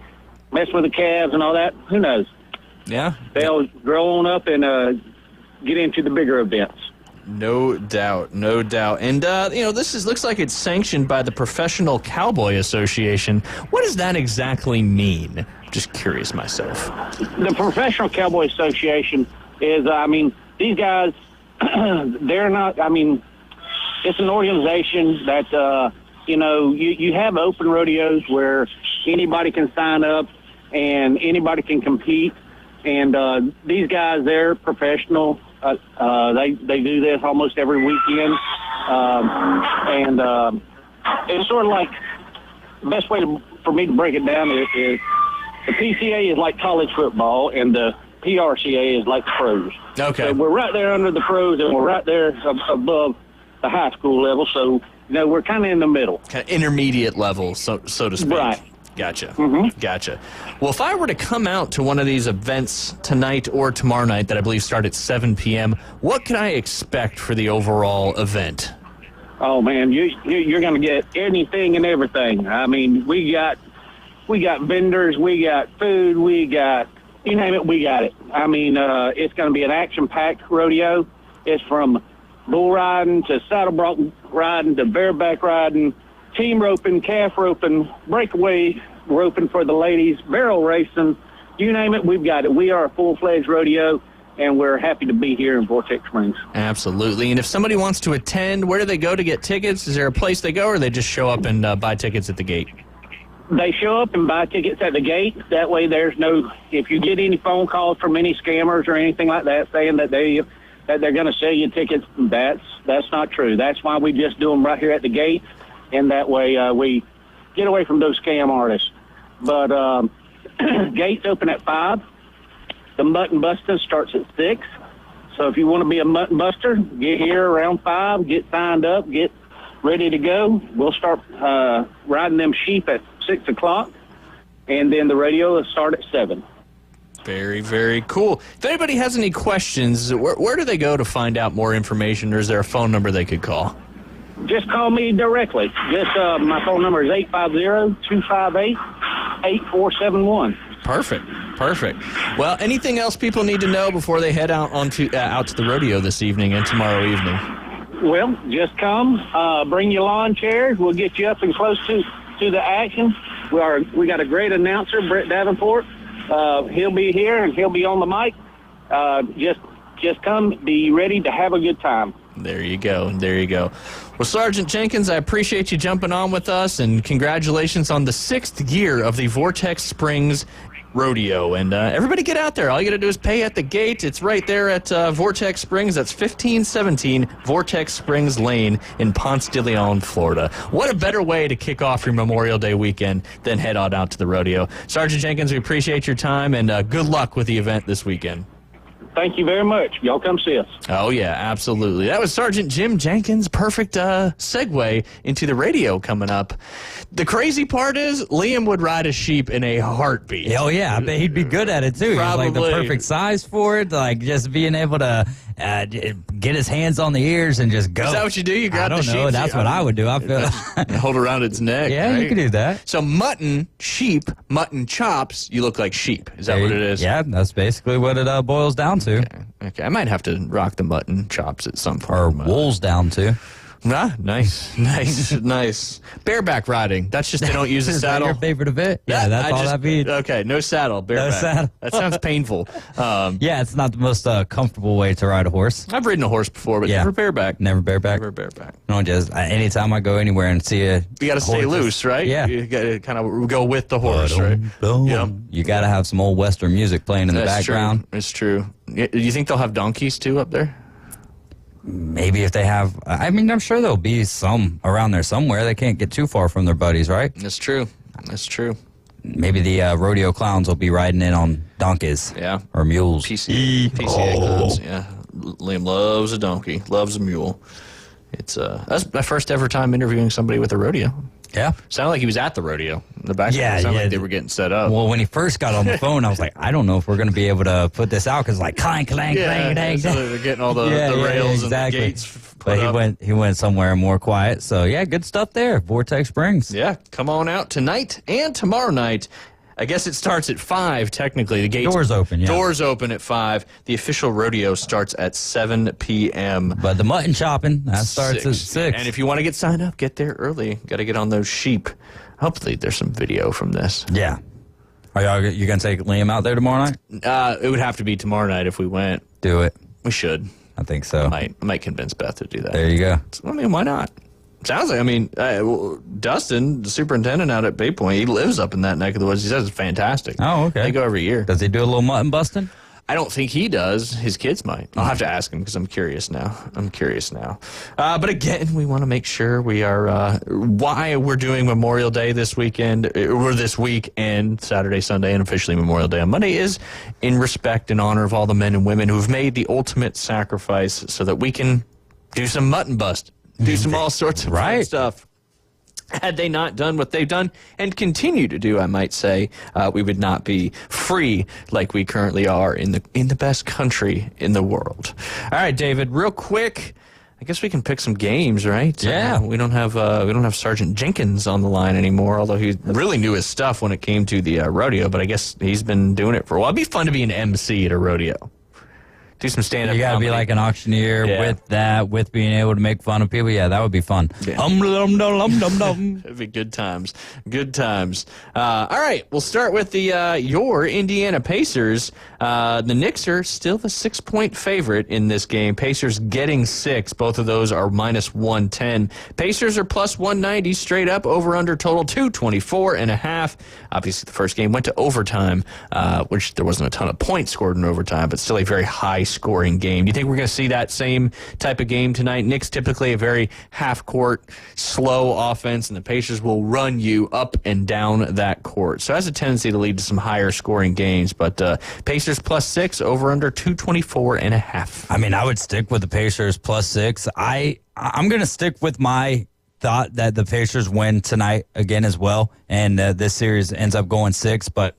mess with the calves and all that, who knows? Yeah. They'll grow on up and get into the bigger events. No doubt. And, this looks like it's sanctioned by the Professional Cowboy Association. What does that exactly mean? Just curious myself. The Professional Cowboy Association is, these guys, they're not, it's an organization that, you have open rodeos where anybody can sign up and anybody can compete. And these guys, they're professional. They do this almost every weekend. It's sort of like, the best way for me to break it down is the PCA is like college football, and the PRCA is like the pros. Okay. So we're right there under the pros, and we're right there above the high school level. So, we're kind of in the middle. Kind of intermediate level, so to speak. Right. Gotcha. Mm-hmm. Gotcha. Well, if I were to come out to one of these events tonight or tomorrow night that I believe start at 7 p.m., what can I expect for the overall event? Oh, man, you're going to get anything and everything. We got vendors, we got food, we got, you name it, we got it. It's going to be an action-packed rodeo. It's from bull riding to saddle bronc riding to bareback riding, team roping, calf roping, breakaway roping for the ladies, barrel racing, you name it, we've got it. We are a full-fledged rodeo, and we're happy to be here in Vortex Springs. Absolutely. And if somebody wants to attend, where do they go to get tickets? Is there a place they go, or they just show up and buy tickets at the gate? They show up and buy tickets at the gate. That way there's no, if you get any phone calls from any scammers or anything like that saying that they're going to sell you tickets, that's not true. That's why we just do them right here at the gate, and that way we get away from those scam artists. But gates open at 5. The mutton busting starts at 6. So if you want to be a mutton buster, get here around 5, get signed up, get ready to go. We'll start riding them sheep at 6 o'clock, and then the rodeo will start at 7. Very, very cool. If anybody has any questions, where do they go to find out more information, or is there a phone number they could call? Just call me directly. My phone number is 850-258-8471. Perfect. Well, anything else people need to know before they head out to the rodeo this evening and tomorrow evening? Well, just come. Bring your lawn chairs. We'll get you up and close to the action. We got a great announcer, Brett Davenport. He'll be here and he'll be on the mic. Just come. Be ready to have a good time. There you go. Well, Sergeant Jenkins, I appreciate you jumping on with us, and congratulations on the 6th year of the Vortex Springs Rodeo. And everybody get out there. All you got to do is pay at the gate. It's right there at Vortex Springs. That's 1517 Vortex Springs Lane in Ponce de Leon, Florida. What a better way to kick off your Memorial Day weekend than head on out to the rodeo. Sergeant Jenkins, we appreciate your time, and good luck with the event this weekend. Thank you very much. Y'all come see us. Oh, yeah, absolutely. That was Sergeant Jim Jenkins. Perfect segue into the radio coming up. The crazy part is Liam would ride a sheep in a heartbeat. Oh, yeah. I bet he'd be good at it, too. Probably. He's like the perfect size for it, like just being able to get his hands on the ears and just go. Is that what you do? You grab the sheep? I don't know. That's what I would do. I feel hold around its neck. Yeah, right? You could do that. So mutton, sheep, mutton chops, you look like sheep. Is that what it is? Yeah, that's basically what it boils down to. Okay, I might have to rock the mutton chops at some point. Or wool's down to. Ah, nice. Bareback riding. That's just they don't use a saddle. Is that your favorite of it? Yeah, that's all that means. Okay, no saddle. Bareback. No saddle. That sounds painful. Yeah, it's not the most comfortable way to ride a horse. I've ridden a horse before, but never bareback. Never bareback. No, just anytime I go anywhere and see a you got to stay loose, right? Yeah. You got to kind of go with the horse, right? Yep. You got to have some old Western music playing in the background. It's true. Do you think they'll have donkeys too up there? Maybe if they have, I mean, I'm sure there'll be some around there somewhere. They can't get too far from their buddies, right? That's true. Maybe the rodeo clowns will be riding in on donkeys. Yeah. Or mules. PCA clowns, yeah. Liam loves a donkey, loves a mule. That's my first ever time interviewing somebody with a rodeo. Yeah. Sounded like he was at the rodeo in the back. Yeah, Sounded like they were getting set up. Well, when he first got on the phone, I was like, I don't know if we're going to be able to put this out because like clank, clang, clang, clang. So they're getting all the rails and the gates but he went somewhere more quiet. So, yeah, good stuff there. Vortex Springs. Yeah, come on out tonight and tomorrow night. I guess it starts at 5, technically. The gates doors open, yeah. Doors open at 5. The official rodeo starts at 7 p.m. But the mutton chopping, that starts at 6. And if you want to get signed up, get there early. Got to get on those sheep. Hopefully there's some video from this. Yeah. Are you going to take Liam out there tomorrow night? It would have to be tomorrow night if we went. Do it. We should. I think so. I might convince Beth to do that. There you go. I mean, why not? Sounds like, Dustin, the superintendent out at Bay Point, he lives up in that neck of the woods. He says it's fantastic. Oh, okay. They go every year. Does he do a little mutton busting? I don't think he does. His kids might. I'll have to ask him because I'm curious now. But again, we want to make sure we are, why we're doing Memorial Day this weekend, or this week, and Saturday, Sunday, and officially Memorial Day on Monday is in respect and honor of all the men and women who have made the ultimate sacrifice so that we can do some mutton bust. Do some all sorts of fun stuff. Had they not done what they've done and continue to do, I might say, we would not be free like we currently are in the best country in the world. All right, David, real quick. I guess we can pick some games, right? Yeah. We don't have Sergeant Jenkins on the line anymore, although he really knew his stuff when it came to the rodeo. But I guess he's been doing it for a while. It'd be fun to be an MC at a rodeo. Do some stand-up You got to be comedy. like an auctioneer with being able to make fun of people. Yeah, that would be fun. Yeah. It'd be good times. Good times. All right, we'll start with your Indiana Pacers. The Knicks are still the 6-point favorite in this game. Pacers getting 6. Both of those are minus 110. Pacers are plus 190 straight up. Over/under total 224.5. Obviously, the first game went to overtime, which there wasn't a ton of points scored in overtime, but still a very high-scoring game. Do you think we're going to see that same type of game tonight? Knicks typically a very half-court, slow offense, and the Pacers will run you up and down that court. So it has a tendency to lead to some higher-scoring games, but Pacers plus 6, over/under 224.5. I mean, I would stick with the Pacers plus 6. I'm going to stick with my thought that the Pacers win tonight again as well, and this series ends up going 6, but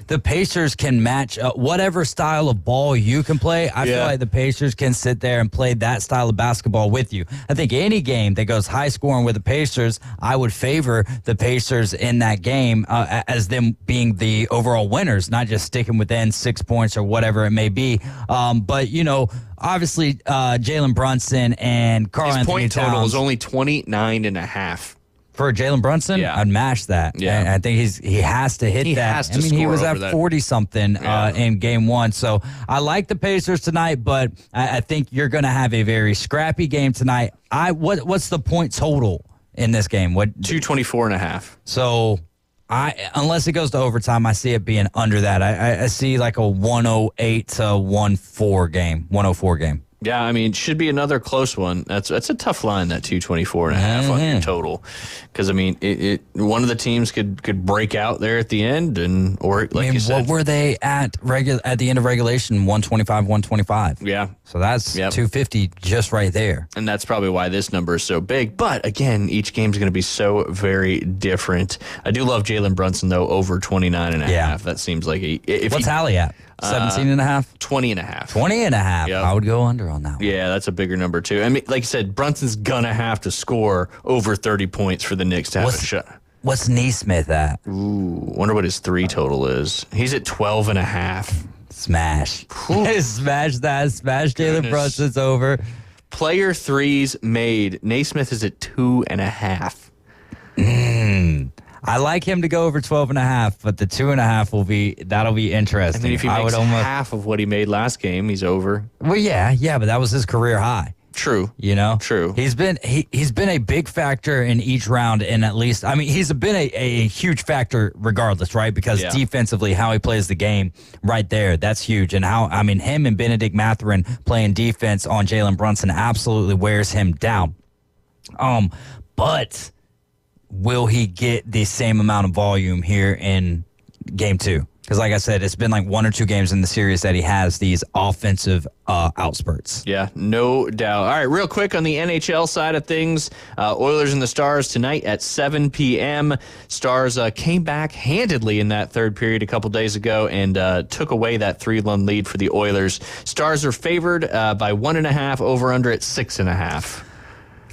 the Pacers can match whatever style of ball you can play. I feel like the Pacers can sit there and play that style of basketball with you. I think any game that goes high scoring with the Pacers, I would favor the Pacers in that game as them being the overall winners, not just sticking within 6 points or whatever it may be. But, you know, obviously Jalen Brunson and Karl Anthony Towns. His point total is only 29.5. For Jalen Brunson, I'd match that. Yeah. And I think he has to hit that. Has to he was at that. 40-something in game 1. So I like the Pacers tonight, but I think you're going to have a very scrappy game tonight. What's the point total in this game? 224.5. So unless it goes to overtime, I see it being under that. I see like a 108 to 104 game, 104 game. Yeah, I mean, it should be another close one. That's a tough line, that 224.5 on your total, because I mean, one of the teams could break out there at the end, or like you said, what were they at the end of regulation? 125, 125. Yeah, so that's 250 just right there, and that's probably why this number is so big. But again, each game's going to be so very different. I do love Jalen Brunson though, over 29.5. Yeah, that seems like what's Hallie at? 17.5? 20.5. 20.5. Yep. I would go under on that one. Yeah, that's a bigger number, too. I mean, like you said, Brunson's going to have to score over 30 points for the Knicks to have a shot. What's Neesmith at? Ooh, wonder what his 3 total is. He's at 12.5. Smash. Smash that. Smash Jalen Brunson's over. Player threes made. Naismith is at 2.5. I like him to go over 12.5, but the 2.5 that'll be interesting. I mean, if he makes half of what he made last game, he's over. Well, yeah, but that was his career high. True. You know? True. He's been a big factor in each round, and at least, I mean, he's been a huge factor regardless, right? Because defensively, how he plays the game right there, that's huge. And him and Benedict Mathurin playing defense on Jalen Brunson absolutely wears him down. But will he get the same amount of volume here in game 2? Because like I said, it's been like 1 or 2 games in the series that he has these offensive outspurts. Yeah, no doubt. All right, real quick on the NHL side of things, Oilers and the Stars tonight at 7 p.m. Stars came back handedly in that third period a couple days ago and took away that 3-1 lead for the Oilers. Stars are favored by 1.5, over/under at 6.5.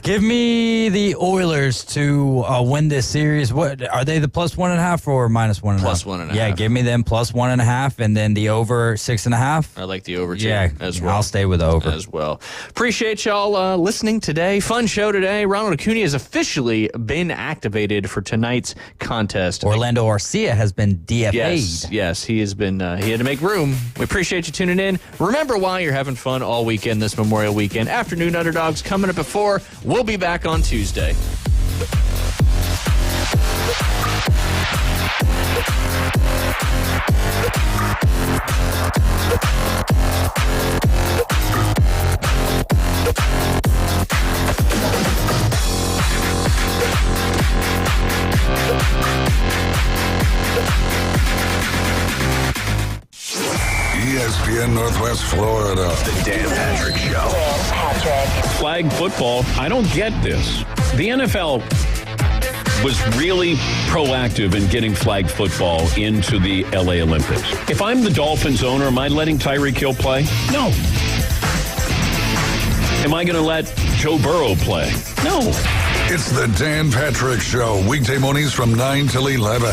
Give me the Oilers to win this series. What are they, the plus 1.5 or minus 1.5? Plus 1.5. Yeah, give me them plus 1.5, and then the over 6.5. I like the over too. Yeah, as well. I'll stay with over as well. Appreciate y'all listening today. Fun show today. Ronald Acuna has officially been activated for tonight's contest. Orlando Arcia has been DFA'd. Yes, he has been. He had to make room. We appreciate you tuning in. Remember, while you're having fun all weekend, this Memorial Weekend, Afternoon Underdogs coming up at 4. We'll be back on Tuesday. ESPN Northwest Florida. The Dan Patrick Show. Flag football, I don't get this. The NFL was really proactive in getting flag football into the LA Olympics. If I'm the Dolphins owner, am I letting Tyreek Hill play? No. Am I going to let Joe Burrow play? No. It's the Dan Patrick Show, weekday mornings from 9 till 11.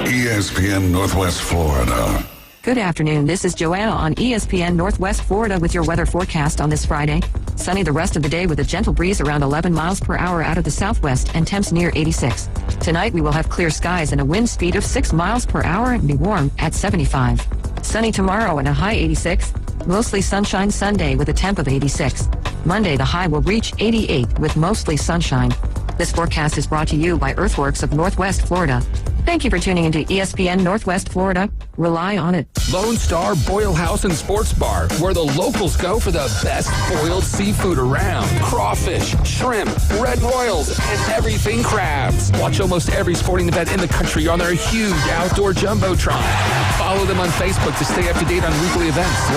ESPN Northwest Florida. Good afternoon. This is Joanna on ESPN Northwest Florida with your weather forecast on this Friday. Sunny the rest of the day with a gentle breeze around 11 miles per hour out of the southwest and temps near 86. Tonight we will have clear skies and a wind speed of 6 miles per hour and be warm at 75. Sunny tomorrow and a high 86. Mostly sunshine Sunday with a temp of 86. Monday the high will reach 88 with mostly sunshine. This forecast is brought to you by Earthworks of Northwest Florida. Thank you for tuning into ESPN Northwest Florida. Rely on it. Lone Star Boil House and Sports Bar, where the locals go for the best boiled seafood around. Crawfish, shrimp, red royals, and everything crabs. Watch almost every sporting event in the country on their huge outdoor jumbotron. Follow them on Facebook to stay up to date on weekly events,